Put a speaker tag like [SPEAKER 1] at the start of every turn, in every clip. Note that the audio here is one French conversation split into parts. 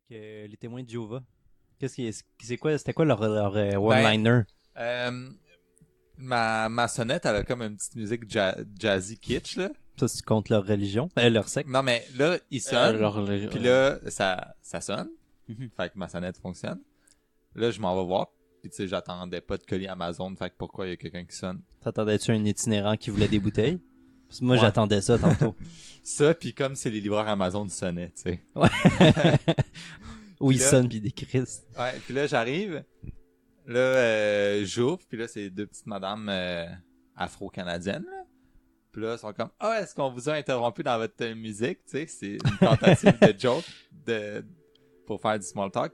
[SPEAKER 1] les témoins de Jéhovah. C'était quoi leur one-liner?
[SPEAKER 2] Ma sonnette, elle a comme une petite musique jazzy kitsch, là.
[SPEAKER 1] Ça, c'est contre leur religion, leur secte.
[SPEAKER 2] Non, mais là, il sonne, puis là, ça sonne. Fait que ma sonnette fonctionne. Là, je m'en vais voir, puis tu sais, j'attendais pas de colis Amazon, fait que pourquoi il y a quelqu'un qui sonne?
[SPEAKER 1] T'attendais-tu un itinérant qui voulait des bouteilles? Parce que moi, j'attendais ça tantôt.
[SPEAKER 2] Ça, puis comme c'est les livreurs Amazon qui sonnaient, tu sais.
[SPEAKER 1] Ouais. Où ils sonnent, puis des crises.
[SPEAKER 2] Ouais, puis là, j'arrive, là, j'ouvre, puis là, c'est deux petites madames afro-canadiennes, là. Puis là, ils sont comme « Ah, est-ce qu'on vous a interrompu dans votre musique? » Tu sais, c'est une tentative de joke pour faire du small talk.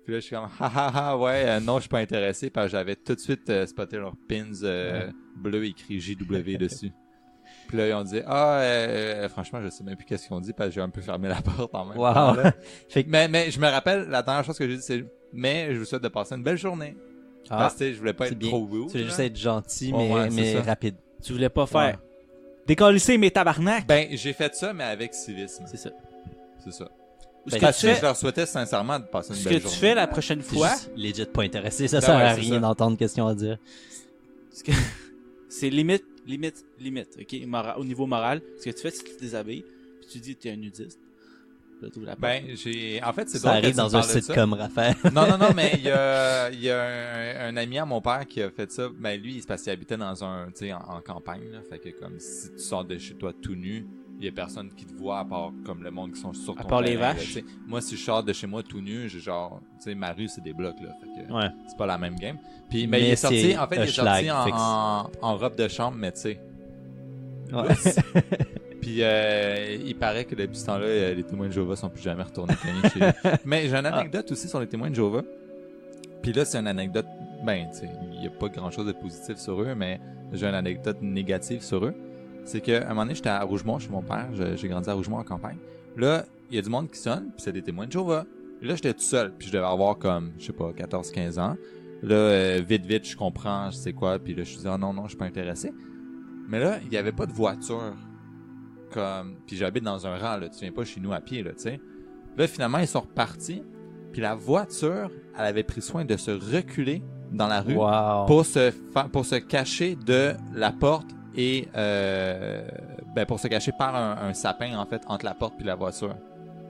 [SPEAKER 2] Puis là, je suis comme « Ha ha ha, ouais, non, je suis pas intéressé. » Parce que j'avais tout de suite spoté leurs pins bleus écrit JW dessus. Puis là, ils ont dit « Ah, franchement, je sais même plus qu'est-ce qu'ils ont dit parce que j'ai un peu fermé la porte en même temps. » Fait que... mais je me rappelle, la dernière chose que j'ai dit, c'est « Mais je vous souhaite de passer une belle journée. » Parce que je voulais pas être trop rude.
[SPEAKER 1] Tu voulais juste être gentil, mais rapide.
[SPEAKER 3] Tu voulais pas faire décalisser mes tabarnak.
[SPEAKER 2] Ben, j'ai fait ça, mais avec civisme.
[SPEAKER 3] C'est ça.
[SPEAKER 2] C'est ça.
[SPEAKER 3] Parce que
[SPEAKER 2] je leur souhaitais sincèrement de passer une belle journée.
[SPEAKER 3] Ce que tu fais la prochaine fois...
[SPEAKER 1] Legit pas intéressé. Ça sert à rien d'entendre question à dire.
[SPEAKER 3] C'est limite, ok? Au niveau moral, ce que tu fais, c'est que tu te déshabilles, puis tu dis que t'es un nudiste.
[SPEAKER 2] Ben, en fait, c'est
[SPEAKER 1] ça arrive dans un sitcom, Raphaël.
[SPEAKER 2] Non, mais il y a un ami à mon père qui a fait ça. Ben, lui, c'est parce qu'il habitait dans tu sais, en campagne, là. Fait que comme si tu sors de chez toi tout nu, il y a personne qui te voit à part comme le monde qui sont sur ton terrain.
[SPEAKER 3] À part les vaches.
[SPEAKER 2] Là, moi, si je sors de chez moi tout nu, j'ai genre, tu sais, ma rue, c'est des blocs, là. Fait que c'est pas la même game. Puis, mais il est sorti, en fait, il est sorti en robe de chambre, mais tu sais.
[SPEAKER 1] Ouais.
[SPEAKER 2] Puis il paraît que depuis ce temps-là, les témoins de Jéhovah sont plus jamais retournés cogner chez eux. Mais j'ai une anecdote aussi sur les témoins de Jéhovah. Puis là, c'est une anecdote, ben, tu sais, il n'y a pas grand-chose de positif sur eux, mais j'ai une anecdote négative sur eux. C'est qu'à un moment donné, j'étais à Rougemont chez mon père. J'ai grandi à Rougemont en campagne. Là, il y a du monde qui sonne, puis c'est des témoins de Jéhovah. Et là, j'étais tout seul, puis je devais avoir comme, je sais pas, 14-15 ans. Là, vite, je comprends, je sais quoi, puis là, je me dis, non, je suis pas intéressé. Mais là, il n'y avait pas de voiture. Puis j'habite dans un rang, là, tu viens pas chez nous à pied, là, tu sais. Là, finalement, ils sont repartis, puis la voiture, elle avait pris soin de se reculer dans la rue pour se cacher de la porte et pour se cacher par un sapin, en fait, entre la porte puis la voiture.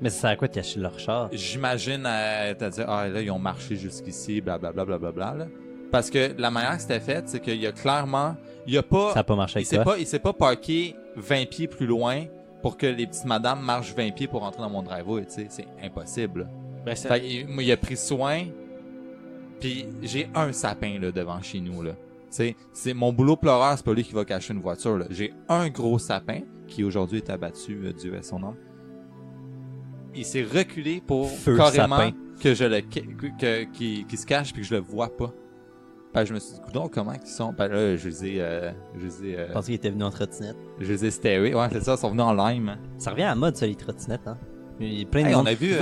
[SPEAKER 1] Mais ça sert à quoi de cacher leur char?
[SPEAKER 2] J'imagine t'as dit, là, ils ont marché jusqu'ici, blablabla, là. Parce que la manière que c'était fait, c'est qu'il y a clairement... Il y a pas...
[SPEAKER 1] Ça a pas marché avec toi?
[SPEAKER 2] Il s'est pas parké 20 pieds plus loin pour que les petites madames marchent 20 pieds pour rentrer dans mon driveway, tu sais. C'est impossible.
[SPEAKER 3] Ben,
[SPEAKER 2] fait il a pris soin, puis j'ai un sapin, là, devant chez nous, là. Tu sais, c'est mon boulot pleureur, c'est pas lui qui va cacher une voiture, là. J'ai un gros sapin qui aujourd'hui est abattu, Dieu ait son nom. Il s'est reculé pour carrément sapin. Que je qu'il se cache puis que je le vois pas. Ben, je me suis dit, coudonc, comment ils sont? Ben là, je les ai...
[SPEAKER 1] Je pensais qu'ils étaient venus en trottinette.
[SPEAKER 2] Je les ai stérés. Ouais, c'est ça, ils sont venus en lime.
[SPEAKER 1] Ça revient à la mode, ça, les trottinettes, hein. Il y a plein de
[SPEAKER 2] monde. On a vu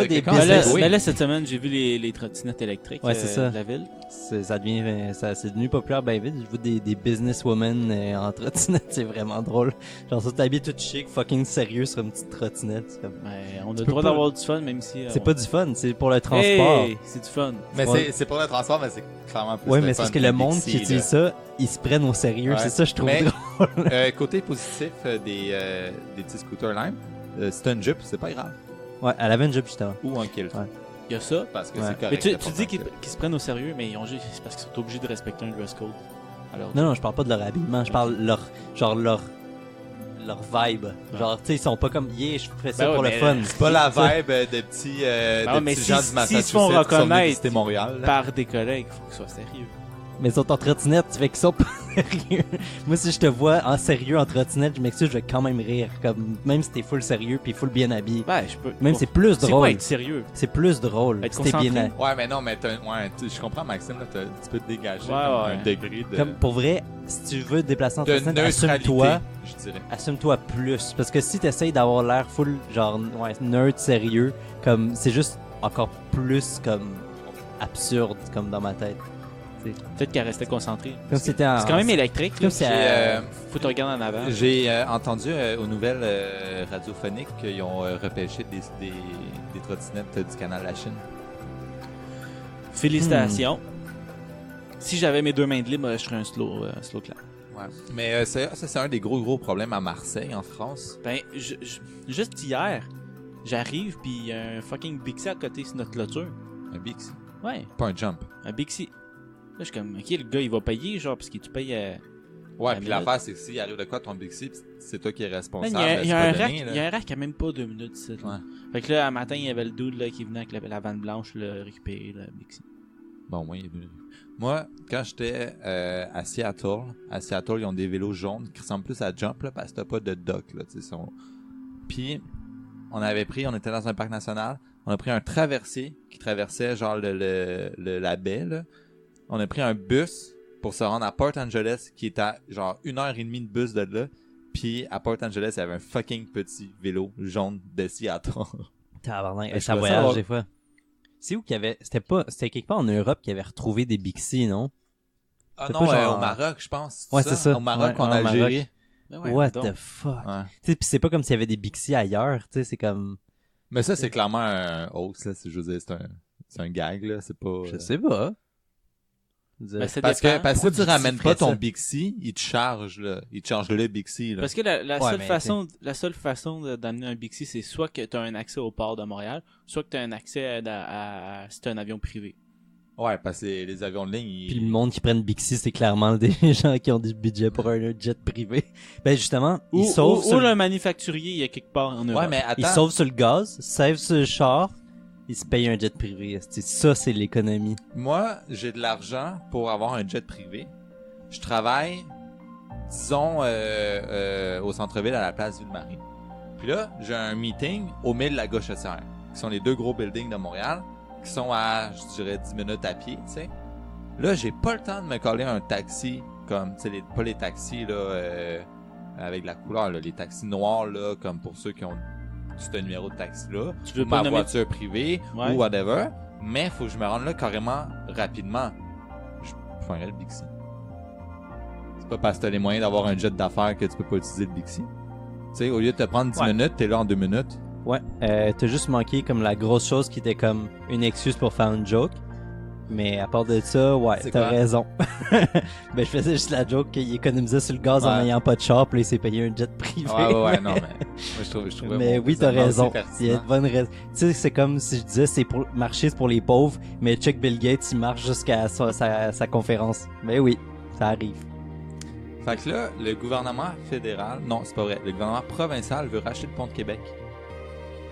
[SPEAKER 3] mais là, cette semaine, j'ai vu les trottinettes électriques
[SPEAKER 1] c'est ça.
[SPEAKER 3] De la ville.
[SPEAKER 1] C'est devenu populaire bien vite. Je vois des businesswomen en trottinette, c'est vraiment drôle. Genre ça, t'habilles tout chic, fucking sérieux sur une petite trottinette. Comme...
[SPEAKER 3] Ouais, on a le droit d'avoir du fun, même si...
[SPEAKER 1] C'est pas du fun, c'est pour le transport.
[SPEAKER 3] Hey, c'est du fun.
[SPEAKER 2] Mais c'est pour le transport, mais c'est clairement plus
[SPEAKER 1] ouais, mais c'est parce que le monde qui utilise ça, ils se prennent au sérieux. Ouais. C'est ça, je trouve drôle.
[SPEAKER 2] Côté positif des petits scooters Lime, c'est un Jeep, c'est pas grave.
[SPEAKER 1] Ouais, elle avait une Jeep justement.
[SPEAKER 2] Ou un kill.
[SPEAKER 1] Ouais.
[SPEAKER 3] Il y a ça.
[SPEAKER 2] Parce que c'est correct.
[SPEAKER 3] Mais tu dis qu'ils se prennent au sérieux, mais c'est parce qu'ils sont obligés de respecter un dress code. Alors,
[SPEAKER 1] non, je parle pas de leur habillement, je parle leur vibe. Genre, tu sais, ils sont pas comme je fais ça pour le fun.
[SPEAKER 2] C'est pas la vibe de petits gens du Massachusetts
[SPEAKER 3] s'ils se font reconnaître
[SPEAKER 2] visiter Montréal.
[SPEAKER 3] Par des collègues, il faut qu'ils soient sérieux.
[SPEAKER 1] Mais ils sont en trottinette, tu fais qu'ils sont pas sérieux. Moi, si je te vois en sérieux en trottinette, je m'excuse, je vais quand même rire. Même si t'es full sérieux puis full bien habillé.
[SPEAKER 3] Ben, je peux.
[SPEAKER 1] Même c'est plus drôle.
[SPEAKER 3] C'est quoi être sérieux?
[SPEAKER 1] C'est plus drôle.
[SPEAKER 3] Être
[SPEAKER 1] si t'es bien habillé.
[SPEAKER 2] Ouais, mais non, mais je comprends, Maxime, là, tu peux te dégager un degré de...
[SPEAKER 1] Comme pour vrai, si tu veux te déplacer en trottinette, assume-toi.
[SPEAKER 2] Je dirais.
[SPEAKER 1] Assume-toi plus. Parce que si t'essayes d'avoir l'air full, genre, nerd sérieux, comme, c'est juste encore plus, comme, absurde, comme dans ma tête.
[SPEAKER 3] Peut-être qu'elle restait concentrée.
[SPEAKER 1] C'est quand
[SPEAKER 3] même électrique.
[SPEAKER 1] Comme
[SPEAKER 3] faut te regarder en avant.
[SPEAKER 2] J'ai entendu aux nouvelles radiophoniques qu'ils ont repêché des des trottinettes du canal de la Chine.
[SPEAKER 3] Félicitations. Si j'avais mes 2 mains de libre, je serais un slow clap.
[SPEAKER 2] Ouais. Mais ça, c'est un des gros problèmes à Marseille, en France.
[SPEAKER 3] Ben, juste hier, j'arrive pis il y a un fucking Bixi à côté sur notre clôture.
[SPEAKER 2] Un Bixi.
[SPEAKER 3] Ouais,
[SPEAKER 2] Pas un jump.
[SPEAKER 3] un Bixi. Là, je suis comme, ok, le gars, il va payer, genre, parce que tu payes...
[SPEAKER 2] Ouais,
[SPEAKER 3] La
[SPEAKER 2] puis
[SPEAKER 3] minute.
[SPEAKER 2] l'affaire, c'est que s'il arrive de quoi ton Bixi, pis c'est toi qui es
[SPEAKER 3] Man,
[SPEAKER 2] responsable.
[SPEAKER 3] il y
[SPEAKER 2] c'est
[SPEAKER 3] a un
[SPEAKER 2] pas
[SPEAKER 3] rack,
[SPEAKER 2] donné, là.
[SPEAKER 3] il y a un rack qui a même pas 2 minutes ici. Là.
[SPEAKER 2] Ouais.
[SPEAKER 3] Fait que là, un matin, il y avait le dude là, qui venait avec la vanne blanche, le récupérer, le Bixi.
[SPEAKER 2] Bon, moi, il est venu. Moi, quand j'étais à Seattle, ils ont des vélos jaunes qui ressemblent plus à Jump, là, parce que t'as pas de dock, là, tu sais. Puis, on était dans un parc national, on a pris un traversier qui traversait, genre, la baie, là. On a pris un bus pour se rendre à Port Angeles, qui est à, genre, 1h30 de bus de là. Puis, à Port Angeles, il y avait un fucking petit vélo jaune de Seattle.
[SPEAKER 1] Tabarnak.
[SPEAKER 2] Je
[SPEAKER 1] Ça
[SPEAKER 2] trouvais
[SPEAKER 1] voyage
[SPEAKER 2] ça-
[SPEAKER 1] des fois. C'est où qu'il y avait... C'était quelque part en Europe qu'il y avait retrouvé des Bixi, non?
[SPEAKER 2] Ah
[SPEAKER 1] C'est
[SPEAKER 2] non,
[SPEAKER 1] pas genre-
[SPEAKER 2] au Maroc, je pense.
[SPEAKER 1] Ouais, c'est ça.
[SPEAKER 2] Au Maroc,
[SPEAKER 1] Ouais,
[SPEAKER 2] en
[SPEAKER 1] au
[SPEAKER 2] Algérie.
[SPEAKER 3] Ben
[SPEAKER 1] What
[SPEAKER 3] donc.
[SPEAKER 1] the fuck?
[SPEAKER 2] Ouais.
[SPEAKER 1] Tu sais, pis c'est pas comme s'il y avait des Bixi ailleurs, tu sais, c'est comme...
[SPEAKER 2] Mais ça, c'est clairement un hoax, là. Je veux dire, c'est un gag, là. C'est pas...
[SPEAKER 1] Je sais pas.
[SPEAKER 3] Ben, ça
[SPEAKER 2] Parce
[SPEAKER 3] dépend.
[SPEAKER 2] que si tu
[SPEAKER 1] Bixi
[SPEAKER 2] ramènes pas
[SPEAKER 1] ferait
[SPEAKER 2] ton
[SPEAKER 1] ça?
[SPEAKER 2] Bixi, il te charge, là. Il te charge le Bixi, là.
[SPEAKER 3] Parce que la
[SPEAKER 1] Ouais,
[SPEAKER 3] seule
[SPEAKER 1] mais
[SPEAKER 3] façon d'amener un Bixi, c'est soit que tu as un accès au port de Montréal, soit que tu as un accès si tu un avion privé.
[SPEAKER 2] Ouais, parce que les avions de ligne,
[SPEAKER 1] Puis le monde qui prennent Bixi, c'est clairement des gens qui ont du budget pour un jet privé. Ben justement,
[SPEAKER 3] Ou,
[SPEAKER 1] ils sauvent
[SPEAKER 3] ou
[SPEAKER 1] sur
[SPEAKER 3] le manufacturier, il y a quelque part en Europe.
[SPEAKER 2] Ouais, mais
[SPEAKER 1] ils
[SPEAKER 2] attends.
[SPEAKER 1] sauvent sur le gaz, savent sur le char, ils se payent un jet privé. esti. Ça, c'est l'économie.
[SPEAKER 2] Moi, j'ai de l'argent pour avoir un jet privé. Je travaille, disons, au centre-ville à la place Ville-Marie. Puis là, j'ai un meeting au milieu de la Gauchetière, qui sont les 2 gros buildings de Montréal, qui sont à, je dirais, 10 minutes à pied, tu sais. Là, j'ai pas le temps de me coller un taxi, comme, tu sais, pas les taxis, là, avec la couleur, là, les taxis noirs, là, comme pour ceux qui ont ce numéro de taxi-là,
[SPEAKER 3] Tu veux
[SPEAKER 2] ou
[SPEAKER 3] pas
[SPEAKER 2] ma
[SPEAKER 3] nommer-
[SPEAKER 2] voiture privée,
[SPEAKER 3] Ouais.
[SPEAKER 2] ou whatever. Mais faut que je me rende là carrément rapidement. Je ferais le Bixi. C'est pas parce que t'as les moyens d'avoir un jet d'affaires que tu peux pas utiliser le Bixi. Tu sais, au lieu de te prendre 10
[SPEAKER 1] Ouais.
[SPEAKER 2] minutes, t'es là en 2 minutes.
[SPEAKER 1] Ouais, t'as juste manqué comme la grosse chose qui était comme une excuse pour faire une joke. Mais à part de ça, ouais,
[SPEAKER 2] C'est
[SPEAKER 1] t'as
[SPEAKER 2] quoi?
[SPEAKER 1] raison. Ben, je faisais juste la joke qu'il économisait sur le gaz en
[SPEAKER 2] Ouais.
[SPEAKER 1] n'ayant pas de char, puis là, il s'est payé un jet privé.
[SPEAKER 2] Ouais, non, mais moi, je trouvais
[SPEAKER 1] Mais
[SPEAKER 2] mon
[SPEAKER 1] oui, t'as
[SPEAKER 2] raisonnement
[SPEAKER 1] raison.
[SPEAKER 2] aussi
[SPEAKER 1] Il y a de
[SPEAKER 2] pertinent.
[SPEAKER 1] bonnes raisons. Tu sais, c'est comme si je disais, c'est pour marcher, c'est pour les pauvres, mais check Bill Gates, il marche jusqu'à sa conférence. Mais oui, ça arrive.
[SPEAKER 2] Fait que là, le gouvernement fédéral, non, c'est pas vrai, le gouvernement provincial veut racheter le pont de Québec,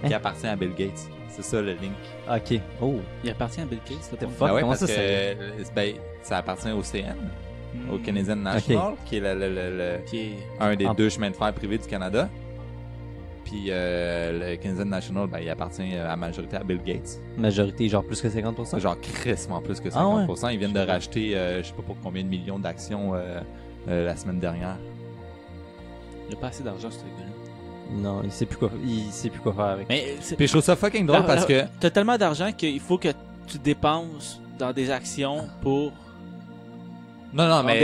[SPEAKER 2] qui
[SPEAKER 1] Hein?
[SPEAKER 2] appartient à Bill Gates. C'est ça le link.
[SPEAKER 1] Ok. Oh.
[SPEAKER 3] Il appartient à Bill Gates, le
[SPEAKER 1] The
[SPEAKER 3] pont.
[SPEAKER 1] fuck?
[SPEAKER 2] Ah ouais,
[SPEAKER 1] comment
[SPEAKER 2] parce
[SPEAKER 1] ça,
[SPEAKER 2] que ben, ça appartient au CN, au Canadian National, qui est
[SPEAKER 3] Qui est...
[SPEAKER 2] un des
[SPEAKER 1] En-
[SPEAKER 2] 2 chemins de fer privés du Canada. Puis le Canadian National, ben, il appartient à la majorité à Bill Gates.
[SPEAKER 1] Majorité, genre plus que 50%?
[SPEAKER 2] C'est genre crissement plus que
[SPEAKER 1] Ah ouais?
[SPEAKER 2] 50%. Ils viennent de racheter, je sais pas pour combien de millions d'actions la semaine dernière.
[SPEAKER 3] Il a pas assez d'argent, ce gars-là.
[SPEAKER 1] Non, il sait plus quoi faire avec.
[SPEAKER 3] Mais c'est...
[SPEAKER 2] Puis je trouve ça fucking drôle parce que...
[SPEAKER 3] T'as tellement d'argent qu'il faut que tu dépenses dans des actions pour...
[SPEAKER 2] Non, mais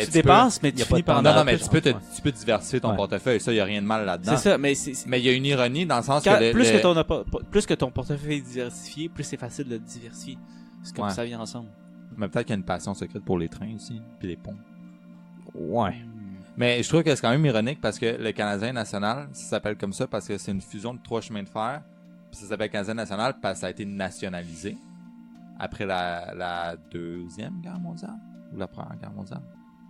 [SPEAKER 3] tu dépenses, mais
[SPEAKER 1] y
[SPEAKER 3] tu
[SPEAKER 1] a pas
[SPEAKER 3] finis
[SPEAKER 1] de
[SPEAKER 3] par
[SPEAKER 1] temps.
[SPEAKER 2] Non,
[SPEAKER 3] en
[SPEAKER 2] non, mais
[SPEAKER 3] avoir plus.
[SPEAKER 2] tu peux diversifier ton
[SPEAKER 1] Ouais.
[SPEAKER 2] portefeuille. Ça, il n'y a rien de mal là-dedans.
[SPEAKER 3] C'est ça, mais
[SPEAKER 2] Mais il y a une ironie dans le sens
[SPEAKER 3] Quand-
[SPEAKER 2] que...
[SPEAKER 3] plus que ton portefeuille est diversifié, plus c'est facile de le diversifier. C'est comme
[SPEAKER 2] Ouais.
[SPEAKER 3] ça vient ensemble.
[SPEAKER 2] Mais peut-être qu'il y a une passion secrète pour les trains aussi, puis les ponts.
[SPEAKER 1] Ouais.
[SPEAKER 2] Mais je trouve que c'est quand même ironique parce que le Canadien national, ça s'appelle comme ça parce que c'est une fusion de 3 chemins de fer. Puis ça s'appelle Canadien national parce que ça a été nationalisé après la Deuxième Guerre mondiale ou la Première Guerre mondiale.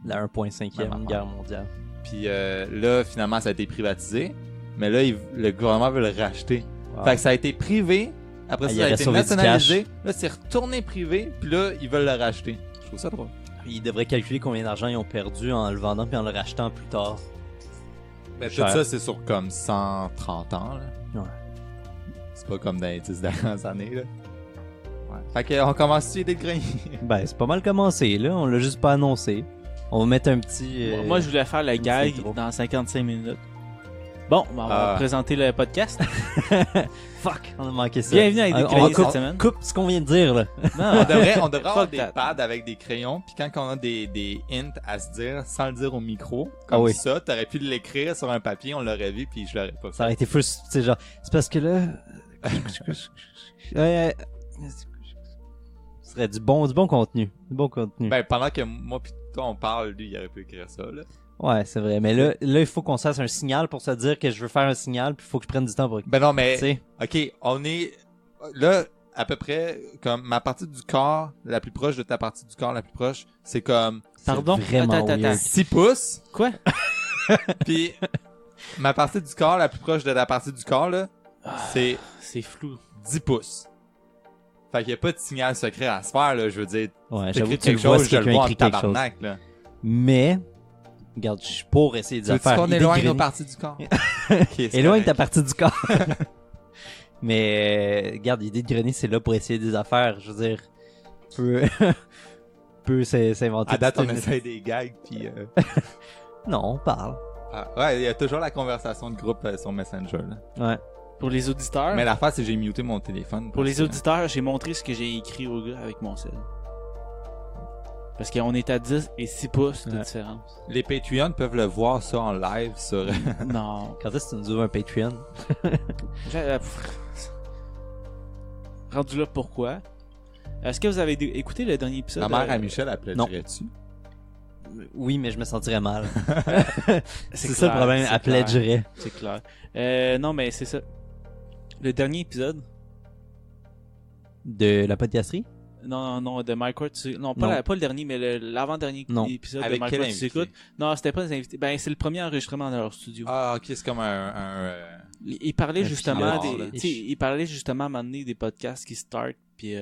[SPEAKER 1] La
[SPEAKER 2] Même
[SPEAKER 1] 1.5e
[SPEAKER 2] affaire.
[SPEAKER 1] guerre mondiale.
[SPEAKER 2] Puis là, finalement, ça a été privatisé. Mais là, le gouvernement veut le racheter.
[SPEAKER 1] Wow.
[SPEAKER 2] Fait que ça a été privé. Après
[SPEAKER 1] Ah,
[SPEAKER 2] ça,
[SPEAKER 1] il
[SPEAKER 2] ça a
[SPEAKER 1] aurait
[SPEAKER 2] été
[SPEAKER 1] sauvé du
[SPEAKER 2] nationalisé. Là, c'est retourné privé. Puis là, ils veulent le racheter. Je trouve ça drôle.
[SPEAKER 1] Ils devraient calculer combien d'argent ils ont perdu en le vendant puis en le rachetant plus tard.
[SPEAKER 2] Ben, tout
[SPEAKER 1] Cher.
[SPEAKER 2] ça, c'est sur comme 130 ans. Là.
[SPEAKER 1] Ouais.
[SPEAKER 2] C'est pas comme dans les 10 dernières années. Là. Ouais. Fait qu'on commence-tu à dégrainer?
[SPEAKER 1] Ben, c'est pas mal commencé, là. On l'a juste pas annoncé. On va mettre un petit...
[SPEAKER 3] Moi, je voulais faire le gag
[SPEAKER 1] intro.
[SPEAKER 3] dans 55 minutes. Bon, ben, on va
[SPEAKER 2] Ah.
[SPEAKER 3] présenter le podcast.
[SPEAKER 1] Fuck, on a manqué ça.
[SPEAKER 3] Bienvenue avec des
[SPEAKER 1] On
[SPEAKER 3] crayons
[SPEAKER 1] va
[SPEAKER 3] cette semaine.
[SPEAKER 1] coupe ce qu'on vient de dire, là.
[SPEAKER 3] Non,
[SPEAKER 2] On devrait avoir
[SPEAKER 3] Fuck
[SPEAKER 2] des
[SPEAKER 3] that.
[SPEAKER 2] pads avec des crayons, puis quand on a des hints à se dire, sans le dire au micro, comme
[SPEAKER 1] Ah oui.
[SPEAKER 2] ça, t'aurais pu l'écrire sur un papier, on l'aurait vu, puis je l'aurais pas fait.
[SPEAKER 1] Ça aurait été fou, tu sais, genre... C'est parce que là... Ce serait du bon contenu. Du bon contenu.
[SPEAKER 2] Ben, pendant que moi pis toi on parle, lui, il aurait pu écrire ça, là.
[SPEAKER 1] Ouais, c'est vrai. Mais là, il faut qu'on se fasse un signal pour se dire que je veux faire un signal, puis il faut que je prenne du temps pour...
[SPEAKER 2] Ben non, mais...
[SPEAKER 1] Tu sais.
[SPEAKER 2] OK, on est... Là, à peu près, comme ma partie du corps, la plus proche de ta partie du corps, la plus proche, c'est comme...
[SPEAKER 3] Pardon?
[SPEAKER 1] vraiment
[SPEAKER 3] Attends.
[SPEAKER 1] weird.
[SPEAKER 2] 6 pouces.
[SPEAKER 3] Quoi?
[SPEAKER 2] Puis ma partie du corps, la plus proche de la partie du corps, là, c'est
[SPEAKER 3] C'est flou.
[SPEAKER 2] 10 pouces. Fait qu'il y a pas de signal secret à se faire, là, je veux dire.
[SPEAKER 1] Ouais,
[SPEAKER 2] T'écris
[SPEAKER 1] j'avoue que tu
[SPEAKER 2] quelque
[SPEAKER 1] le vois
[SPEAKER 2] chose,
[SPEAKER 1] si
[SPEAKER 2] je le
[SPEAKER 1] quelqu'un
[SPEAKER 2] vois en
[SPEAKER 1] écrit quelque chose.
[SPEAKER 2] tabarnak, là.
[SPEAKER 1] Mais, regarde, je suis pour essayer des
[SPEAKER 2] Tu veux-tu
[SPEAKER 1] affaires.
[SPEAKER 2] qu'on éloigne
[SPEAKER 1] idées
[SPEAKER 2] nos
[SPEAKER 1] de
[SPEAKER 2] parties du corps? Ok, c'est
[SPEAKER 1] éloigne
[SPEAKER 2] correct.
[SPEAKER 1] ta partie du corps. Mais, regarde, l'idée de Grenier, c'est là pour essayer des affaires. Je veux dire, peut s'inventer.
[SPEAKER 2] À date, on
[SPEAKER 1] des-
[SPEAKER 2] essaye des gags, puis...
[SPEAKER 1] Non, on parle.
[SPEAKER 2] ouais, il y a toujours la conversation de groupe sur Messenger, là.
[SPEAKER 1] Ouais.
[SPEAKER 3] Pour les auditeurs,
[SPEAKER 2] Mais l'affaire, c'est que j'ai muté mon téléphone.
[SPEAKER 3] pour les
[SPEAKER 2] parce que-
[SPEAKER 3] auditeurs, j'ai montré ce que j'ai écrit au gars avec mon cell. Parce qu'on est à 10 et 6 pouces de
[SPEAKER 1] Ouais.
[SPEAKER 3] différence.
[SPEAKER 2] Les Patreons peuvent le voir, ça, en live, sur...
[SPEAKER 3] Non.
[SPEAKER 1] Quand est-ce que tu nous ouvres un Patreon?
[SPEAKER 3] Rendu là, pourquoi? Est-ce que vous avez écouté le dernier épisode?
[SPEAKER 2] Ta mère à Michel, elle
[SPEAKER 1] non.
[SPEAKER 2] pledgerait-tu?
[SPEAKER 1] Oui, mais je me sentirais mal. C'est
[SPEAKER 3] clair,
[SPEAKER 1] ça le problème,
[SPEAKER 3] c'est
[SPEAKER 1] elle
[SPEAKER 3] clair.
[SPEAKER 1] pledgerait.
[SPEAKER 3] C'est clair. Non, mais c'est ça. Le dernier épisode,
[SPEAKER 1] De la podcasterie?
[SPEAKER 3] non, de Mike Ward, non,
[SPEAKER 1] Non.
[SPEAKER 3] pas le dernier, mais l'avant-dernier
[SPEAKER 1] Non.
[SPEAKER 3] épisode
[SPEAKER 2] Avec
[SPEAKER 3] de Mike
[SPEAKER 2] quel
[SPEAKER 3] Ward, tu
[SPEAKER 2] invité?
[SPEAKER 3] écoutes. Non, c'était pas des invités. Ben, c'est le premier enregistrement dans leur studio.
[SPEAKER 2] Ah, ok, c'est comme
[SPEAKER 3] Il parlait
[SPEAKER 1] Un
[SPEAKER 3] justement
[SPEAKER 2] pilote,
[SPEAKER 3] des,
[SPEAKER 2] là.
[SPEAKER 3] tu sais, il parlait justement à un moment donné des podcasts qui start puis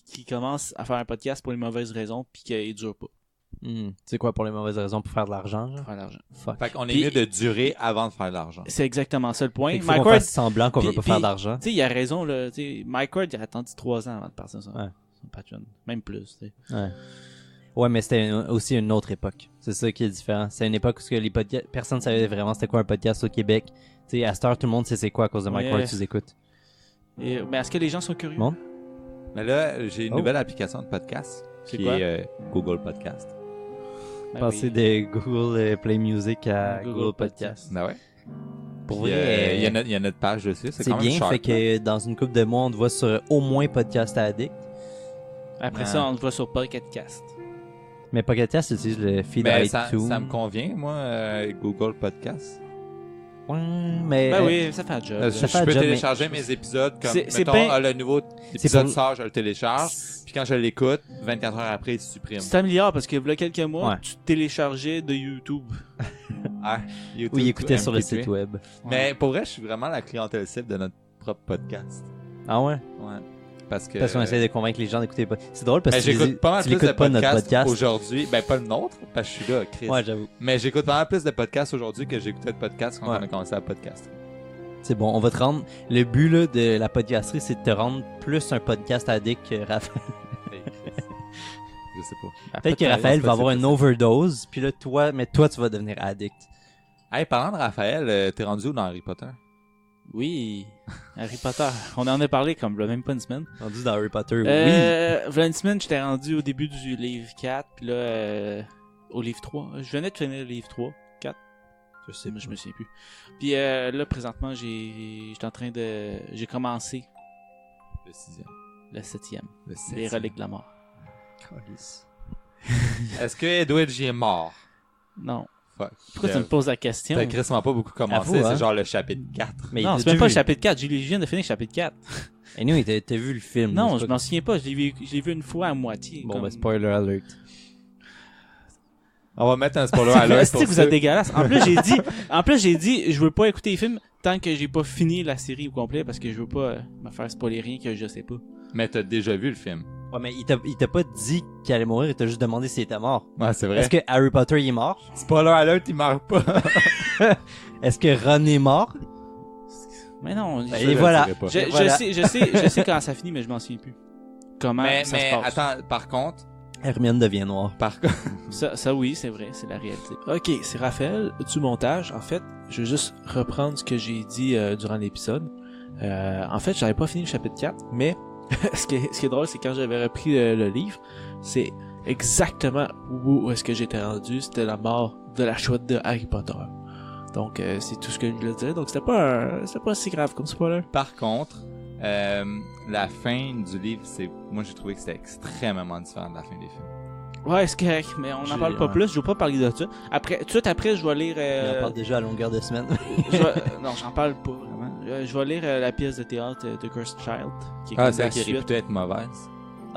[SPEAKER 3] qui commencent à faire un podcast pour les mauvaises raisons puis qu'ils durent pas
[SPEAKER 1] C'est quoi pour les mauvaises raisons pour faire de l'argent, genre?
[SPEAKER 3] pour faire de l'argent.
[SPEAKER 1] Fuck.
[SPEAKER 2] Fait qu'on est
[SPEAKER 3] Puis-
[SPEAKER 2] mieux de durer avant de faire de l'argent.
[SPEAKER 3] C'est exactement ça le point.
[SPEAKER 1] Fait qu'il faut
[SPEAKER 3] Mike
[SPEAKER 1] qu'on
[SPEAKER 3] Ward,
[SPEAKER 1] fasse semblant qu'on veut
[SPEAKER 3] puis-
[SPEAKER 1] pas faire
[SPEAKER 3] puis-
[SPEAKER 1] d'argent.
[SPEAKER 3] tu sais, il a raison là, tu sais, Mike Ward, il a attendu 3 ans avant de partir ça.
[SPEAKER 1] Ouais.
[SPEAKER 3] Son Patreon, même plus, tu sais.
[SPEAKER 1] Ouais. Ouais, mais c'était aussi une autre époque. C'est ça qui est différent. C'est une époque où ce que les podcasts, personne savait vraiment c'était quoi un podcast au Québec. Tu sais, à cette heure, tout le monde sait c'est quoi à cause de Mike
[SPEAKER 3] Ouais.
[SPEAKER 1] Ward, tu les écoutes.
[SPEAKER 3] Mais est-ce que les gens sont curieux?
[SPEAKER 1] Bon.
[SPEAKER 2] Mais là, j'ai une
[SPEAKER 1] Oh.
[SPEAKER 2] nouvelle application de podcast.
[SPEAKER 3] C'est
[SPEAKER 2] qui
[SPEAKER 3] quoi?
[SPEAKER 2] est Google Podcast.
[SPEAKER 3] Ben
[SPEAKER 1] Passer
[SPEAKER 3] oui.
[SPEAKER 1] de Google Play Music à Google Podcast.
[SPEAKER 2] Ben ouais.
[SPEAKER 1] Pour
[SPEAKER 2] Puis,
[SPEAKER 1] vrai,
[SPEAKER 2] il y a notre page dessus. C'est
[SPEAKER 1] c'est
[SPEAKER 2] quand même
[SPEAKER 1] bien,
[SPEAKER 2] sharp,
[SPEAKER 1] fait que dans une couple de mois, on te voit sur au moins Podcast Addict.
[SPEAKER 3] Après
[SPEAKER 2] Ah.
[SPEAKER 3] ça, on le voit sur Pocket Cast.
[SPEAKER 1] Mais Pocket Cast utilise le feed
[SPEAKER 2] Mais ça
[SPEAKER 1] iTunes.
[SPEAKER 2] me convient, moi, Google Podcast.
[SPEAKER 1] Ouais, mais
[SPEAKER 3] Ben oui, ça fait un job.
[SPEAKER 1] ça
[SPEAKER 2] Je
[SPEAKER 1] fait un
[SPEAKER 2] peux
[SPEAKER 1] job,
[SPEAKER 2] télécharger
[SPEAKER 1] mais-
[SPEAKER 2] mes épisodes comme,
[SPEAKER 3] C'est
[SPEAKER 2] mettons,
[SPEAKER 3] bien-
[SPEAKER 2] le nouveau épisode
[SPEAKER 1] pour-
[SPEAKER 2] sort, je le télécharge. Puis quand je l'écoute, 24 heures après, il se supprime.
[SPEAKER 3] Tu t'améliores parce que il y a quelques mois,
[SPEAKER 1] Ouais.
[SPEAKER 3] tu téléchargeais de YouTube.
[SPEAKER 2] Ah, YouTube,
[SPEAKER 1] Oui, écoutez sur le
[SPEAKER 2] MP3.
[SPEAKER 1] site web.
[SPEAKER 2] Mais pour vrai, je suis vraiment la clientèle cible de notre propre podcast.
[SPEAKER 1] Ah ouais?
[SPEAKER 2] Ouais. Parce que.
[SPEAKER 1] Parce qu'on essaie de convaincre les gens d'écouter pas. C'est drôle parce
[SPEAKER 2] Mais
[SPEAKER 1] que tu
[SPEAKER 2] j'écoute pas mal
[SPEAKER 1] tu
[SPEAKER 2] plus de
[SPEAKER 1] l'écoutes pas notre
[SPEAKER 2] podcasts
[SPEAKER 1] podcast.
[SPEAKER 2] aujourd'hui. Ben, pas le nôtre, parce que je suis là, Chris.
[SPEAKER 1] Ouais, j'avoue.
[SPEAKER 2] Mais j'écoute pas mal plus de podcasts aujourd'hui que j'écoutais de podcasts quand
[SPEAKER 1] Ouais.
[SPEAKER 2] on a commencé à podcast.
[SPEAKER 1] C'est bon, on va te rendre. Le but là, de la podcasterie, c'est de te rendre plus un podcast addict que Raphaël.
[SPEAKER 2] Je sais pas.
[SPEAKER 1] Peut-être que Raphaël
[SPEAKER 2] c'est
[SPEAKER 1] va avoir
[SPEAKER 2] possible.
[SPEAKER 1] une overdose, puis là, toi, tu vas devenir addict.
[SPEAKER 2] Hey, parlant de Raphaël, t'es rendu où dans Harry Potter?
[SPEAKER 3] Oui, Harry Potter. On en a parlé comme là, même pas une semaine.
[SPEAKER 1] Rendu dans Harry Potter, oui.
[SPEAKER 3] V'là une semaine, j'étais rendu au début du livre 4, puis là, au livre 3. Je venais de finir le livre 3, 4. Je me souviens plus. Puis là, présentement, j'étais en train de... J'ai commencé
[SPEAKER 2] Le 6e.
[SPEAKER 3] le 7e.
[SPEAKER 2] Le
[SPEAKER 3] Les
[SPEAKER 2] 7e.
[SPEAKER 3] reliques de la mort.
[SPEAKER 2] Est-ce que Edwidge est mort?
[SPEAKER 3] Non.
[SPEAKER 2] Fuck.
[SPEAKER 3] Pourquoi tu me poses la question?
[SPEAKER 2] T'as crissement pas beaucoup commencé,
[SPEAKER 1] Avoue, hein.
[SPEAKER 2] c'est genre le chapitre 4.
[SPEAKER 1] Mais
[SPEAKER 3] Non,
[SPEAKER 1] t'as-tu
[SPEAKER 3] c'est même pas le
[SPEAKER 1] vu-
[SPEAKER 3] chapitre 4. Je viens de finir le chapitre 4.
[SPEAKER 1] Et nous, t'as vu le film.
[SPEAKER 3] Non,
[SPEAKER 1] c'est
[SPEAKER 3] je
[SPEAKER 1] pas-
[SPEAKER 3] m'en souviens pas. Je l'ai vu une fois à moitié.
[SPEAKER 1] Bon,
[SPEAKER 3] comme-
[SPEAKER 1] ben, spoiler alert.
[SPEAKER 2] On va mettre un spoiler alert
[SPEAKER 3] Est-ce
[SPEAKER 2] pour
[SPEAKER 3] que vous
[SPEAKER 2] ceux-
[SPEAKER 3] êtes dégueulasse? En plus, j'ai dit, je veux pas écouter les films tant que j'ai pas fini la série au complet parce que je veux pas me faire spoiler rien que je sais pas.
[SPEAKER 2] Mais t'as déjà vu le film.
[SPEAKER 1] Ouais, mais il t'a pas dit qu'il allait mourir, il t'a juste demandé s'il était mort.
[SPEAKER 2] Ouais, c'est vrai.
[SPEAKER 1] Est-ce que Harry Potter, il est mort?
[SPEAKER 2] Spoiler alert, il meurt pas.
[SPEAKER 1] Est-ce que Ron est mort?
[SPEAKER 3] Mais non,
[SPEAKER 1] Ben,
[SPEAKER 3] je,
[SPEAKER 1] et
[SPEAKER 2] le
[SPEAKER 1] voilà.
[SPEAKER 2] dirai pas.
[SPEAKER 3] je
[SPEAKER 1] voilà.
[SPEAKER 3] sais quand ça finit, mais je m'en souviens plus. Comment
[SPEAKER 2] mais
[SPEAKER 3] ça se passe.
[SPEAKER 2] attends, par contre,
[SPEAKER 1] Hermione devient noire.
[SPEAKER 3] Ça oui, c'est vrai, c'est la réalité. Ok, c'est Raphaël du montage. En fait, je vais juste reprendre ce que j'ai dit durant l'épisode. En fait, j'avais pas fini le chapitre 4, mais ce qui est drôle, c'est quand j'avais repris le livre, c'est exactement où est-ce que j'étais rendu. C'était la mort de la chouette de Harry Potter. Donc, c'est tout ce que je voulais dire. Donc, c'était pas si grave comme spoiler.
[SPEAKER 2] par contre, La fin du livre, moi j'ai trouvé que c'était extrêmement différent de la fin des films.
[SPEAKER 3] Ouais, c'est correct, mais on n'en parle pas plus. Je veux pas parler de ça. Tout de suite après, je vais lire.
[SPEAKER 1] On parle déjà à longueur de semaine.
[SPEAKER 3] Non, j'en parle pas vraiment. Je vais lire la pièce de théâtre de Cursed Child. Qui est
[SPEAKER 2] C'est
[SPEAKER 3] la
[SPEAKER 2] qui est
[SPEAKER 3] suite.
[SPEAKER 2] réputé être mauvaise.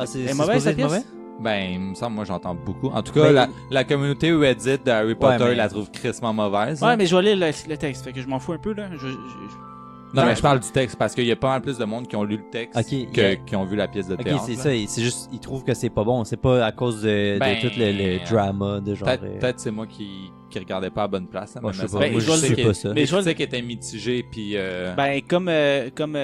[SPEAKER 1] C'est
[SPEAKER 3] est mauvaise,
[SPEAKER 1] supposé
[SPEAKER 3] la pièce?
[SPEAKER 2] Ben, il me semble, moi j'entends beaucoup. En tout cas, la communauté Reddit de Harry Potter
[SPEAKER 1] mais-
[SPEAKER 2] la trouve crissement mauvaise.
[SPEAKER 3] Ouais,
[SPEAKER 2] là.
[SPEAKER 3] mais je vais lire le texte. Fait que je m'en fous un peu, là.
[SPEAKER 2] Non, mais je parle du texte parce qu'il y a pas mal plus de monde qui ont lu le texte qui ont vu la pièce de
[SPEAKER 1] Ok,
[SPEAKER 2] théâtre.
[SPEAKER 1] c'est
[SPEAKER 2] là.
[SPEAKER 1] ça. Et c'est juste, ils trouvent que c'est pas bon. C'est pas à cause de tout le drama de genre.
[SPEAKER 2] Peut-être c'est moi qui regardais pas à bonne place. Là,
[SPEAKER 1] Moi,
[SPEAKER 2] mais
[SPEAKER 1] je sais
[SPEAKER 2] me
[SPEAKER 1] pas.
[SPEAKER 2] semble
[SPEAKER 3] Moi,
[SPEAKER 2] que
[SPEAKER 3] je sais
[SPEAKER 2] que-
[SPEAKER 1] pas ça.
[SPEAKER 3] Mais
[SPEAKER 2] Mais
[SPEAKER 3] je
[SPEAKER 2] je
[SPEAKER 3] vais
[SPEAKER 2] sais qu'il était mitigé, puis...
[SPEAKER 3] Ben, comme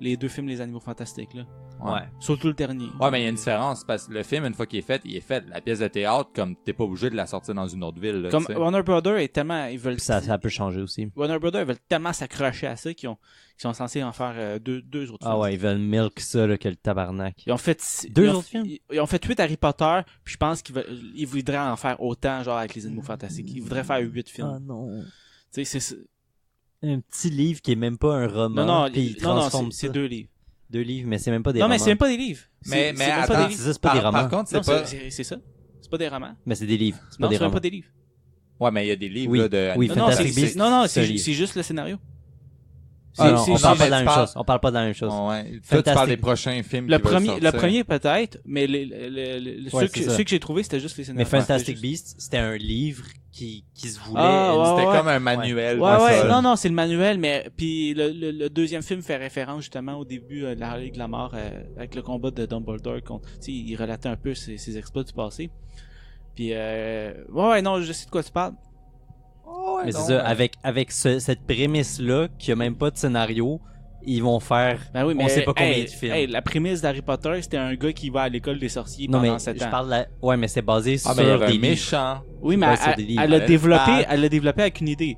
[SPEAKER 3] les deux films Les Animaux Fantastiques, là.
[SPEAKER 1] Ouais.
[SPEAKER 3] Surtout le dernier.
[SPEAKER 2] Ouais, mais il y a une différence, parce que le film, une fois qu'il est fait, il est fait. La pièce de théâtre, comme t'es pas obligé de la sortir dans une autre ville. Là,
[SPEAKER 3] Comme
[SPEAKER 2] tu sais.
[SPEAKER 3] Warner Brothers est tellement... Ils veulent...
[SPEAKER 1] Puis ça peut changer aussi.
[SPEAKER 3] Warner Brothers ils veulent tellement s'accrocher à ça qu'ils sont censés en faire deux autres
[SPEAKER 1] Ah
[SPEAKER 3] films.
[SPEAKER 1] ouais, ils veulent milk ça, là, que le tabarnak.
[SPEAKER 3] Ils ont fait
[SPEAKER 1] Deux autres films?
[SPEAKER 3] Ils ont fait 8 Harry Potter, puis je pense qu'ils voudraient en faire autant, genre avec les Animaux Fantastiques. Ils voudraient faire 8 films.
[SPEAKER 1] Ah non.
[SPEAKER 3] Tu sais, c'est...
[SPEAKER 1] Un petit livre qui est même pas un roman.
[SPEAKER 3] Non,
[SPEAKER 1] puis ils transforment
[SPEAKER 3] c'est
[SPEAKER 1] ça.
[SPEAKER 3] 2 livres.
[SPEAKER 1] 2 livres, mais c'est même pas des
[SPEAKER 3] Non,
[SPEAKER 1] romans.
[SPEAKER 3] mais c'est même pas des livres.
[SPEAKER 2] Mais
[SPEAKER 3] C'est même
[SPEAKER 2] attends,
[SPEAKER 3] pas des livres.
[SPEAKER 1] c'est pas des romans.
[SPEAKER 2] Par contre, c'est
[SPEAKER 3] Non,
[SPEAKER 2] pas...
[SPEAKER 3] c'est ça. C'est pas des romans.
[SPEAKER 1] Mais c'est des livres. C'est pas
[SPEAKER 3] Non,
[SPEAKER 1] des
[SPEAKER 3] c'est même
[SPEAKER 1] romans.
[SPEAKER 3] pas des livres.
[SPEAKER 2] Ouais, mais il y a des livres
[SPEAKER 1] Oui.
[SPEAKER 2] là, de...
[SPEAKER 1] Oui,
[SPEAKER 3] Non, non,
[SPEAKER 1] Fantastic
[SPEAKER 3] c'est
[SPEAKER 1] Beasts,
[SPEAKER 3] non,
[SPEAKER 1] c'est un
[SPEAKER 3] c'est
[SPEAKER 1] livre.
[SPEAKER 3] juste le scénario.
[SPEAKER 1] Ah non,
[SPEAKER 3] C'est-
[SPEAKER 1] on
[SPEAKER 3] c'est-
[SPEAKER 1] parle
[SPEAKER 2] mais
[SPEAKER 1] pas de la
[SPEAKER 2] tu
[SPEAKER 1] même
[SPEAKER 2] parles-
[SPEAKER 1] chose. On parle pas de la même chose.
[SPEAKER 2] Ouais. Toi, tu
[SPEAKER 1] Fantastic-
[SPEAKER 2] parles des prochains films
[SPEAKER 3] Le
[SPEAKER 2] qui veulent
[SPEAKER 3] premier
[SPEAKER 2] sortir.
[SPEAKER 3] peut-être, mais
[SPEAKER 1] Ouais, c'est ça.
[SPEAKER 3] ceux que j'ai trouvés, c'était juste les
[SPEAKER 1] Mais
[SPEAKER 3] scénarios.
[SPEAKER 1] Fantastic
[SPEAKER 3] C'était juste-
[SPEAKER 1] Beasts, c'était un livre qui se voulait.
[SPEAKER 3] Ah, ouais,
[SPEAKER 2] C'était
[SPEAKER 3] ouais.
[SPEAKER 2] comme un manuel.
[SPEAKER 3] Ouais, ouais,
[SPEAKER 2] ça.
[SPEAKER 3] non, c'est le manuel, mais puis le deuxième film fait référence justement au début de la Ligue de la Mort avec le combat de Dumbledore contre, tu sais, il relatait un peu ses exploits du passé. Puis ouais, non, je sais de quoi tu parles.
[SPEAKER 2] Oh, ouais,
[SPEAKER 1] Mais
[SPEAKER 2] non,
[SPEAKER 1] c'est ça, avec cette prémisse-là, qu'il n'y a même pas de scénario, ils vont faire.
[SPEAKER 3] Ben oui, mais
[SPEAKER 1] on sait pas combien
[SPEAKER 3] hey,
[SPEAKER 1] de films.
[SPEAKER 3] hey, la prémisse d'Harry Potter, c'était un gars qui va à l'école des sorciers
[SPEAKER 1] Non,
[SPEAKER 3] pendant
[SPEAKER 1] mais
[SPEAKER 3] 7
[SPEAKER 1] je
[SPEAKER 3] ans.
[SPEAKER 1] parle ouais, mais c'est basé
[SPEAKER 2] Ah,
[SPEAKER 1] sur
[SPEAKER 2] ben, il y avait
[SPEAKER 1] des
[SPEAKER 2] un
[SPEAKER 1] livres.
[SPEAKER 2] méchant.
[SPEAKER 3] Oui, mais
[SPEAKER 1] Ouais, sur des livres.
[SPEAKER 3] elle
[SPEAKER 2] Ah.
[SPEAKER 3] l'a développé avec une idée.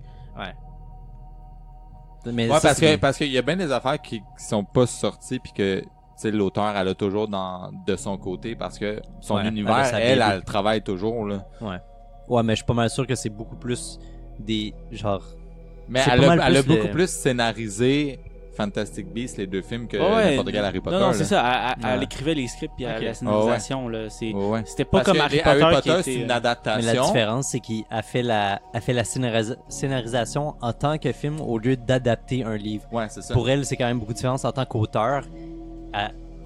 [SPEAKER 1] Mais
[SPEAKER 2] Ouais,
[SPEAKER 1] ça, c'est-
[SPEAKER 2] parce qu'il y a bien des affaires qui sont pas sorties puis que tu sais l'auteur elle a toujours de son côté parce que son
[SPEAKER 1] Ouais, elle a
[SPEAKER 2] univers
[SPEAKER 1] sa
[SPEAKER 2] elle
[SPEAKER 1] Bible.
[SPEAKER 2] travaille toujours là.
[SPEAKER 1] Ouais, mais je suis pas mal sûr que c'est beaucoup plus des. Genre.
[SPEAKER 2] Mais
[SPEAKER 1] C'est
[SPEAKER 2] elle
[SPEAKER 1] pas
[SPEAKER 2] a,
[SPEAKER 1] mal
[SPEAKER 2] elle a
[SPEAKER 1] plus
[SPEAKER 2] beaucoup
[SPEAKER 1] le-
[SPEAKER 2] plus scénarisé Fantastic Beasts les deux films que
[SPEAKER 3] Ouais,
[SPEAKER 2] n'importe quel Harry Potter.
[SPEAKER 3] Non,
[SPEAKER 2] là.
[SPEAKER 3] c'est ça. Elle
[SPEAKER 1] Ouais.
[SPEAKER 3] écrivait les scripts puis
[SPEAKER 1] Ok.
[SPEAKER 3] la scénarisation. Là, c'est...
[SPEAKER 2] Ouais, ouais.
[SPEAKER 3] C'était pas
[SPEAKER 2] Parce
[SPEAKER 3] comme
[SPEAKER 2] que
[SPEAKER 3] Harry
[SPEAKER 2] les
[SPEAKER 3] Potter, qui
[SPEAKER 2] c'est
[SPEAKER 3] était...
[SPEAKER 2] une
[SPEAKER 1] Mais
[SPEAKER 2] adaptation.
[SPEAKER 1] la différence, c'est qu'il a fait la scénarisation en tant que film au lieu d'adapter un livre.
[SPEAKER 2] Ouais, c'est ça.
[SPEAKER 1] Pour elle, c'est quand même beaucoup de différence en tant qu'auteur.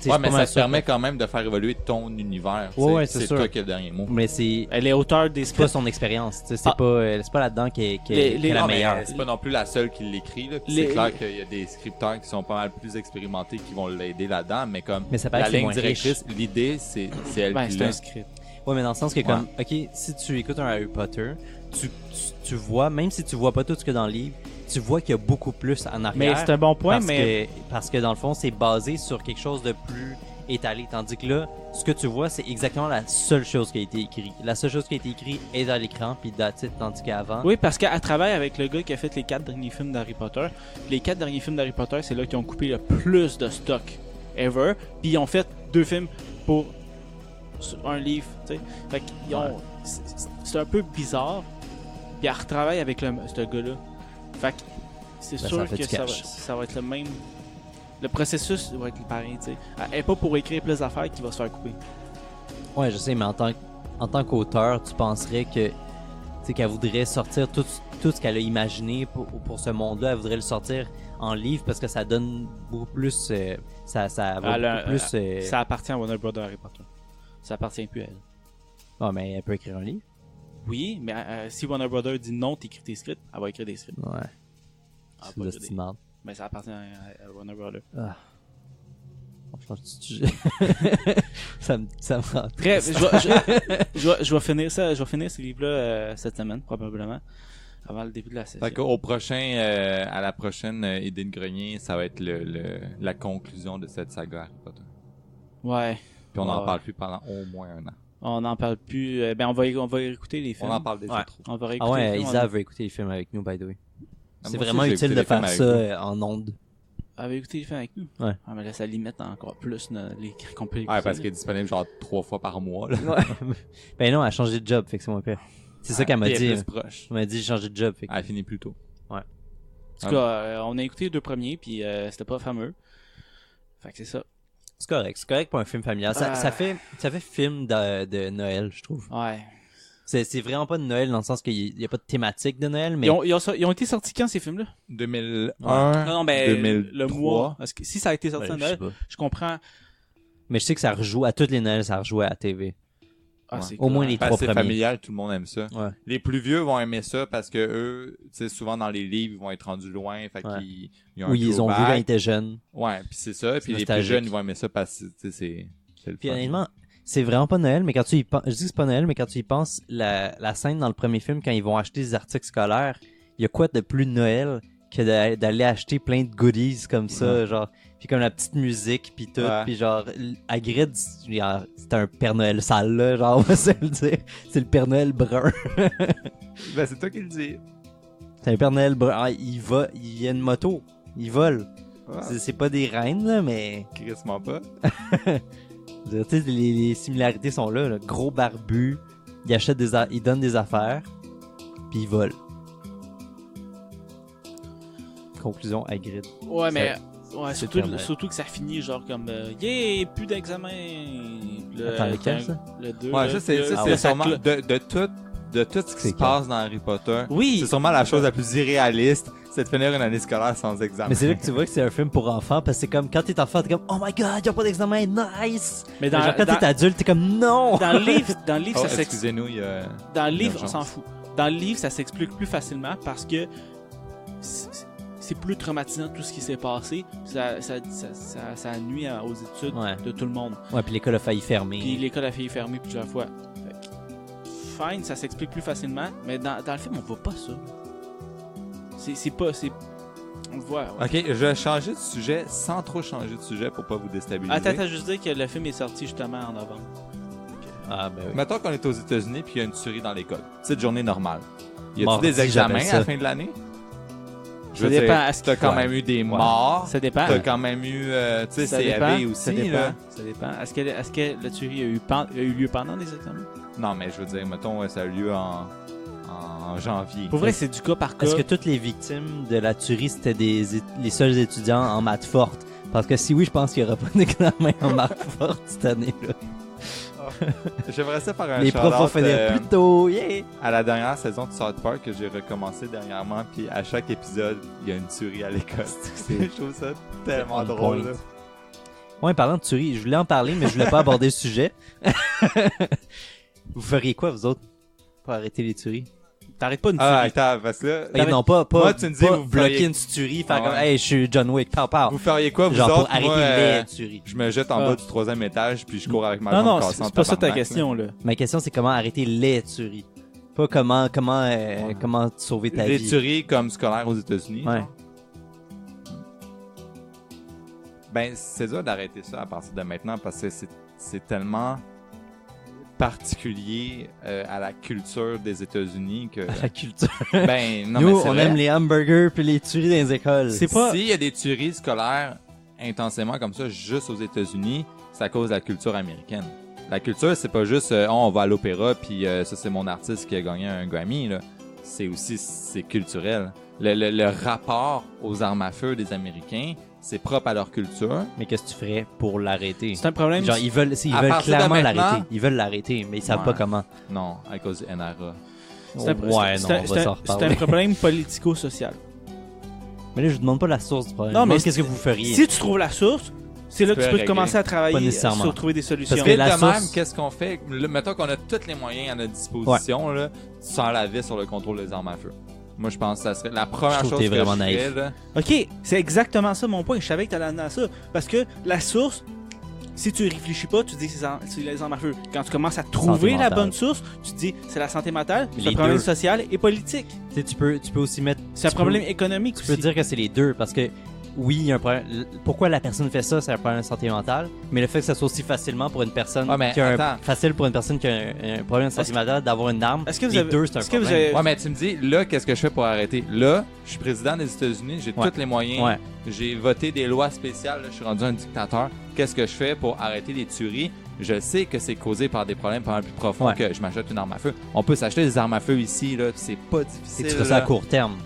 [SPEAKER 2] Ouais, mais ça te permet quand même de faire évoluer ton univers. tu sais.
[SPEAKER 1] Ouais, c'est
[SPEAKER 2] c'est
[SPEAKER 1] sûr.
[SPEAKER 2] toi qui as le dernier mot.
[SPEAKER 1] Mais c'est
[SPEAKER 3] Elle est auteur des
[SPEAKER 1] c'est pas
[SPEAKER 3] scripts.
[SPEAKER 1] son expérience. tu sais,
[SPEAKER 3] Ah.
[SPEAKER 1] C'est pas là-dedans qu'elle
[SPEAKER 3] Les-
[SPEAKER 1] est la
[SPEAKER 2] Non, mais
[SPEAKER 1] meilleure.
[SPEAKER 2] c'est pas non plus la seule qui l'écrit. Là. Puis
[SPEAKER 3] Les-
[SPEAKER 2] C'est clair qu'il y a des scripteurs qui sont pas mal plus expérimentés qui vont l'aider là-dedans, mais comme
[SPEAKER 1] Mais ça paraît
[SPEAKER 2] la
[SPEAKER 1] que c'est
[SPEAKER 2] ligne
[SPEAKER 1] moins
[SPEAKER 2] directrice, l'idée, c'est elle
[SPEAKER 3] Ben,
[SPEAKER 2] qui
[SPEAKER 3] c'est
[SPEAKER 2] l'a.
[SPEAKER 3] un script.
[SPEAKER 1] Ouais, mais dans le sens que comme, ok, si tu écoutes un Harry Potter, tu vois, même si tu vois pas tout ce que dans le livre, tu vois qu'il y a beaucoup plus en arrière.
[SPEAKER 3] Mais c'est un bon point,
[SPEAKER 1] parce que dans le fond, c'est basé sur quelque chose de plus étalé. Tandis que là, ce que tu vois, c'est exactement la seule chose qui a été écrite. La seule chose qui a été écrite est dans l'écran, puis that's it, tandis qu'avant.
[SPEAKER 3] Oui, parce qu'elle travaille avec le gars qui a fait les 4 derniers films d'Harry Potter. Puis les 4 derniers films d'Harry Potter, c'est là qu'ils ont coupé le plus de stock ever. Puis ils ont fait 2 films pour un livre, tu sais. Fait qu'ils ont... C'est un peu bizarre. Puis elle retravaille avec ce gars-là. Fait que c'est
[SPEAKER 1] Ben,
[SPEAKER 3] sûr
[SPEAKER 1] ça fait
[SPEAKER 3] que
[SPEAKER 1] du cash.
[SPEAKER 3] ça va être le même... Le processus va être pareil, tu sais. Elle est pas pour écrire plus d'affaires qui va se faire couper.
[SPEAKER 1] Ouais, je sais, mais en tant qu'auteur, tu penserais que tu sais qu'elle voudrait sortir tout ce qu'elle a imaginé pour ce monde-là, elle voudrait le sortir en livre parce que ça donne beaucoup plus ça va
[SPEAKER 3] Elle a-
[SPEAKER 1] beaucoup plus
[SPEAKER 3] Ça appartient à Warner Brothers Harry Potter. Ça appartient plus à elle.
[SPEAKER 1] Ah, mais elle peut écrire un livre.
[SPEAKER 3] Oui, mais si Warner Brothers dit non, t'écris tes scripts, elle va écrire des scripts.
[SPEAKER 1] Ouais.
[SPEAKER 3] Elle va
[SPEAKER 1] C'est
[SPEAKER 3] pas
[SPEAKER 1] de
[SPEAKER 3] écrire des-
[SPEAKER 1] cette merde.
[SPEAKER 3] Mais ça appartient à Warner Brothers.
[SPEAKER 1] On change de sujet. ça me rend
[SPEAKER 3] Bref,
[SPEAKER 1] triste.
[SPEAKER 3] je vais finir ça. Je vais finir ce livre-là cette semaine, probablement. Avant le début de la session.
[SPEAKER 2] Fait qu'au prochain, à la prochaine idée de grenier, ça va être la conclusion de cette saga Harry Potter.
[SPEAKER 3] Ouais.
[SPEAKER 2] Puis on n'en
[SPEAKER 3] Ouais.
[SPEAKER 2] parle plus pendant au moins un an.
[SPEAKER 3] On n'en parle plus. Ben, on va écouter les films.
[SPEAKER 2] On en parle déjà
[SPEAKER 1] Ouais.
[SPEAKER 2] trop.
[SPEAKER 3] On va réécouter
[SPEAKER 1] Ah ouais,
[SPEAKER 3] les films.
[SPEAKER 1] Isa veut écouter les films avec nous, by the way.
[SPEAKER 2] Ah,
[SPEAKER 1] C'est
[SPEAKER 2] moi
[SPEAKER 1] vraiment
[SPEAKER 2] aussi, j'ai
[SPEAKER 1] utile
[SPEAKER 2] écouté
[SPEAKER 1] de
[SPEAKER 2] les films
[SPEAKER 1] faire
[SPEAKER 2] avec
[SPEAKER 1] ça
[SPEAKER 2] vous.
[SPEAKER 1] en ondes.
[SPEAKER 3] Elle va écouter les films avec nous.
[SPEAKER 1] Ouais.
[SPEAKER 3] Ah, mais là, ça limite encore plus les qu'on peut écouter.
[SPEAKER 2] Ouais, parce qu'il est disponible genre 3 fois par mois. Là.
[SPEAKER 1] Ben non, elle a changé de job, fait que c'est moins pire. C'est ça qu'elle m'a
[SPEAKER 2] Puis elle
[SPEAKER 1] dit.
[SPEAKER 2] est plus proche.
[SPEAKER 1] Elle m'a dit j'ai changé de job, fait que...
[SPEAKER 2] Elle finit plus tôt.
[SPEAKER 3] En tout cas, on a écouté les 2 premiers, puis c'était pas fameux. Fait que c'est ça.
[SPEAKER 1] C'est correct pour un film familial. Ça fait film de Noël, je trouve.
[SPEAKER 3] Ouais.
[SPEAKER 1] C'est vraiment pas de Noël dans le sens qu'il y a pas de thématique de Noël, mais...
[SPEAKER 3] Ils ont été sortis quand, ces films-là?
[SPEAKER 2] 2001,
[SPEAKER 3] Non, mais
[SPEAKER 2] 2003.
[SPEAKER 3] le mois. Parce que si ça a été sorti à Noël, je comprends.
[SPEAKER 1] Mais je sais que ça rejoue à toutes les Noëls, ça rejoue à la TV.
[SPEAKER 3] Ah,
[SPEAKER 2] Ouais.
[SPEAKER 3] c'est
[SPEAKER 1] Au moins
[SPEAKER 3] cool.
[SPEAKER 1] les
[SPEAKER 2] Parce
[SPEAKER 1] trois
[SPEAKER 2] que c'est
[SPEAKER 1] premiers.
[SPEAKER 2] familial, tout le monde aime ça.
[SPEAKER 1] Ouais.
[SPEAKER 2] Les plus vieux vont aimer ça parce que eux, tu sais, souvent dans les livres, ils vont être rendus loin, fait
[SPEAKER 1] Ouais.
[SPEAKER 2] qu'ils ont un
[SPEAKER 1] Ou ils ont vu
[SPEAKER 2] throwback.
[SPEAKER 1] quand ils étaient jeunes.
[SPEAKER 2] Ouais, puis c'est ça. Puis les plus
[SPEAKER 1] nostalgique.
[SPEAKER 2] jeunes, ils vont aimer ça parce que, tu sais, c'est le
[SPEAKER 1] Puis
[SPEAKER 2] fun.
[SPEAKER 1] honnêtement, c'est vraiment pas Noël, mais quand tu y penses, je dis que c'est pas Noël, mais quand tu y penses, la scène dans le premier film, quand ils vont acheter des articles scolaires, il y a quoi de plus Noël que d'aller acheter plein de goodies comme ça, genre, puis comme la petite musique, puis tout,
[SPEAKER 2] Ouais.
[SPEAKER 1] puis genre, Hagrid, c'est un Père Noël sale, là, genre, on va se le dire, c'est le Père Noël brun.
[SPEAKER 2] Ben, c'est toi qui le dis.
[SPEAKER 1] C'est un Père Noël brun, ah, il y a une moto, il vole.
[SPEAKER 2] Ouais.
[SPEAKER 1] C'est pas des reines, là, mais...
[SPEAKER 2] Crissement pas.
[SPEAKER 1] Tu sais, les similarités sont là. Gros barbu, il donne des affaires, puis il vole. Conclusion, Hagrid.
[SPEAKER 3] Ouais, mais.
[SPEAKER 1] c'est
[SPEAKER 3] surtout,
[SPEAKER 1] Père Noël.
[SPEAKER 3] surtout que ça finit genre comme yeah, plus d'examen.
[SPEAKER 1] Attends, lequel, ça?
[SPEAKER 3] Le 2.
[SPEAKER 2] Ouais, ça, c'est sûrement de tout ce qui
[SPEAKER 1] C'est
[SPEAKER 2] se passe dans Harry Potter.
[SPEAKER 3] Oui.
[SPEAKER 2] C'est sûrement la chose la plus irréaliste, c'est de finir une année scolaire sans examen.
[SPEAKER 1] Mais c'est là que tu vois que c'est un film pour enfants, parce que c'est comme quand t'es enfant, t'es comme oh my god, y'a pas d'examen, nice!
[SPEAKER 3] Mais
[SPEAKER 1] Mais genre quand t'es adulte, t'es comme non!
[SPEAKER 3] dans le livre,
[SPEAKER 2] Oh,
[SPEAKER 3] ça s'explique.
[SPEAKER 2] excusez-nous, il y a...
[SPEAKER 3] Dans le livre, on
[SPEAKER 2] Urgence.
[SPEAKER 3] s'en fout. Dans le livre, ça s'explique plus facilement parce que c'est plus traumatisant tout ce qui s'est passé. Ça nuit aux études
[SPEAKER 1] Ouais.
[SPEAKER 3] de tout le monde.
[SPEAKER 1] Ouais, puis l'école a failli fermer.
[SPEAKER 3] Puis l'école a failli fermer plusieurs fois. Fait que, fine, ça s'explique plus facilement, mais dans le film, on voit pas ça. C'est pas... On le voit. Ouais.
[SPEAKER 2] Ok, je vais changer de sujet sans trop changer de sujet pour pas vous déstabiliser.
[SPEAKER 3] Attends, juste dire que le film est sorti justement en novembre.
[SPEAKER 1] Ah, ben oui.
[SPEAKER 2] Mettons qu'on est aux États-Unis puis il y a une tuerie dans l'école. Petite journée normale. Y a-t-il
[SPEAKER 1] Mardi,
[SPEAKER 2] des examens
[SPEAKER 1] j'appelle
[SPEAKER 2] à la
[SPEAKER 1] ça.
[SPEAKER 2] fin de l'année?
[SPEAKER 3] Ça dépend.
[SPEAKER 2] T'as quand même eu des morts.
[SPEAKER 3] Ça dépend.
[SPEAKER 2] T'as quand même eu, tu sais,
[SPEAKER 3] Ça
[SPEAKER 2] c'est
[SPEAKER 3] dépend.
[SPEAKER 2] AV aussi,
[SPEAKER 3] Ça dépend.
[SPEAKER 2] là.
[SPEAKER 3] Ça dépend. Est-ce que la tuerie a eu lieu pendant les examens?
[SPEAKER 2] Non, mais je veux dire, mettons, ça a eu lieu en janvier.
[SPEAKER 3] Pour vrai, c'est du cas par cas.
[SPEAKER 1] Est-ce que toutes les victimes de la tuerie, c'était les seuls étudiants en maths forte? Parce que si oui, je pense qu'il n'y aura pas d'examen en maths forte cette année-là.
[SPEAKER 2] J'aimerais ça faire un
[SPEAKER 1] Les profs vont
[SPEAKER 2] shout-out,
[SPEAKER 1] finir plus tôt, yeah!
[SPEAKER 2] à la dernière saison de South Park que j'ai recommencé dernièrement, puis à chaque épisode, il y a une tuerie à l'école. Je trouve ça tellement
[SPEAKER 1] On
[SPEAKER 2] drôle.
[SPEAKER 1] point.
[SPEAKER 2] Là.
[SPEAKER 1] Ouais, parlant de tuerie, je voulais en parler, mais je voulais pas aborder le sujet. Vous feriez quoi, vous autres, pour arrêter les tueries?
[SPEAKER 3] T'arrêtes pas une
[SPEAKER 2] Ah,
[SPEAKER 3] tuerie.
[SPEAKER 2] attends, parce que là,
[SPEAKER 1] Eh non, pas
[SPEAKER 2] Moi, tu me dis,
[SPEAKER 1] pas
[SPEAKER 2] vous
[SPEAKER 1] bloquer
[SPEAKER 2] feriez-
[SPEAKER 1] une tuerie, faire
[SPEAKER 2] Ah
[SPEAKER 1] comme,
[SPEAKER 2] ouais.
[SPEAKER 1] hey, je suis John Wick, pow.
[SPEAKER 2] vous feriez quoi, vous
[SPEAKER 1] Genre
[SPEAKER 2] autres?
[SPEAKER 1] pour arrêter
[SPEAKER 2] Moi,
[SPEAKER 1] les tueries.
[SPEAKER 2] je me jette en
[SPEAKER 3] Ah.
[SPEAKER 2] bas du 3e étage, puis je cours avec ma
[SPEAKER 3] Non,
[SPEAKER 2] jambe
[SPEAKER 3] non,
[SPEAKER 2] cassée en
[SPEAKER 3] c'est pas ça ta
[SPEAKER 2] tabarnak,
[SPEAKER 3] question, là.
[SPEAKER 1] Ma question, c'est comment arrêter les tueries. Pas comment sauver ta
[SPEAKER 2] Les
[SPEAKER 1] vie.
[SPEAKER 2] tueries comme scolaires aux États-Unis.
[SPEAKER 1] Ouais.
[SPEAKER 2] Ben, c'est dur d'arrêter ça à partir de maintenant parce que c'est tellement particulier à la culture des États-Unis que.
[SPEAKER 1] La culture.
[SPEAKER 2] Ben, non,
[SPEAKER 1] Nous,
[SPEAKER 2] mais c'est
[SPEAKER 1] on
[SPEAKER 2] vrai.
[SPEAKER 1] aime les hamburgers puis les tueries dans les écoles.
[SPEAKER 3] C'est pas-
[SPEAKER 2] S'il y a des tueries scolaires intensément comme ça juste aux États-Unis, c'est à cause de la culture américaine. La culture, c'est pas juste on va à l'opéra puis ça c'est mon artiste qui a gagné un Grammy là. C'est aussi c'est culturel. Le rapport aux armes à feu des Américains, c'est propre à leur culture.
[SPEAKER 1] Mais qu'est-ce que tu ferais pour l'arrêter?
[SPEAKER 3] C'est un problème.
[SPEAKER 1] Genre, ils veulent
[SPEAKER 2] À partir de
[SPEAKER 1] clairement
[SPEAKER 2] maintenant-
[SPEAKER 1] l'arrêter. Ils veulent l'arrêter, mais ils savent
[SPEAKER 2] Ouais.
[SPEAKER 1] pas comment.
[SPEAKER 2] Non, à cause du NRA.
[SPEAKER 3] C'est un-
[SPEAKER 1] Ouais, non, on
[SPEAKER 3] c'est
[SPEAKER 1] va s'en
[SPEAKER 3] un
[SPEAKER 1] reparler.
[SPEAKER 3] problème politico-social.
[SPEAKER 1] Mais là, je vous demande pas la source du problème.
[SPEAKER 3] Non, mais
[SPEAKER 1] qu'est-ce que vous feriez?
[SPEAKER 3] Si tu trouves la source, c'est là
[SPEAKER 2] Tu
[SPEAKER 3] que tu
[SPEAKER 2] peux
[SPEAKER 3] peux
[SPEAKER 2] régler.
[SPEAKER 3] commencer à
[SPEAKER 1] Pas
[SPEAKER 3] travailler
[SPEAKER 1] nécessairement.
[SPEAKER 3] sur trouver des solutions.
[SPEAKER 1] Parce que
[SPEAKER 2] Vite
[SPEAKER 1] la
[SPEAKER 2] de même,
[SPEAKER 1] source-
[SPEAKER 2] qu'est-ce qu'on fait? Mettons qu'on a tous les moyens à notre disposition, là, sans la vis sur le contrôle des armes à feu. Moi, je pense que ça serait la première
[SPEAKER 1] Je trouve
[SPEAKER 2] chose
[SPEAKER 1] que
[SPEAKER 2] que
[SPEAKER 1] t'es
[SPEAKER 2] je
[SPEAKER 1] vraiment
[SPEAKER 2] ferais,
[SPEAKER 1] naïf.
[SPEAKER 2] là.
[SPEAKER 3] Ok, c'est exactement ça mon point. Je savais que t'allais amener à ça. Parce que la source, si tu réfléchis pas, tu dis que c'est les armes à feu. Quand tu commences à trouver la
[SPEAKER 1] mentale.
[SPEAKER 3] bonne source, tu te dis c'est la santé mentale,
[SPEAKER 1] Mais
[SPEAKER 3] c'est un
[SPEAKER 1] les
[SPEAKER 3] problème
[SPEAKER 1] deux.
[SPEAKER 3] social et politique.
[SPEAKER 1] Tu sais, tu peux aussi mettre.
[SPEAKER 3] C'est un
[SPEAKER 1] tu
[SPEAKER 3] problème
[SPEAKER 1] peux-
[SPEAKER 3] économique
[SPEAKER 1] Tu
[SPEAKER 3] aussi.
[SPEAKER 1] peux dire que c'est les deux parce que oui, il y a un problème. Pourquoi la personne fait ça, c'est un problème de santé mentale. Mais le fait que ça soit aussi facilement pour une personne
[SPEAKER 2] Ouais, mais
[SPEAKER 1] qui a
[SPEAKER 2] attends.
[SPEAKER 1] facile pour une personne qui a un problème de santé
[SPEAKER 3] Est-ce que-
[SPEAKER 1] mentale d'avoir une arme.
[SPEAKER 3] Est-ce que vous
[SPEAKER 1] les
[SPEAKER 3] avez-
[SPEAKER 1] deux, c'est un
[SPEAKER 3] est-ce que vous
[SPEAKER 1] problème.
[SPEAKER 3] avez-
[SPEAKER 2] Ouais, mais tu me dis, là, qu'est-ce que je fais pour arrêter? Là, je suis président des États-Unis, j'ai
[SPEAKER 1] Ouais.
[SPEAKER 2] tous les moyens.
[SPEAKER 1] Ouais.
[SPEAKER 2] J'ai voté des lois spéciales, là, je suis rendu un dictateur. Qu'est-ce que je fais pour arrêter les tueries? Je sais que c'est causé par des problèmes pas mal plus profonds
[SPEAKER 1] Ouais.
[SPEAKER 2] que je m'achète une arme à feu. On peut s'acheter des armes à feu ici, là, puis c'est pas
[SPEAKER 1] C'est
[SPEAKER 2] difficile.
[SPEAKER 1] que tu fais ça à
[SPEAKER 2] là.
[SPEAKER 1] court terme.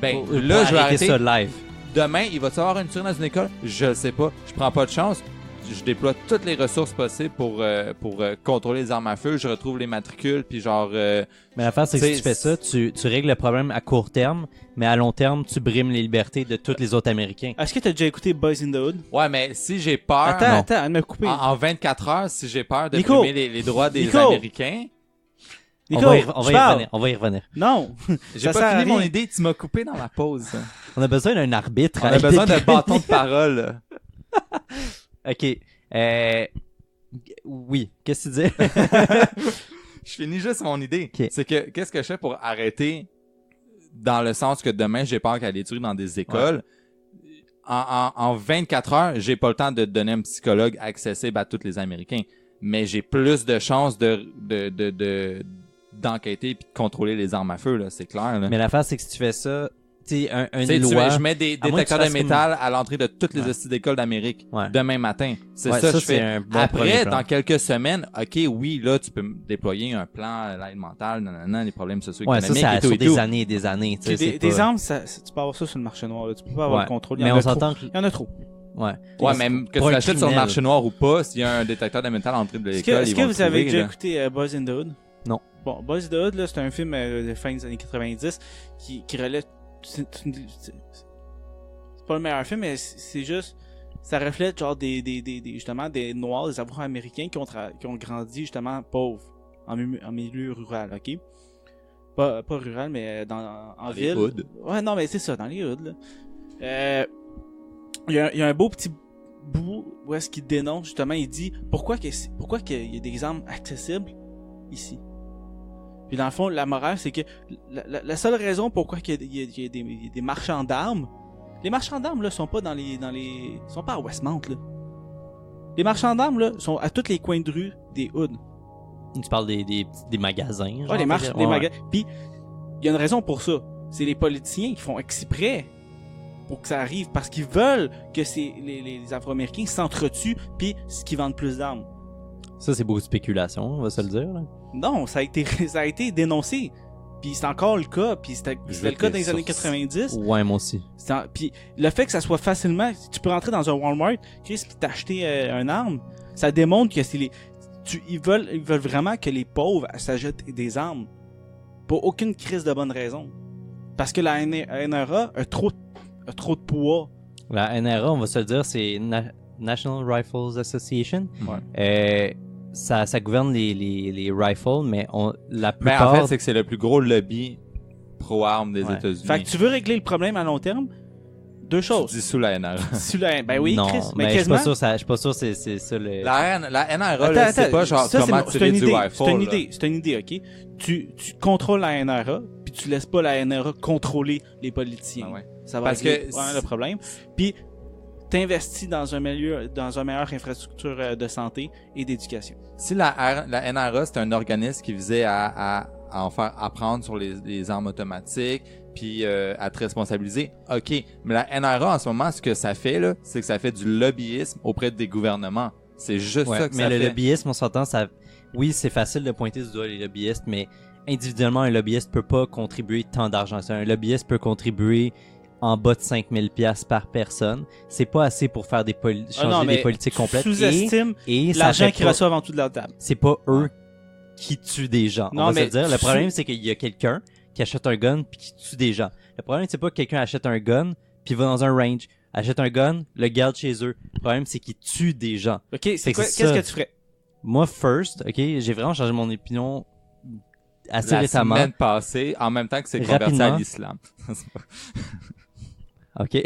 [SPEAKER 2] Ben,
[SPEAKER 1] Pour
[SPEAKER 2] là, je vais arrêter
[SPEAKER 1] ça live.
[SPEAKER 2] demain, il va y avoir une tuerie dans une école? Je le sais pas. Je prends pas de chance. Je déploie toutes les ressources possibles pour contrôler les armes à feu. Je retrouve les matricules, puis genre...
[SPEAKER 1] Mais l'affaire, c'est que si tu fais ça, tu règles le problème à court terme, mais à long terme, tu brimes les libertés de tous les autres Américains.
[SPEAKER 4] Est-ce que t'as déjà écouté Boys in the Hood?
[SPEAKER 2] Ouais, mais si j'ai peur...
[SPEAKER 4] Attends, elle m'a coupé.
[SPEAKER 2] En 24 heures, si j'ai peur de
[SPEAKER 4] Nico!
[SPEAKER 2] brimer les droits des
[SPEAKER 4] Nico!
[SPEAKER 2] Américains...
[SPEAKER 4] Nico,
[SPEAKER 1] On va y revenir.
[SPEAKER 4] Non!
[SPEAKER 2] J'ai
[SPEAKER 4] Ça
[SPEAKER 2] pas
[SPEAKER 4] sert à
[SPEAKER 2] fini mon
[SPEAKER 4] rien.
[SPEAKER 2] idée, tu m'as coupé dans la pause.
[SPEAKER 1] On a besoin d'un arbitre.
[SPEAKER 2] On a besoin de bâton de parole.
[SPEAKER 1] OK. Oui, qu'est-ce que tu dis?
[SPEAKER 2] Je finis juste mon idée.
[SPEAKER 1] Ok.
[SPEAKER 2] C'est que, qu'est-ce que je fais pour arrêter dans le sens que demain, j'ai peur qu'elle ait tué dans des écoles. En 24 heures, j'ai pas le temps de donner un psychologue accessible à tous les Américains. Mais j'ai plus de chances d'enquêter et de contrôler les armes à feu, là, c'est clair. Là.
[SPEAKER 1] Mais l'affaire, c'est que si tu fais ça, tu sais, une
[SPEAKER 2] Tu
[SPEAKER 1] loi...
[SPEAKER 2] je mets des
[SPEAKER 1] à moins que tu
[SPEAKER 2] détecteurs de
[SPEAKER 1] fasses
[SPEAKER 2] métal à l'entrée de toutes les
[SPEAKER 1] Ouais.
[SPEAKER 2] hosties d'écoles d'Amérique
[SPEAKER 1] Ouais.
[SPEAKER 2] demain matin. C'est
[SPEAKER 1] Ouais,
[SPEAKER 2] ça que je
[SPEAKER 1] c'est
[SPEAKER 2] fais.
[SPEAKER 1] un bon premier
[SPEAKER 2] Après,
[SPEAKER 1] plan.
[SPEAKER 2] dans quelques semaines, OK, oui, là, tu peux déployer un plan, l'aide mentale, nanana, les problèmes
[SPEAKER 1] Ouais,
[SPEAKER 2] socio-économiques
[SPEAKER 1] ça
[SPEAKER 2] et tout
[SPEAKER 1] sur
[SPEAKER 2] et
[SPEAKER 1] des
[SPEAKER 2] tout.
[SPEAKER 1] années et des années. tu sais,
[SPEAKER 4] Des,
[SPEAKER 1] c'est
[SPEAKER 4] des
[SPEAKER 1] pas-
[SPEAKER 4] armes, tu peux avoir ça sur le marché noir. Là. Tu peux pas avoir
[SPEAKER 1] Ouais.
[SPEAKER 4] le contrôle. Il y
[SPEAKER 1] Mais
[SPEAKER 4] en
[SPEAKER 1] on
[SPEAKER 4] a trop.
[SPEAKER 1] s'entend que...
[SPEAKER 4] Il y en a trop.
[SPEAKER 1] Ouais.
[SPEAKER 2] Ouais, même que
[SPEAKER 1] Pour
[SPEAKER 2] tu
[SPEAKER 1] un
[SPEAKER 2] l'achètes sur le
[SPEAKER 1] criminel.
[SPEAKER 2] marché noir ou pas, s'il y a un détecteur de métal à l'entrée de
[SPEAKER 4] Est-ce que,
[SPEAKER 2] l'école,
[SPEAKER 4] est-ce
[SPEAKER 2] ils
[SPEAKER 4] que
[SPEAKER 2] vont
[SPEAKER 4] vous
[SPEAKER 2] le
[SPEAKER 4] avez
[SPEAKER 2] trouver,
[SPEAKER 4] déjà
[SPEAKER 2] là.
[SPEAKER 4] écouté Boys in the Hood?
[SPEAKER 1] Non.
[SPEAKER 4] Bon, Boys in the Hood, là, c'est un film de fin des années 90 qui relève... C'est pas le meilleur film, mais c'est juste... Ça reflète genre justement des Noirs, des Afro-Américains qui ont grandi justement pauvres, en milieu rural, ok? Pas rural, mais en
[SPEAKER 2] Les
[SPEAKER 4] ville.
[SPEAKER 2] hoods.
[SPEAKER 4] Ouais, non, mais c'est ça, dans les hoods, là. Il y a un beau petit bout où est-ce qu'il dénonce, justement, il dit pourquoi qu'il y a des armes accessibles ici. Puis dans le fond, la morale, c'est que la seule raison pourquoi il y a des marchands d'armes, les marchands d'armes, là, sont pas sont pas à Westmount, là. Les marchands d'armes, là, sont à tous les coins de rue des hoods.
[SPEAKER 1] Tu parles des magasins. genre,
[SPEAKER 4] Ouais, les
[SPEAKER 1] peut-être?
[SPEAKER 4] magasins. Puis, il y a une raison pour ça. C'est les politiciens qui font exprès pour que ça arrive, parce qu'ils veulent que les Afro-Américains s'entretuent, puis qu'ils vendent plus d'armes.
[SPEAKER 1] Ça, c'est beaucoup de spéculation, on va se le dire. Là.
[SPEAKER 4] Non, ça a été dénoncé. Puis c'est encore le cas, puis c'était le cas dans les années 90.
[SPEAKER 1] Ouais, moi aussi.
[SPEAKER 4] Puis le fait que ça soit facilement... Tu peux rentrer dans un Walmart, Chris, puis t'acheter un arme, ça démontre que c'est ils veulent vraiment que les pauvres s'achètent des armes. Pour aucune crise de bonne raison. Parce que la NRA a trop de poids.
[SPEAKER 1] La NRA, on va se le dire, c'est National Rifles Association.
[SPEAKER 2] Ouais.
[SPEAKER 1] Ça gouverne les rifles, mais la
[SPEAKER 2] Ben,
[SPEAKER 1] plupart...
[SPEAKER 2] en fait, c'est que c'est le plus gros lobby pro-armes des
[SPEAKER 1] Ouais.
[SPEAKER 2] États-Unis.
[SPEAKER 4] Fait que tu veux régler le problème à long terme? Deux
[SPEAKER 2] Tu
[SPEAKER 4] choses.
[SPEAKER 2] dis sous la NRA.
[SPEAKER 4] Ben oui,
[SPEAKER 1] non,
[SPEAKER 4] Chris,
[SPEAKER 1] mais je suis
[SPEAKER 4] quasiment.
[SPEAKER 1] pas sûr, je suis pas sûr c'est ça le...
[SPEAKER 2] La NRA, là, c'est pas genre
[SPEAKER 4] ça,
[SPEAKER 2] comment
[SPEAKER 4] c'est
[SPEAKER 2] tirer
[SPEAKER 4] une
[SPEAKER 2] du
[SPEAKER 4] idée.
[SPEAKER 2] rifle.
[SPEAKER 4] C'est une idée, ok? Tu contrôles la NRA, puis tu laisses pas la NRA contrôler les politiciens.
[SPEAKER 2] Ah ouais.
[SPEAKER 4] Ça va
[SPEAKER 2] Parce
[SPEAKER 4] régler
[SPEAKER 2] que
[SPEAKER 4] le problème. Puis t'investis dans une meilleure infrastructure de santé et d'éducation.
[SPEAKER 2] Si la NRA, c'est un organisme qui visait à en faire apprendre sur les armes automatiques, puis à te responsabiliser, ok. Mais la NRA, en ce moment, ce que ça fait, là, c'est que ça fait du lobbyisme auprès des gouvernements. C'est juste
[SPEAKER 1] Ouais,
[SPEAKER 2] ça que
[SPEAKER 1] mais
[SPEAKER 2] ça
[SPEAKER 1] le
[SPEAKER 2] fait.
[SPEAKER 1] lobbyisme, on s'entend, oui, c'est facile de pointer du doigt les lobbyistes, mais individuellement, un lobbyiste peut pas contribuer tant d'argent. Un lobbyiste peut contribuer en bas de 5000 $ par personne. C'est pas assez pour faire changer des politiques complètes.
[SPEAKER 4] Sous-estime
[SPEAKER 1] Et ça
[SPEAKER 4] l'argent
[SPEAKER 1] fait
[SPEAKER 4] qu'ils
[SPEAKER 1] pas-
[SPEAKER 4] reçoivent en dessous de la table.
[SPEAKER 1] c'est pas eux qui tuent des gens.
[SPEAKER 4] Non,
[SPEAKER 1] On va se
[SPEAKER 4] mais
[SPEAKER 1] le dire. Le problème, c'est qu'il y a quelqu'un qui achète un gun puis qui tue des gens. Le problème, c'est pas que quelqu'un achète un gun puis va dans un range, achète un gun, le garde chez eux. Le problème, c'est qu'il tue des gens.
[SPEAKER 4] Ok,
[SPEAKER 1] Fait que c'est
[SPEAKER 4] qu'est-ce
[SPEAKER 1] ça.
[SPEAKER 4] que tu ferais?
[SPEAKER 1] Moi, first, ok, j'ai vraiment changé mon opinion assez
[SPEAKER 2] La
[SPEAKER 1] récemment.
[SPEAKER 2] semaine passée, en même temps que c'est converti
[SPEAKER 1] Rapidement.
[SPEAKER 2] à l'islam.
[SPEAKER 1] OK.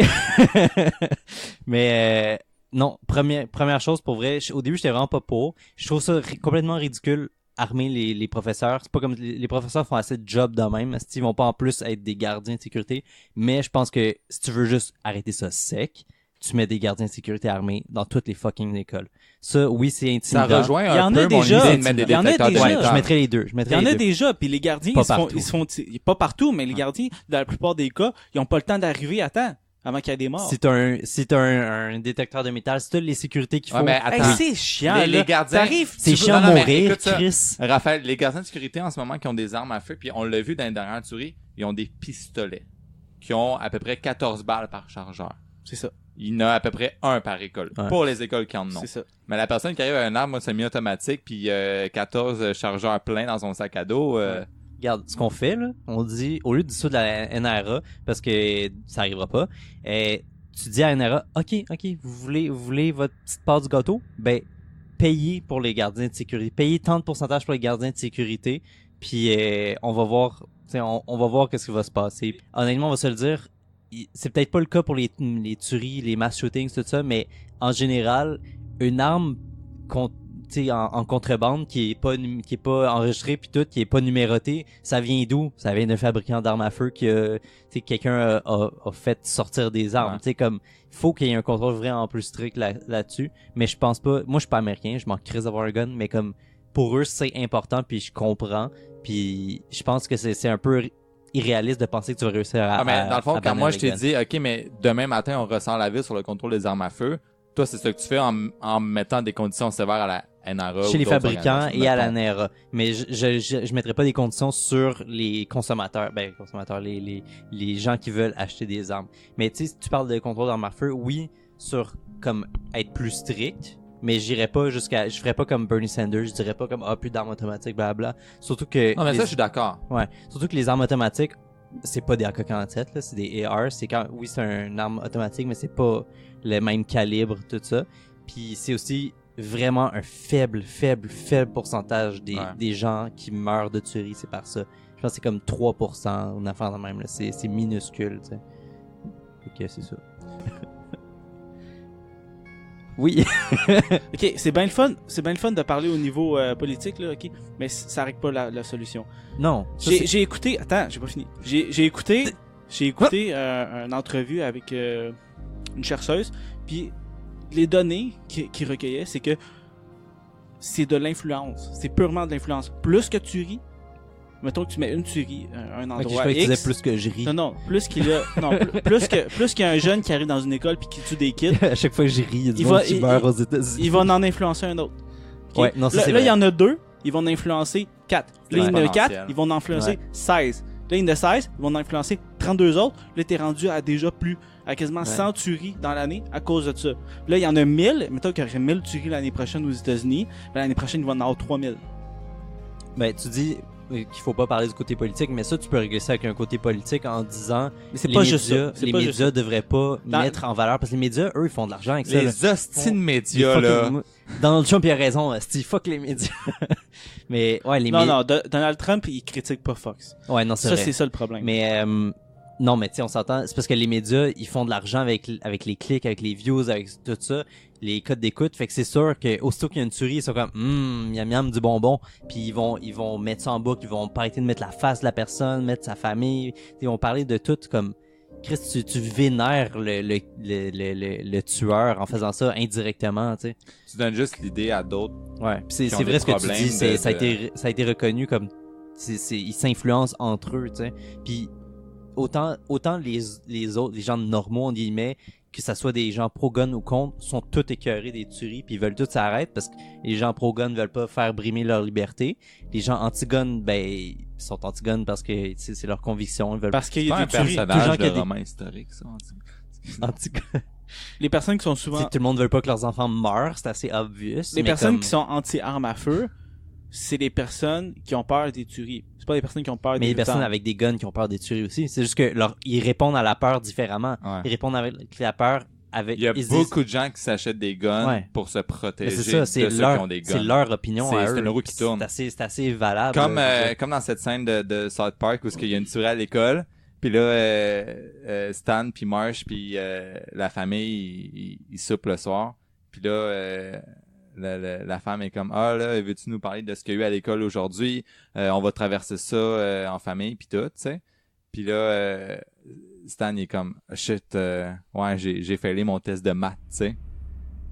[SPEAKER 1] Mais non, première chose pour vrai, au début, j'étais vraiment pas pour. Je trouve ça complètement ridicule armer les professeurs. C'est pas comme les professeurs font assez de job de même. Ils vont pas en plus être des gardiens de sécurité. Mais je pense que si tu veux juste arrêter ça sec, tu mets des gardiens de sécurité armés dans toutes les fucking écoles. Ça, oui, c'est
[SPEAKER 2] Ça
[SPEAKER 1] intimidant.
[SPEAKER 2] rejoint
[SPEAKER 4] Il y en
[SPEAKER 2] un
[SPEAKER 4] a
[SPEAKER 2] peu mon
[SPEAKER 4] déjà.
[SPEAKER 2] idée de mettre des
[SPEAKER 4] Il y en a
[SPEAKER 2] détecteurs de
[SPEAKER 4] déjà.
[SPEAKER 2] métal.
[SPEAKER 1] Je mettrais les deux.
[SPEAKER 4] Il y en a déjà, puis les gardiens,
[SPEAKER 1] Pas
[SPEAKER 4] ils
[SPEAKER 1] partout.
[SPEAKER 4] se font pas partout, mais les gardiens, dans la plupart des cas, ils ont pas le temps d'arriver à temps avant qu'il y ait des morts.
[SPEAKER 1] Si t'as un détecteur de métal, c'est toutes les sécurités qu'il
[SPEAKER 2] Ouais,
[SPEAKER 1] faut.
[SPEAKER 2] mais
[SPEAKER 4] Hey,
[SPEAKER 2] attends.
[SPEAKER 4] c'est chiant,
[SPEAKER 2] Les
[SPEAKER 4] là.
[SPEAKER 2] gardiens-
[SPEAKER 4] T'arrives,
[SPEAKER 1] C'est
[SPEAKER 2] tu veux-
[SPEAKER 1] chiant
[SPEAKER 2] non,
[SPEAKER 1] de
[SPEAKER 2] non, mais
[SPEAKER 1] mourir,
[SPEAKER 2] écoute ça.
[SPEAKER 1] Chris.
[SPEAKER 2] Raphaël, les gardiens de sécurité en ce moment qui ont des armes à feu, puis on l'a vu dans les dernières tueries, ils ont des pistolets. qui ont à peu près 14 balles par chargeur.
[SPEAKER 4] C'est ça.
[SPEAKER 2] Il y en a à peu près un par école.
[SPEAKER 1] Ouais.
[SPEAKER 2] Pour les écoles qui en ont.
[SPEAKER 4] C'est ça.
[SPEAKER 2] Mais la personne qui arrive à une arme semi-automatique puis 14 chargeurs pleins dans son sac à dos,
[SPEAKER 1] Regarde, ce qu'on fait, là, on dit, au lieu de dissoudre la NRA, parce que ça arrivera pas, tu dis à la NRA, OK, vous voulez votre petite part du gâteau? Ben, payez pour les gardiens de sécurité. Payez tant de pourcentage pour les gardiens de sécurité, puis on va voir, on va voir qu'est-ce qui va se passer. Honnêtement, on va se le dire, c'est peut-être pas le cas pour les tueries, les mass shootings, tout ça, mais en général, une arme en contrebande qui est pas enregistrée puis tout, qui est pas numérotée, ça vient d'où? Ça vient d'un fabricant d'armes à feu qui quelqu'un a fait sortir des armes.
[SPEAKER 2] Ouais.
[SPEAKER 1] Tu sais, comme il faut qu'il y ait un contrôle vraiment plus strict là-dessus, mais je pense pas, moi je suis pas américain, je m'en crisse d'avoir un gun, mais comme pour eux c'est important puis je comprends, puis je pense que c'est un peu irréaliste de penser que tu vas réussir à
[SPEAKER 2] mais dans le fond,
[SPEAKER 1] à
[SPEAKER 2] quand
[SPEAKER 1] bannir
[SPEAKER 2] moi
[SPEAKER 1] les
[SPEAKER 2] je t'ai
[SPEAKER 1] guns.
[SPEAKER 2] dit, OK, mais demain matin, on ressent la vie sur le contrôle des armes à feu, toi, c'est ce que tu fais en mettant des conditions sévères à la NRA
[SPEAKER 1] Chez
[SPEAKER 2] ou
[SPEAKER 1] les
[SPEAKER 2] d'autres
[SPEAKER 1] fabricants
[SPEAKER 2] organisations,
[SPEAKER 1] et à la
[SPEAKER 2] mettons.
[SPEAKER 1] NRA. Mais je mettrai pas des conditions sur les consommateurs. Ben, les gens qui veulent acheter des armes. Mais tu sais, si tu parles de contrôle d'armes à feu, oui, sur comme être plus strict. Mais je ferais pas comme Bernie Sanders, je dirais pas comme, plus d'armes automatiques, blabla. Surtout que.
[SPEAKER 2] Non, mais ça, je suis d'accord.
[SPEAKER 1] Ouais. Surtout que les armes automatiques, c'est pas des AK-47, là, c'est des AR. Oui, c'est une arme automatique, mais c'est pas le même calibre, tout ça. Puis c'est aussi vraiment un faible pourcentage des gens qui meurent de tuerie, c'est par ça. Je pense que c'est comme 3%, une affaire de même, là. C'est minuscule, tu sais. Fait que c'est ça. Oui.
[SPEAKER 4] OK, c'est bien le fun de parler au niveau politique, là, OK, mais ça règle pas la solution.
[SPEAKER 1] Non. ça,
[SPEAKER 4] J'ai écouté... Attends, j'ai pas fini. J'ai écouté une entrevue avec une chercheuse, puis les données qu'il recueillait, c'est que c'est de l'influence. C'est purement de l'influence. Plus que tu ris, mettons que tu mets une tuerie à un
[SPEAKER 1] Ok, je
[SPEAKER 4] endroit
[SPEAKER 1] croyais que tu
[SPEAKER 4] X...
[SPEAKER 1] disais plus que je ris.
[SPEAKER 4] Non, plus qu'il y a... Non, plus qu'il y a un jeune qui arrive dans une école puis qui tue des kids,
[SPEAKER 1] À chaque fois que je ris, il y a du
[SPEAKER 4] Il
[SPEAKER 1] monde
[SPEAKER 4] va-
[SPEAKER 1] qui
[SPEAKER 4] il-
[SPEAKER 1] meurt aux États-Unis.
[SPEAKER 4] il va en influencer un autre. OK?
[SPEAKER 1] Ouais, non, ça,
[SPEAKER 4] là,
[SPEAKER 1] c'est
[SPEAKER 4] là, il y
[SPEAKER 1] vrai.
[SPEAKER 4] en a 2, ils vont en influencer 4. Là, il y en a 4,
[SPEAKER 2] Exponentiel.
[SPEAKER 4] ils vont en influencer
[SPEAKER 1] Ouais.
[SPEAKER 4] 16. Là, il y en a 16, ils vont en influencer 32 autres. Là, t'es rendu à quasiment 100 tueries dans l'année à cause de ça. Là, il y en a 1000. Mettons qu'il y aurait 1000 tueries l'année prochaine aux États-Unis. Ben, l'année prochaine, il va en avoir 3000.
[SPEAKER 1] Ben, tu dis qu'il faut pas parler du côté politique, mais ça, tu peux régler ça avec un côté politique en disant
[SPEAKER 4] Mais c'est
[SPEAKER 1] les
[SPEAKER 4] pas
[SPEAKER 1] médias,
[SPEAKER 4] juste ça. C'est
[SPEAKER 1] les
[SPEAKER 4] pas juste
[SPEAKER 1] médias
[SPEAKER 4] ça.
[SPEAKER 1] devraient pas
[SPEAKER 4] Dans-
[SPEAKER 1] mettre en valeur, parce que les médias, eux, ils font de l'argent avec ça. là.
[SPEAKER 2] Les hosties de
[SPEAKER 1] Les
[SPEAKER 2] médias,
[SPEAKER 1] fucking-
[SPEAKER 2] là.
[SPEAKER 1] Donald Trump, il a raison, Steve, fuck les médias. Mais, ouais, les
[SPEAKER 4] Non,
[SPEAKER 1] médias.
[SPEAKER 4] non, Donald Trump, il critique pas Fox.
[SPEAKER 1] Ouais, non, c'est
[SPEAKER 4] Ça,
[SPEAKER 1] vrai.
[SPEAKER 4] c'est ça le problème.
[SPEAKER 1] Mais, non, mais tu sais, on s'entend, c'est parce que les médias, ils font de l'argent avec les clics, avec les views, avec tout ça, les codes d'écoute. Fait que c'est sûr que aussitôt qu'il y a une tuerie, ils sont comme, miam miam du bonbon. Puis ils vont mettre ça en boucle, ils vont pas arrêter de mettre la face de la personne, mettre sa famille. Ils vont parler de tout comme, Chris, tu vénères le tueur en faisant ça indirectement, tu sais.
[SPEAKER 2] Tu donnes juste l'idée à d'autres.
[SPEAKER 1] Ouais. Puis
[SPEAKER 2] Qui
[SPEAKER 1] c'est
[SPEAKER 2] ont
[SPEAKER 1] vrai
[SPEAKER 2] des
[SPEAKER 1] ce que tu
[SPEAKER 2] problèmes
[SPEAKER 1] dis,
[SPEAKER 2] de-
[SPEAKER 1] ça a été reconnu comme, ils s'influencent entre eux, tu sais. Puis autant les autres, les gens normaux, en guillemets, que ça soit des gens pro-gun ou contre, sont tous écœurés des tueries, puis ils veulent tout s'arrêter parce que les gens pro-gun veulent pas faire brimer leur liberté. Les gens anti-gun, ben, ils sont anti-gun parce que tu sais, c'est leur conviction, ils veulent
[SPEAKER 4] Parce qu'il y
[SPEAKER 2] C'est
[SPEAKER 4] a
[SPEAKER 2] pas un
[SPEAKER 4] des tueries.
[SPEAKER 1] Tout le
[SPEAKER 2] personnage
[SPEAKER 1] genre qui a
[SPEAKER 2] de
[SPEAKER 1] des-
[SPEAKER 2] roman historique, ça.
[SPEAKER 1] anti-gun.
[SPEAKER 4] Les personnes qui sont
[SPEAKER 1] Tu sais,
[SPEAKER 4] souvent...
[SPEAKER 1] tout le monde veut pas que leurs enfants meurent, c'est assez obvious.
[SPEAKER 4] Les
[SPEAKER 1] mais
[SPEAKER 4] personnes
[SPEAKER 1] comme-
[SPEAKER 4] qui sont anti-armes à feu, c'est les personnes qui ont peur des tueries. C'est pas les personnes qui ont peur
[SPEAKER 1] Mais
[SPEAKER 4] des
[SPEAKER 1] les personnes
[SPEAKER 4] armes.
[SPEAKER 1] avec des guns qui ont peur des tueries aussi. C'est juste que ils répondent à la peur différemment.
[SPEAKER 2] Ouais.
[SPEAKER 1] Ils répondent avec la peur avec.
[SPEAKER 2] Il y a
[SPEAKER 1] ils se
[SPEAKER 2] beaucoup de gens qui s'achètent des guns
[SPEAKER 1] Ouais.
[SPEAKER 2] pour se
[SPEAKER 1] Mais
[SPEAKER 2] protéger
[SPEAKER 1] c'est ça,
[SPEAKER 2] de
[SPEAKER 1] c'est
[SPEAKER 2] ceux qui
[SPEAKER 1] leur,
[SPEAKER 2] ont des
[SPEAKER 1] c'est
[SPEAKER 2] guns.
[SPEAKER 1] leur opinion
[SPEAKER 2] C'est-
[SPEAKER 1] à
[SPEAKER 2] c'est
[SPEAKER 1] eux.
[SPEAKER 2] une roue qui tourne.
[SPEAKER 1] C'est assez valable.
[SPEAKER 2] Comme,
[SPEAKER 1] là.
[SPEAKER 2] comme dans cette scène de South Park où il y a une tuerie à l'école, puis là, Stan puis Marsh puis la famille, ils soupent le soir. Puis là, la femme est comme, ah là, veux-tu nous parler de ce qu'il y a eu à l'école aujourd'hui? On va traverser ça en famille puis tout, tu sais. Puis là, Stan il est comme, shit, ouais, j'ai failé mon test de maths, tu sais.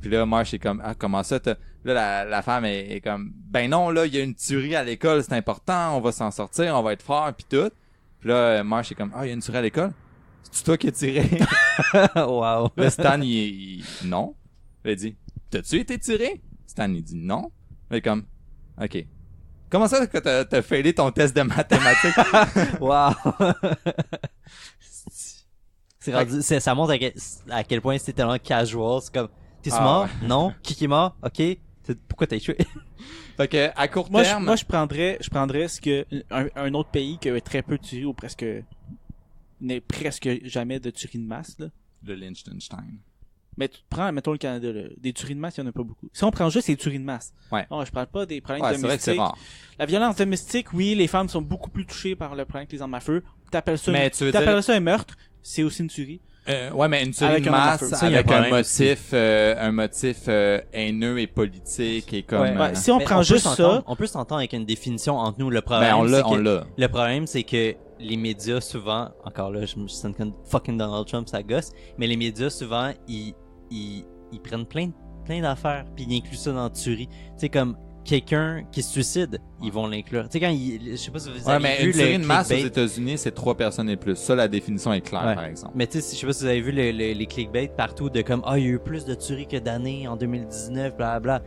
[SPEAKER 2] Puis là, Marsh est comme, ah, comment ça, là, la femme est comme, ben non, là, il y a une tuerie à l'école, c'est important, on va s'en sortir, on va être fort, puis tout. Puis là, Marsh est comme, ah, il y a une tuerie à l'école? C'est toi qui as tiré?
[SPEAKER 1] Wow.
[SPEAKER 2] Là, Stan, non. Il dit, t'as-tu été tiré? Stan, il dit non. Il est comme, ok. Comment ça que t'as failé ton test de mathématiques?
[SPEAKER 1] Wow. Ça montre à quel point c'est tellement casual. C'est comme, t'es
[SPEAKER 2] Ah,
[SPEAKER 1] mort?
[SPEAKER 2] ouais.
[SPEAKER 1] Non? Qui est mort? Ok. Pourquoi t'as échoué?
[SPEAKER 2] Fait que, à court
[SPEAKER 4] Moi,
[SPEAKER 2] terme.
[SPEAKER 4] je prendrais ce que un autre pays qui a très peu de tueries ou presque n'est presque jamais de tueries de masse là.
[SPEAKER 2] Le Liechtenstein.
[SPEAKER 4] Mais tu prends, mettons le Canada, là. Des tueries de masse, il y en a pas beaucoup. Si on prend juste les tueries de masse.
[SPEAKER 2] Ouais.
[SPEAKER 4] Non, je parle pas des problèmes
[SPEAKER 2] Ouais, c'est vrai que c'est
[SPEAKER 4] domestiques.
[SPEAKER 2] rare.
[SPEAKER 4] La violence domestique, oui, les femmes sont beaucoup plus touchées par le problème que les armes à feu. T'appelles ça,
[SPEAKER 2] Mais tu veux
[SPEAKER 4] t'appelles ça un meurtre, c'est aussi une tuerie.
[SPEAKER 2] Ouais, mais une tuerie
[SPEAKER 4] Avec
[SPEAKER 2] de
[SPEAKER 4] un arme à
[SPEAKER 2] masse
[SPEAKER 4] feu.
[SPEAKER 1] Ça, il y a
[SPEAKER 2] avec
[SPEAKER 1] un
[SPEAKER 2] un
[SPEAKER 1] problème
[SPEAKER 2] motif haineux et politique et comme.
[SPEAKER 1] Ouais.
[SPEAKER 4] Si on
[SPEAKER 1] Mais
[SPEAKER 4] prend
[SPEAKER 1] peut
[SPEAKER 4] juste ça,
[SPEAKER 1] on peut s'entendre avec une définition entre nous. Le problème,
[SPEAKER 2] Ben, on l'a,
[SPEAKER 1] c'est que-
[SPEAKER 2] on l'a.
[SPEAKER 1] Le problème, c'est que les médias, souvent, encore là, je me sens comme fucking Donald Trump, ça gosse, mais les médias, souvent, ils prennent plein d'affaires, puis ils incluent ça dans la tuerie. Tu sais, comme quelqu'un qui se suicide, ils vont l'inclure. Tu sais, quand je sais pas si vous
[SPEAKER 2] Ouais,
[SPEAKER 1] avez
[SPEAKER 2] mais
[SPEAKER 1] vu
[SPEAKER 2] une tuerie
[SPEAKER 1] le
[SPEAKER 2] de masse aux
[SPEAKER 1] clickbait.
[SPEAKER 2] États-Unis, c'est 3 personnes et plus. Ça, la définition est claire,
[SPEAKER 1] Ouais.
[SPEAKER 2] par exemple.
[SPEAKER 1] Mais tu sais, je sais pas si vous avez vu les clickbait partout de comme, il y a eu plus de tueries que d'années en 2019, blablabla.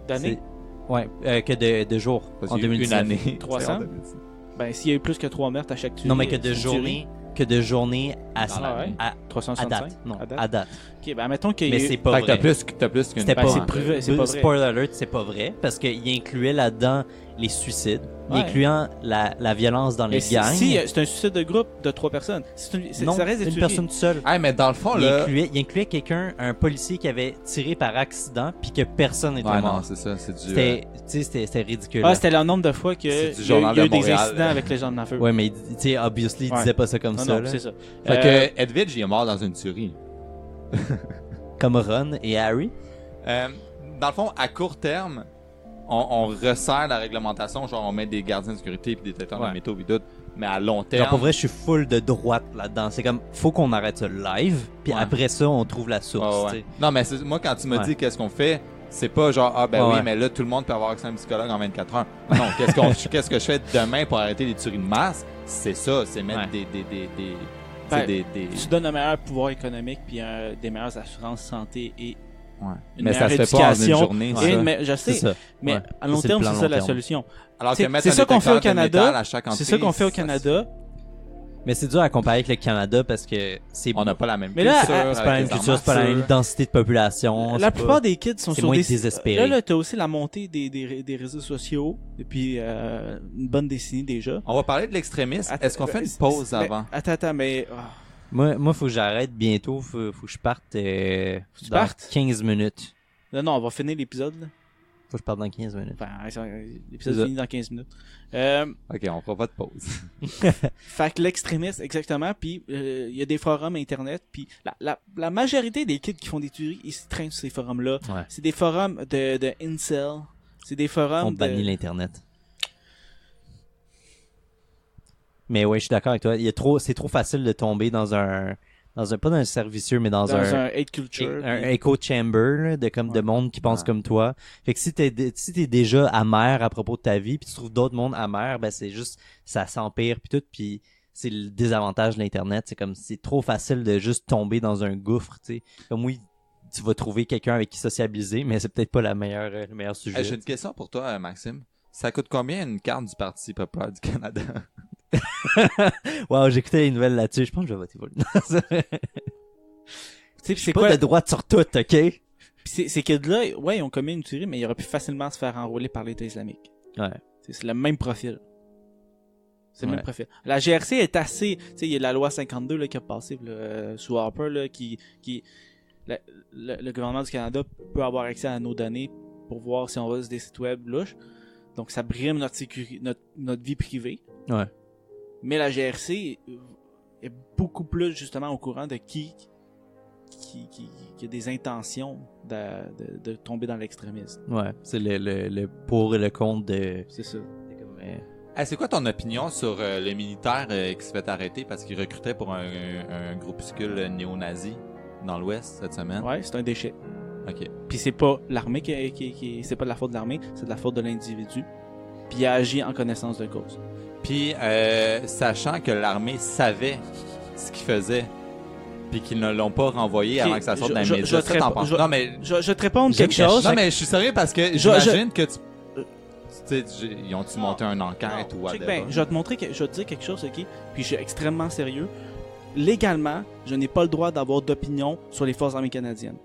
[SPEAKER 4] d'années,
[SPEAKER 1] C'est- Ouais, que de jours
[SPEAKER 2] Parce
[SPEAKER 1] en
[SPEAKER 2] qu'il y a eu
[SPEAKER 1] 2019.
[SPEAKER 2] une année.
[SPEAKER 4] 300? ben, s'il y a eu plus que 3 meurtres à chaque tuerie.
[SPEAKER 1] Non, mais que
[SPEAKER 4] c'est
[SPEAKER 1] de
[SPEAKER 4] une
[SPEAKER 1] journée, que de journée à,
[SPEAKER 2] Dans la
[SPEAKER 4] ouais.
[SPEAKER 2] vie.
[SPEAKER 1] à
[SPEAKER 4] 365?
[SPEAKER 1] date. Non,
[SPEAKER 4] À date?
[SPEAKER 1] à date.
[SPEAKER 4] Ok, ben, mettons qu'il y a
[SPEAKER 1] Mais
[SPEAKER 4] eu...
[SPEAKER 1] c'est pas
[SPEAKER 2] Fait que
[SPEAKER 1] vrai.
[SPEAKER 2] t'as plus qu'une
[SPEAKER 1] C'était
[SPEAKER 4] Ben,
[SPEAKER 1] pas
[SPEAKER 4] c'est
[SPEAKER 1] vrai.
[SPEAKER 4] privé, c'est pas vrai.
[SPEAKER 1] Spoiler alert, c'est pas vrai parce qu'il incluait là-dedans les suicides,
[SPEAKER 4] Ouais.
[SPEAKER 1] incluant la violence dans
[SPEAKER 4] Mais
[SPEAKER 1] les gangs.
[SPEAKER 4] si, c'est un suicide de groupe de 3 personnes.
[SPEAKER 1] Non,
[SPEAKER 4] Ça reste des
[SPEAKER 1] une
[SPEAKER 4] tueries.
[SPEAKER 1] personne seule.
[SPEAKER 2] Ah, mais dans le fond, là.
[SPEAKER 1] Il incluait quelqu'un, un policier qui avait tiré par accident puis que personne n'était
[SPEAKER 2] Ouais,
[SPEAKER 1] mort.
[SPEAKER 2] non, c'est ça, c'est du.
[SPEAKER 1] C'était ridicule.
[SPEAKER 4] Ah, c'était le nombre de fois que
[SPEAKER 2] C'est du
[SPEAKER 4] il y a
[SPEAKER 2] journal
[SPEAKER 4] eu
[SPEAKER 2] de
[SPEAKER 4] des
[SPEAKER 2] Montréal,
[SPEAKER 4] incidents
[SPEAKER 2] là.
[SPEAKER 4] avec les gens de feu.
[SPEAKER 1] Ouais, mais tu sais, obviously, il
[SPEAKER 4] Ouais.
[SPEAKER 1] disait pas ça comme
[SPEAKER 4] Non,
[SPEAKER 1] ça.
[SPEAKER 4] non,
[SPEAKER 1] là.
[SPEAKER 4] c'est ça.
[SPEAKER 2] Fait que Edwidge, il est mort dans une tuerie.
[SPEAKER 1] Comme Ron et Harry.
[SPEAKER 2] Dans le fond, à court terme, on resserre la réglementation, genre on met des gardiens de sécurité puis des détecteurs de
[SPEAKER 1] Ouais.
[SPEAKER 2] métaux et tout. Mais à long terme.
[SPEAKER 1] Genre, pour vrai, je suis full de droite là-dedans. C'est comme, faut qu'on arrête ça live, puis
[SPEAKER 2] Ouais.
[SPEAKER 1] après ça, on trouve la source.
[SPEAKER 2] Ouais, ouais.
[SPEAKER 1] tu sais.
[SPEAKER 2] Non, mais moi, quand tu me
[SPEAKER 1] Ouais.
[SPEAKER 2] dis qu'est-ce qu'on fait, c'est pas genre, ah ben
[SPEAKER 1] Ouais,
[SPEAKER 2] oui,
[SPEAKER 1] ouais.
[SPEAKER 2] mais là, tout le monde peut avoir accès à un psychologue en 24 heures. Non, qu'est-ce que je fais demain pour arrêter les tueries de masse? C'est ça, c'est mettre
[SPEAKER 1] Ouais.
[SPEAKER 4] Ben,
[SPEAKER 2] des.
[SPEAKER 4] Tu donnes un meilleur pouvoir économique puis des meilleures assurances santé et
[SPEAKER 2] Ouais.
[SPEAKER 4] une
[SPEAKER 2] Mais ça se
[SPEAKER 4] meilleure
[SPEAKER 2] fait pas en une
[SPEAKER 4] éducation.
[SPEAKER 2] journée,
[SPEAKER 4] et
[SPEAKER 2] ça.
[SPEAKER 4] je
[SPEAKER 1] C'est
[SPEAKER 4] sais,
[SPEAKER 1] ça.
[SPEAKER 4] mais
[SPEAKER 1] Ouais.
[SPEAKER 4] à long
[SPEAKER 1] Ça, c'est
[SPEAKER 4] terme,
[SPEAKER 1] le plan
[SPEAKER 4] c'est ça
[SPEAKER 1] long
[SPEAKER 4] la
[SPEAKER 1] terme.
[SPEAKER 4] solution.
[SPEAKER 2] Alors que
[SPEAKER 4] C'est
[SPEAKER 2] mettre
[SPEAKER 4] c'est
[SPEAKER 2] un
[SPEAKER 4] ça qu'on fait au
[SPEAKER 2] détecteur de
[SPEAKER 4] Canada.
[SPEAKER 2] métal à chaque
[SPEAKER 4] C'est ça qu'on fait au
[SPEAKER 2] entrée,
[SPEAKER 4] Canada.
[SPEAKER 1] Mais c'est dur à comparer avec le Canada parce que c'est
[SPEAKER 2] On n'a pas la même
[SPEAKER 4] Mais là,
[SPEAKER 2] culture.
[SPEAKER 4] à-
[SPEAKER 1] c'est pas la même
[SPEAKER 2] avec les
[SPEAKER 1] culture, c'est pas la
[SPEAKER 2] armes à
[SPEAKER 1] même
[SPEAKER 2] feu.
[SPEAKER 1] densité de population.
[SPEAKER 4] La
[SPEAKER 1] c'est
[SPEAKER 4] plupart
[SPEAKER 1] pas-
[SPEAKER 4] des kids sont
[SPEAKER 1] c'est
[SPEAKER 4] sur
[SPEAKER 1] moins
[SPEAKER 4] des
[SPEAKER 1] désespéré.
[SPEAKER 4] Là, t'as aussi la montée des réseaux sociaux depuis une bonne décennie déjà.
[SPEAKER 2] On va parler de l'extrémisme. Est-ce qu'on fait une pause
[SPEAKER 4] Mais-
[SPEAKER 2] avant?
[SPEAKER 4] Attends, mais
[SPEAKER 1] Moi, faut que j'arrête bientôt. Faut que je parte
[SPEAKER 4] tu
[SPEAKER 1] dans
[SPEAKER 4] partes?
[SPEAKER 1] 15 minutes.
[SPEAKER 4] non, on va finir l'épisode. Là.
[SPEAKER 1] Faut que je parte dans 15 minutes.
[SPEAKER 4] Enfin, l'épisode
[SPEAKER 1] C'est ça.
[SPEAKER 4] finit dans 15 minutes.
[SPEAKER 2] Ok, on fera pas de pause.
[SPEAKER 4] Fait que l'extrémiste, exactement. Puis il y a des forums internet. Puis la majorité des kids qui font des tueries, ils se traînent sur ces forums-là.
[SPEAKER 1] Ouais.
[SPEAKER 4] C'est des forums de incel. C'est des
[SPEAKER 1] On
[SPEAKER 4] forums
[SPEAKER 1] bannit l'Internet. Mais ouais, je suis d'accord avec toi. C'est trop facile de tomber dans un pas dans un cercle vicieux, mais dans
[SPEAKER 4] un hate culture.
[SPEAKER 1] un
[SPEAKER 4] puis-
[SPEAKER 1] echo chamber là, de
[SPEAKER 4] Ouais.
[SPEAKER 1] monde qui pense
[SPEAKER 2] Ouais.
[SPEAKER 1] comme toi. Fait que si t'es déjà amer à propos de ta vie, puis tu trouves d'autres mondes amers, ben c'est juste ça s'empire puis tout, puis c'est le désavantage de l'internet. C'est comme c'est trop facile de juste tomber dans un gouffre, tu sais. Comme oui, tu vas trouver quelqu'un avec qui sociabiliser, mais c'est peut-être pas le meilleur sujet.
[SPEAKER 2] J'ai une question pour toi, Maxime. Ça coûte combien une carte du Parti populaire du Canada?
[SPEAKER 1] Wow, j'écoutais les nouvelles là-dessus. Je pense que je vais voter pour le.
[SPEAKER 4] Tu sais, puis c'est
[SPEAKER 1] pas
[SPEAKER 4] quoi?
[SPEAKER 1] de droite sur tout, ok?
[SPEAKER 4] Puis ces kids-là, ouais, ils ont commis une tuerie, mais ils auraient pu facilement se faire enrôler par l'État islamique.
[SPEAKER 1] Ouais.
[SPEAKER 4] C'est le même profil. C'est le
[SPEAKER 1] Ouais.
[SPEAKER 4] même profil. La GRC est assez... Tu sais, il y a la loi 52 là, qui a passé là, sous Harper, là, le gouvernement du Canada peut avoir accès à nos données pour voir si on va sur des sites web louches. Donc, ça brime notre vie privée.
[SPEAKER 1] Ouais.
[SPEAKER 4] Mais la GRC est beaucoup plus, justement, au courant de qui a des intentions de tomber dans l'extrémisme.
[SPEAKER 1] Ouais. C'est le pour et le contre de.
[SPEAKER 4] C'est ça.
[SPEAKER 1] C'est comme,
[SPEAKER 2] Hey, c'est quoi ton opinion sur le militaire qui se fait arrêter parce qu'il recrutait pour un groupuscule néo-nazi dans l'Ouest cette semaine?
[SPEAKER 4] Ouais, c'est un déchet.
[SPEAKER 2] Ok.
[SPEAKER 4] Puis c'est pas l'armée c'est pas de la faute de l'armée, c'est de la faute de l'individu. Puis il a agi en connaissance de cause.
[SPEAKER 2] Puis, sachant que l'armée savait ce qu'il faisait, puis qu'ils ne l'ont pas renvoyé
[SPEAKER 4] Ok,
[SPEAKER 2] avant que ça sorte dans les
[SPEAKER 4] je
[SPEAKER 2] médias, ça, t'en
[SPEAKER 4] te
[SPEAKER 2] penses?
[SPEAKER 4] réponds-
[SPEAKER 2] Non, mais
[SPEAKER 4] Je vais te répondre
[SPEAKER 1] J'aime
[SPEAKER 4] quelque chose.
[SPEAKER 2] non, mais je suis sérieux parce que
[SPEAKER 4] Je-
[SPEAKER 2] j'imagine que tu sais, ils ont-tu monté une enquête ou
[SPEAKER 4] Check
[SPEAKER 2] whatever?
[SPEAKER 4] bien, je vais te dire quelque chose, ok? Puis je suis extrêmement sérieux. légalement, je n'ai pas le droit d'avoir d'opinion sur les forces armées canadiennes.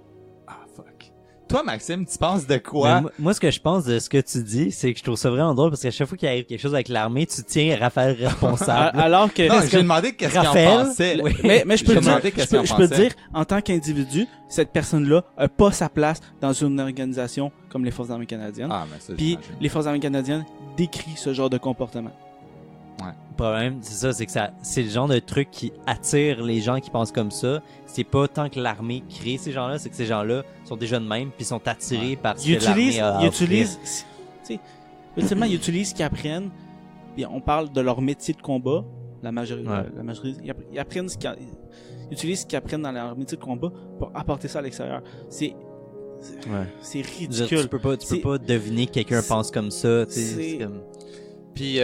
[SPEAKER 2] Ah, fuck. Toi, Maxime, tu penses de
[SPEAKER 1] Mais
[SPEAKER 2] quoi?
[SPEAKER 1] moi, ce que je pense de ce que tu dis, c'est que je trouve ça vraiment drôle parce qu'à chaque fois qu'il arrive quelque chose avec l'armée, tu tiens Raphaël responsable.
[SPEAKER 4] Alors que...
[SPEAKER 2] Non, j'ai demandé qu'est-ce qu'il en
[SPEAKER 1] Raphaël,
[SPEAKER 2] pensait.
[SPEAKER 1] oui.
[SPEAKER 4] Mais je peux
[SPEAKER 2] J'ai
[SPEAKER 4] te dire,
[SPEAKER 2] demandé qu'est-ce qu'il en
[SPEAKER 4] je peux te
[SPEAKER 2] pensait.
[SPEAKER 4] dire, en tant qu'individu, cette personne-là a pas sa place dans une organisation comme les Forces armées canadiennes.
[SPEAKER 2] Ah, mais ça,
[SPEAKER 4] Puis
[SPEAKER 2] j'imagine.
[SPEAKER 4] les Forces armées canadiennes décrivent ce genre de comportement.
[SPEAKER 1] Le problème, c'est ça, c'est que c'est le genre de truc qui attire les gens qui pensent comme ça. C'est pas tant que l'armée crée ces gens-là, c'est que ces gens-là sont déjà de même puis sont attirés par ce
[SPEAKER 4] Ils
[SPEAKER 1] que l'armée
[SPEAKER 4] utilisent,
[SPEAKER 1] a à
[SPEAKER 4] ils
[SPEAKER 1] offrir.
[SPEAKER 4] utilisent, tu sais, ultimement, ils utilisent ce qu'ils apprennent. Puis on parle de leur métier de combat. La majorité,
[SPEAKER 1] Ouais.
[SPEAKER 4] ils apprennent ils utilisent ce qu'ils apprennent dans leur métier de combat pour apporter ça à l'extérieur. C'est
[SPEAKER 1] Je veux dire,
[SPEAKER 4] ridicule.
[SPEAKER 1] tu peux pas
[SPEAKER 4] C'est-
[SPEAKER 1] deviner que quelqu'un
[SPEAKER 4] c'est-
[SPEAKER 1] pense comme ça. Tu sais,
[SPEAKER 4] c'est-
[SPEAKER 1] c'est comme...
[SPEAKER 2] Puis,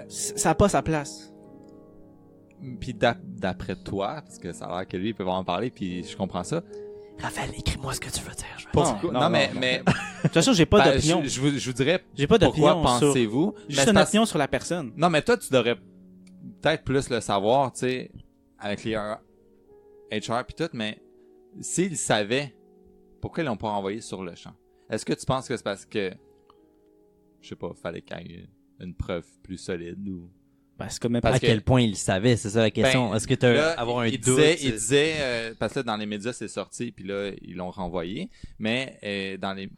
[SPEAKER 4] Ça a pas sa place.
[SPEAKER 2] d'après toi, parce que ça a l'air que lui, il peut vraiment parler, puis je comprends ça.
[SPEAKER 1] Raphaël, écris-moi ce que tu veux dire. je vais-
[SPEAKER 2] Pourquoi-
[SPEAKER 4] non,
[SPEAKER 2] mais
[SPEAKER 4] De toute façon, j'ai pas
[SPEAKER 2] ben,
[SPEAKER 4] d'opinion.
[SPEAKER 2] je vous dirais
[SPEAKER 4] J'ai pas
[SPEAKER 2] pourquoi
[SPEAKER 4] d'opinion sur...
[SPEAKER 2] pensez-vous.
[SPEAKER 4] J'ai
[SPEAKER 2] Mais
[SPEAKER 4] juste
[SPEAKER 2] c'est
[SPEAKER 4] une
[SPEAKER 2] parce-
[SPEAKER 4] opinion sur la personne.
[SPEAKER 2] Non, mais toi, tu devrais peut-être plus le savoir, tu sais, avec les HR pis tout, mais s'ils savaient, pourquoi ils l'ont pas envoyé sur le champ? Est-ce que tu penses que c'est parce que, je sais pas, fallait qu'il y ait une preuve plus solide ou...
[SPEAKER 4] Ben, c'est comme
[SPEAKER 2] Parce
[SPEAKER 1] à
[SPEAKER 2] que-
[SPEAKER 1] quel point il le savait, c'est ça la question.
[SPEAKER 2] Ben,
[SPEAKER 1] Est-ce que tu
[SPEAKER 2] là,
[SPEAKER 1] as avoir un
[SPEAKER 2] il
[SPEAKER 1] doute?
[SPEAKER 2] disait, parce que là, dans les médias, c'est sorti, puis là, ils l'ont renvoyé, mais dans les...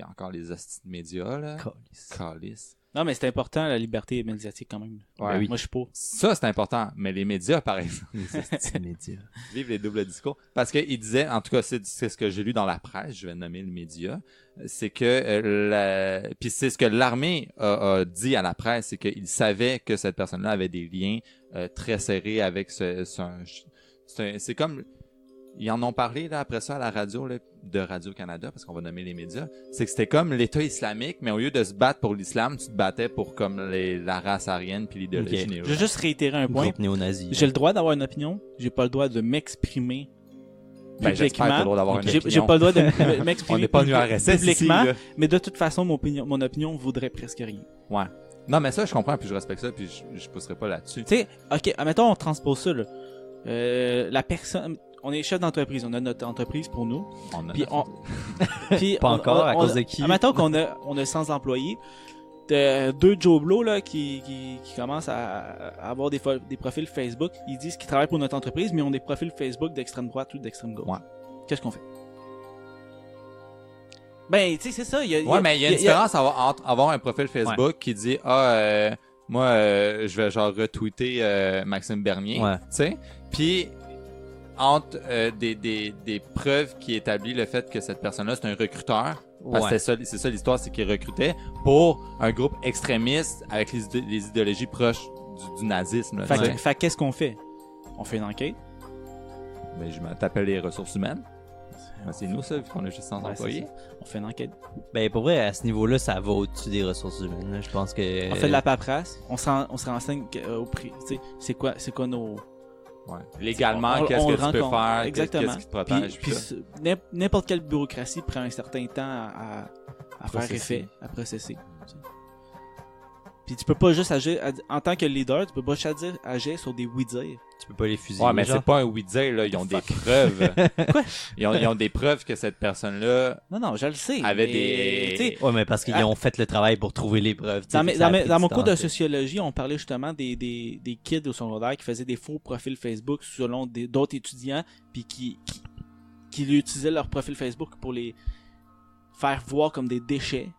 [SPEAKER 2] encore les hosties de médias, là.
[SPEAKER 1] Calice.
[SPEAKER 2] Calice.
[SPEAKER 4] Non, mais c'est important, la liberté médiatique, quand même.
[SPEAKER 2] Ouais.
[SPEAKER 1] oui.
[SPEAKER 4] Moi, je suis pas.
[SPEAKER 2] Ça, c'est important, mais les médias, par exemple,
[SPEAKER 1] Les hosties médias.
[SPEAKER 2] vivent les doubles discours. Parce qu'il disait, en tout cas, c'est ce que j'ai lu dans la presse, je vais nommer le média, c'est que puis c'est ce que l'armée a dit à la presse, c'est qu'il savait que cette personne-là avait des liens très serrés avec c'est comme ils en ont parlé là après ça à la radio là, de Radio-Canada, parce qu'on va nommer les médias, c'est que c'était comme l'État islamique, mais au lieu de se battre pour l'islam, tu te battais pour comme la race aryenne puis l'idéologie
[SPEAKER 1] Ok.
[SPEAKER 2] néo.
[SPEAKER 4] Je veux juste réitérer un point.
[SPEAKER 1] Groupe néo-nazi.
[SPEAKER 4] J'ai le droit d'avoir une opinion. J'ai pas le droit de m'exprimer
[SPEAKER 2] Ben, j'espère que t'as le
[SPEAKER 4] publiquement.
[SPEAKER 2] droit d'avoir une
[SPEAKER 4] J'ai
[SPEAKER 2] opinion.
[SPEAKER 4] pas le droit de
[SPEAKER 2] On
[SPEAKER 4] m'exprimer
[SPEAKER 2] n'est pas venu à RSS ici,
[SPEAKER 4] publiquement.
[SPEAKER 2] là.
[SPEAKER 4] Mais de toute façon, mon opinion vaudrait presque rien.
[SPEAKER 2] Ouais. Non, mais ça, je comprends, puis je respecte ça, puis je pousserai pas là-dessus.
[SPEAKER 4] Tu sais, ok, admettons, on transpose ça, là. La personne, on est chef d'entreprise, on a notre entreprise pour nous.
[SPEAKER 2] On a
[SPEAKER 4] Puis
[SPEAKER 2] notre-
[SPEAKER 4] puis
[SPEAKER 1] Pas encore, à cause de qui?
[SPEAKER 4] Admettons qu'on a 100 employés. Deux Joe Blow là, qui commencent à avoir des profils Facebook. Ils disent qu'ils travaillent pour notre entreprise, mais ils ont des profils Facebook d'extrême droite ou d'extrême gauche.
[SPEAKER 2] Ouais.
[SPEAKER 4] Qu'est-ce qu'on fait? Ben, tu sais, c'est ça.
[SPEAKER 2] Ouais, mais il y a une différence entre avoir un profil Facebook qui dit moi je vais genre retweeter Maxime Bernier,
[SPEAKER 1] Ouais.
[SPEAKER 2] tu sais, puis entre des preuves qui établissent le fait que cette personne-là c'est un recruteur. Parce que
[SPEAKER 1] Ouais.
[SPEAKER 2] c'est ça l'histoire, c'est qu'il recrutait pour un groupe extrémiste avec les idéologies proches du nazisme. Là, tu sais.
[SPEAKER 4] Fait qu'est-ce qu'on fait? On fait une enquête.
[SPEAKER 2] Mais je t'appelle les ressources humaines. Ben, c'est nous ça, vu qu'on a juste 100
[SPEAKER 4] Ouais,
[SPEAKER 2] employés.
[SPEAKER 4] c'est ça. On fait une enquête.
[SPEAKER 1] Ben, pour vrai, à ce niveau-là, ça va au-dessus des ressources humaines. Là. Je pense que...
[SPEAKER 4] On fait de la paperasse. On se renseigne au prix. Tu sais, c'est quoi nos...
[SPEAKER 2] Ouais. Légalement,
[SPEAKER 4] On-
[SPEAKER 2] qu'est-ce
[SPEAKER 4] on
[SPEAKER 2] que
[SPEAKER 4] le
[SPEAKER 2] tu peux
[SPEAKER 4] rencontre.
[SPEAKER 2] faire,
[SPEAKER 4] Exactement.
[SPEAKER 2] qu'est-ce qui te protège.
[SPEAKER 4] Puis
[SPEAKER 2] ça.
[SPEAKER 4] n'importe quelle bureaucratie prend un certain temps à faire
[SPEAKER 1] Processer.
[SPEAKER 4] effet, à processer. Tu sais. Puis tu peux pas juste agir, en tant que leader, tu peux pas juste agir sur des oui-dire.
[SPEAKER 1] Tu peux pas les fusiller.
[SPEAKER 2] Ouais, mais
[SPEAKER 1] genre.
[SPEAKER 2] c'est pas un oui-dire, là. Ils ont des preuves.
[SPEAKER 4] Quoi?
[SPEAKER 2] Ils ont des preuves que cette personne-là
[SPEAKER 4] Non, je le sais.
[SPEAKER 2] avait
[SPEAKER 4] mais,
[SPEAKER 2] des...
[SPEAKER 4] tu sais,
[SPEAKER 1] Ouais, mais parce qu'ils ont fait le travail pour trouver les preuves. tu sais,
[SPEAKER 4] Dans,
[SPEAKER 1] fait que ça a pris
[SPEAKER 4] dans
[SPEAKER 1] du
[SPEAKER 4] mon
[SPEAKER 1] temps,
[SPEAKER 4] cours de
[SPEAKER 1] tu sais.
[SPEAKER 4] sociologie, on parlait justement des kids au secondaire qui faisaient des faux profils Facebook selon d'autres étudiants, puis qui utilisaient leur profil Facebook pour les faire voir comme des déchets,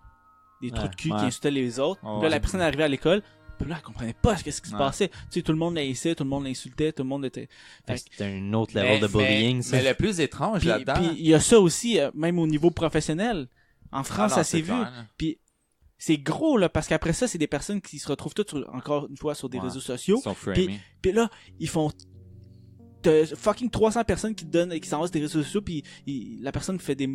[SPEAKER 4] des trous de cul
[SPEAKER 2] ouais.
[SPEAKER 4] qui insultaient les autres.
[SPEAKER 2] Ouais,
[SPEAKER 4] Puis là, la
[SPEAKER 2] ouais.
[SPEAKER 4] personne arrivait à l'école, puis là, elle comprenait pas ce qui se
[SPEAKER 2] Ouais.
[SPEAKER 4] passait. Tu sais, tout le monde l'haïssait, tout le monde l'insultait, tout le monde était...
[SPEAKER 1] Fait
[SPEAKER 4] Fait
[SPEAKER 1] que C'est un autre level de bullying, ça.
[SPEAKER 2] mais le plus étrange
[SPEAKER 4] Puis
[SPEAKER 2] là-dedans...
[SPEAKER 4] puis il y a ça aussi, même au niveau professionnel. En France,
[SPEAKER 2] Ah non,
[SPEAKER 4] ça s'est
[SPEAKER 2] c'est
[SPEAKER 4] vu.
[SPEAKER 2] clair, là.
[SPEAKER 4] Puis c'est gros, là, parce qu'après ça, c'est des personnes qui se retrouvent toutes, encore une fois, sur des
[SPEAKER 2] Ouais.
[SPEAKER 4] réseaux sociaux.
[SPEAKER 2] Ils sont framés.
[SPEAKER 4] Puis là, ils font... T'as fucking 300 personnes qui te donnent, qui s'envoient sur des réseaux sociaux, puis la personne fait des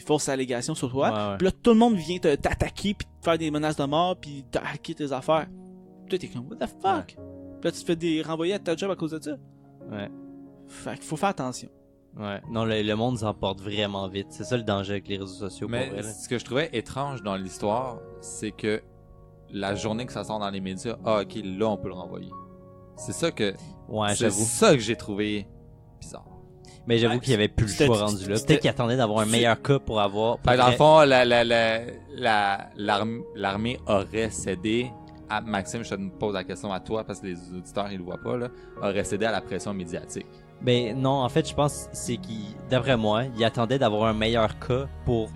[SPEAKER 4] fausses allégations sur toi.
[SPEAKER 1] Ouais, ouais.
[SPEAKER 4] Puis là, tout le monde vient t'attaquer, puis te faire des menaces de mort, puis te hacker tes affaires. Puis toi, t'es comme, what the fuck? Puis là, tu te fais renvoyer à ta job à cause de ça.
[SPEAKER 1] Ouais.
[SPEAKER 4] Fait qu'il faut faire attention.
[SPEAKER 1] Ouais. Non, le monde s'emporte vraiment vite. C'est ça le danger avec les réseaux sociaux.
[SPEAKER 2] Mais
[SPEAKER 1] pour vrai, là.
[SPEAKER 2] ce que je trouvais étrange dans l'histoire, c'est que la journée que ça sort dans les médias, ah ok, là on peut le renvoyer. C'est ça que
[SPEAKER 1] Ouais,
[SPEAKER 2] c'est
[SPEAKER 1] j'avoue.
[SPEAKER 2] ça que j'ai trouvé bizarre.
[SPEAKER 1] Mais j'avoue
[SPEAKER 4] Ouais,
[SPEAKER 1] qu'il y avait plus le
[SPEAKER 4] c'était-
[SPEAKER 1] choix rendu là.
[SPEAKER 4] c'était-
[SPEAKER 1] Peut-être qu'il attendait d'avoir un meilleur cas pour avoir...
[SPEAKER 2] Fait que dans le fond, l'armée aurait cédé à Maxime, je te pose la question à toi parce que les auditeurs ils le voient pas là, aurait cédé à la pression médiatique.
[SPEAKER 1] Ben non, en fait, je pense c'est d'après moi, il attendait d'avoir un meilleur cas pour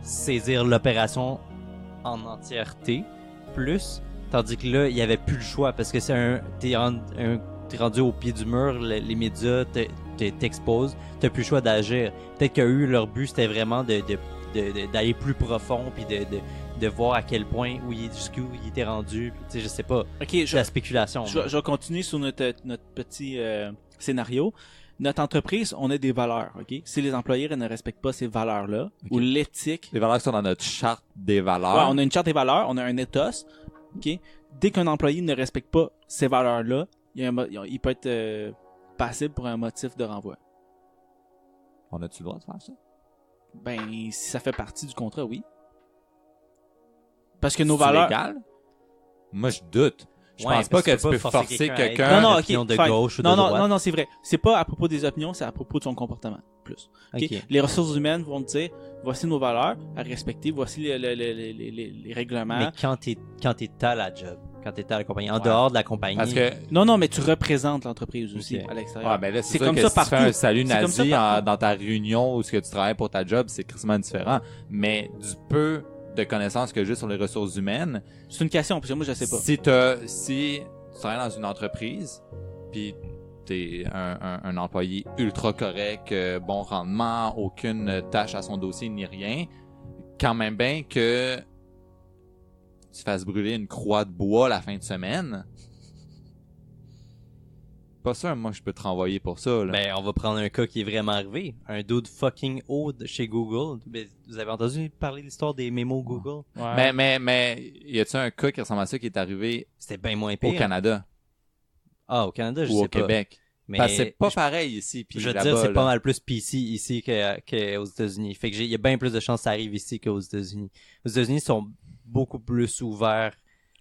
[SPEAKER 1] saisir l'opération en entièreté, plus, tandis que là, il y avait plus le choix parce que t'es rendu au pied du mur, les médias t'exposent, t'as plus le choix d'agir. Peut-être qu'eux, leur but c'était vraiment d'aller plus profond puis de voir à quel point jusqu'où il était rendu. Tu sais, je sais pas.
[SPEAKER 4] Ok,
[SPEAKER 1] C'est la spéculation.
[SPEAKER 4] je vais continuer sur notre petit scénario. Notre entreprise, on a des valeurs, ok? Si les employés ne respectent pas ces valeurs-là, ou l'éthique,
[SPEAKER 2] Les valeurs qui sont dans notre charte des valeurs.
[SPEAKER 4] ouais, on a une charte des valeurs, on a un ethos, ok? Dès qu'un employé ne respecte pas ces valeurs-là, il peut être passible pour un motif de renvoi.
[SPEAKER 2] On a-tu le droit de faire ça?
[SPEAKER 4] Ben, si ça fait partie du contrat, oui. Parce que nos
[SPEAKER 2] C'est
[SPEAKER 4] valeurs...
[SPEAKER 2] légal? Moi, je doute. Je
[SPEAKER 1] Ouais,
[SPEAKER 2] pense pas
[SPEAKER 1] parce
[SPEAKER 2] que tu peux
[SPEAKER 1] forcer
[SPEAKER 2] forcer
[SPEAKER 1] quelqu'un à
[SPEAKER 2] quelqu'un.
[SPEAKER 1] être
[SPEAKER 4] Non, non,
[SPEAKER 1] une
[SPEAKER 4] ok,
[SPEAKER 1] opinion de
[SPEAKER 4] fine.
[SPEAKER 1] gauche ou de
[SPEAKER 4] non,
[SPEAKER 1] droite.
[SPEAKER 4] non, c'est vrai. C'est pas à propos des opinions, c'est à propos de son comportement. Plus. Ok?
[SPEAKER 1] Ok.
[SPEAKER 4] Les ressources humaines vont te dire, voici nos valeurs à respecter, voici les règlements.
[SPEAKER 1] Mais quand t'es à la job, quand t'es à la compagnie, en
[SPEAKER 2] Ouais.
[SPEAKER 1] dehors de la compagnie,
[SPEAKER 2] Parce que,
[SPEAKER 4] Non, non, mais tu représentes l'entreprise aussi
[SPEAKER 1] Ok.
[SPEAKER 4] à l'extérieur.
[SPEAKER 2] ouais, ben là, c'est sûr
[SPEAKER 4] comme
[SPEAKER 2] que
[SPEAKER 4] ça
[SPEAKER 2] si tu fais
[SPEAKER 4] partout.
[SPEAKER 2] un salut
[SPEAKER 4] C'est comme ça
[SPEAKER 2] nazi
[SPEAKER 4] partout.
[SPEAKER 2] dans ta réunion ou ce que tu travailles pour ta job, c'est crissement différent. Mais du peu de connaissances que j'ai sur les ressources humaines,
[SPEAKER 4] C'est une question, parce que moi, je sais pas.
[SPEAKER 2] si tu travailles dans une entreprise, puis t'es un employé ultra correct, bon rendement, aucune tâche à son dossier ni rien, quand même bien que tu fasses brûler une croix de bois la fin de semaine. Pas sûr, moi, je peux te renvoyer pour ça. Là.
[SPEAKER 1] ben, on va prendre un cas qui est vraiment arrivé. Un dude fucking haut chez Google. Ben, vous avez entendu parler de l'histoire des mémos Google?
[SPEAKER 4] Ouais.
[SPEAKER 2] Mais y a-t-il un cas qui ressemble à ça qui est arrivé
[SPEAKER 1] C'était bien moins
[SPEAKER 2] au
[SPEAKER 1] pire.
[SPEAKER 2] Canada
[SPEAKER 1] Ah, au Canada, je
[SPEAKER 2] ou
[SPEAKER 1] sais
[SPEAKER 2] au
[SPEAKER 1] pas.
[SPEAKER 2] Québec?
[SPEAKER 1] Mais
[SPEAKER 2] Parce que c'est pas pareil ici. Puis
[SPEAKER 1] je veux
[SPEAKER 2] là-bas,
[SPEAKER 1] dire, c'est
[SPEAKER 2] là.
[SPEAKER 1] pas mal plus PC ici qu'aux États-Unis. Fait que il y a bien plus de chances que ça arrive ici qu'aux États-Unis. Aux États-Unis, ils sont beaucoup plus ouverts.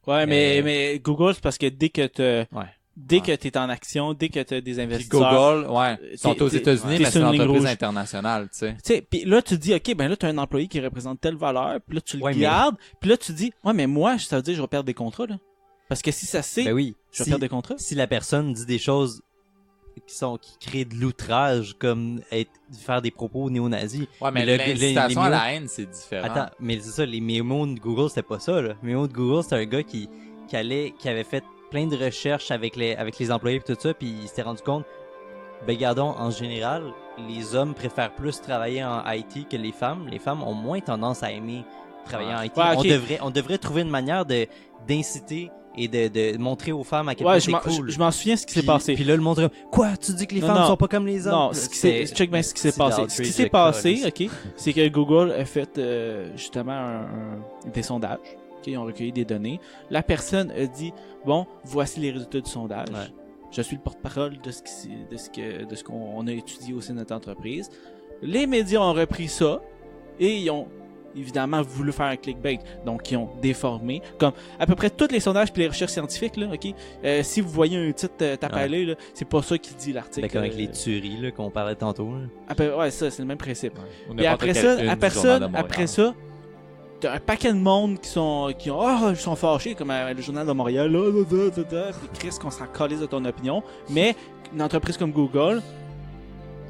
[SPEAKER 4] Ouais, mais Google, c'est parce que dès que
[SPEAKER 1] Ouais.
[SPEAKER 4] Dès que t'es en action, dès que t'as des
[SPEAKER 2] Puis
[SPEAKER 4] investisseurs...
[SPEAKER 2] Google, ouais, ils sont aux
[SPEAKER 4] t'es-
[SPEAKER 2] États-Unis,
[SPEAKER 4] t'es
[SPEAKER 2] mais
[SPEAKER 4] sur
[SPEAKER 2] c'est une
[SPEAKER 4] une ligne
[SPEAKER 2] entreprise
[SPEAKER 4] rouge.
[SPEAKER 2] internationale, tu sais.
[SPEAKER 4] Tu sais, puis là, tu te dis, OK, ben là, t'as un employé qui représente telle valeur, puis là, tu le
[SPEAKER 1] Ouais, mais-
[SPEAKER 4] gardes, puis là, tu te dis, ouais, mais moi, ça veut dire que je vais perdre des contrats, là. Parce que si ça se sait,
[SPEAKER 1] Ben oui.
[SPEAKER 4] je vais
[SPEAKER 1] Si,
[SPEAKER 4] perdre des contrats.
[SPEAKER 1] si la personne dit des choses qui créent de l'outrage, comme faire des propos néo-nazis.
[SPEAKER 2] Ouais, mais
[SPEAKER 1] le-
[SPEAKER 2] l'incitation
[SPEAKER 1] les
[SPEAKER 2] à
[SPEAKER 1] mémos-
[SPEAKER 2] la haine, c'est différent.
[SPEAKER 1] Attends, mais c'est ça, les mémos de Google, c'était pas ça, là. Les mémos de Google, c'était un gars qui avait fait plein de recherches avec les employés et tout ça, puis il s'était rendu compte, ben gardons, en général, les hommes préfèrent plus travailler en IT que les femmes. Les femmes ont moins tendance à aimer travailler en IT.
[SPEAKER 4] Ouais, ok.
[SPEAKER 1] On devrait trouver une manière d'inciter et de montrer aux femmes à quel
[SPEAKER 4] Ouais,
[SPEAKER 1] point c'est cool.
[SPEAKER 4] je m'en souviens ce qui s'est
[SPEAKER 1] Puis-
[SPEAKER 4] passé.
[SPEAKER 1] Puis là, le monde dirait, quoi, tu dis que les
[SPEAKER 4] Non,
[SPEAKER 1] femmes
[SPEAKER 4] non.
[SPEAKER 1] sont pas comme les hommes?
[SPEAKER 4] Non, check bien ce qui s'est
[SPEAKER 1] c'est
[SPEAKER 4] passé.
[SPEAKER 1] l'outrage
[SPEAKER 4] Ce qui s'est
[SPEAKER 1] de
[SPEAKER 4] passé,
[SPEAKER 1] calice.
[SPEAKER 4] OK, c'est que Google a fait justement des sondages. OK, ils ont recueilli des données. La personne a dit, bon, voici les résultats du sondage.
[SPEAKER 1] Ouais.
[SPEAKER 4] Je suis le porte-parole de ce qu'on a étudié au sein de notre entreprise. Les médias ont repris ça et ils ont évidemment voulu faire un clickbait. Donc, ils ont déformé. Comme à peu près tous les sondages et les recherches scientifiques, là, OK, si vous voyez un titre tape à l'œil, là, c'est pas ça qui dit l'article.
[SPEAKER 1] Ben, comme avec les tueries là, qu'on parlait tantôt. là.
[SPEAKER 4] Ouais, ça, c'est le même principe.
[SPEAKER 2] Ou
[SPEAKER 4] Et
[SPEAKER 2] n'importe
[SPEAKER 4] après
[SPEAKER 2] quelle
[SPEAKER 4] ça,
[SPEAKER 2] une du
[SPEAKER 4] après
[SPEAKER 2] Journal
[SPEAKER 4] ça,
[SPEAKER 2] de Montréal.
[SPEAKER 4] après ça, t'as un paquet de monde qui ils sont fâchés, comme le Journal de Montréal, là, puis Chris, qu'on s'en calisse de ton opinion. Mais une entreprise comme Google,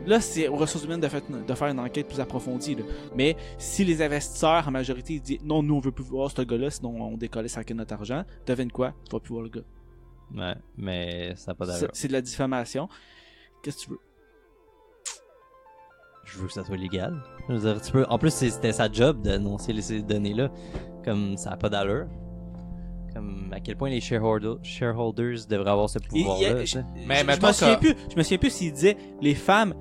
[SPEAKER 4] là, c'est aux ressources humaines de faire une enquête plus approfondie. Là. Mais si les investisseurs, en majorité, ils disent non, nous, on veut plus voir ce gars-là, sinon on décolle ça avec notre argent, devine quoi, tu vas plus voir le gars.
[SPEAKER 1] Ouais, mais ça n'a pas d'allure.
[SPEAKER 4] C'est de la diffamation. Qu'est-ce que tu veux?
[SPEAKER 1] Je veux que ça soit légal. Je veux dire, tu peux... En plus, c'était sa job d'annoncer ces données-là. Comme ça n'a pas d'allure. Comme à quel point les shareholders devraient avoir ce pouvoir-là. tu sais.
[SPEAKER 2] Mais
[SPEAKER 4] je
[SPEAKER 2] mettons
[SPEAKER 4] me souviens
[SPEAKER 2] que-
[SPEAKER 4] plus. Je me souviens plus s'il disait les femmes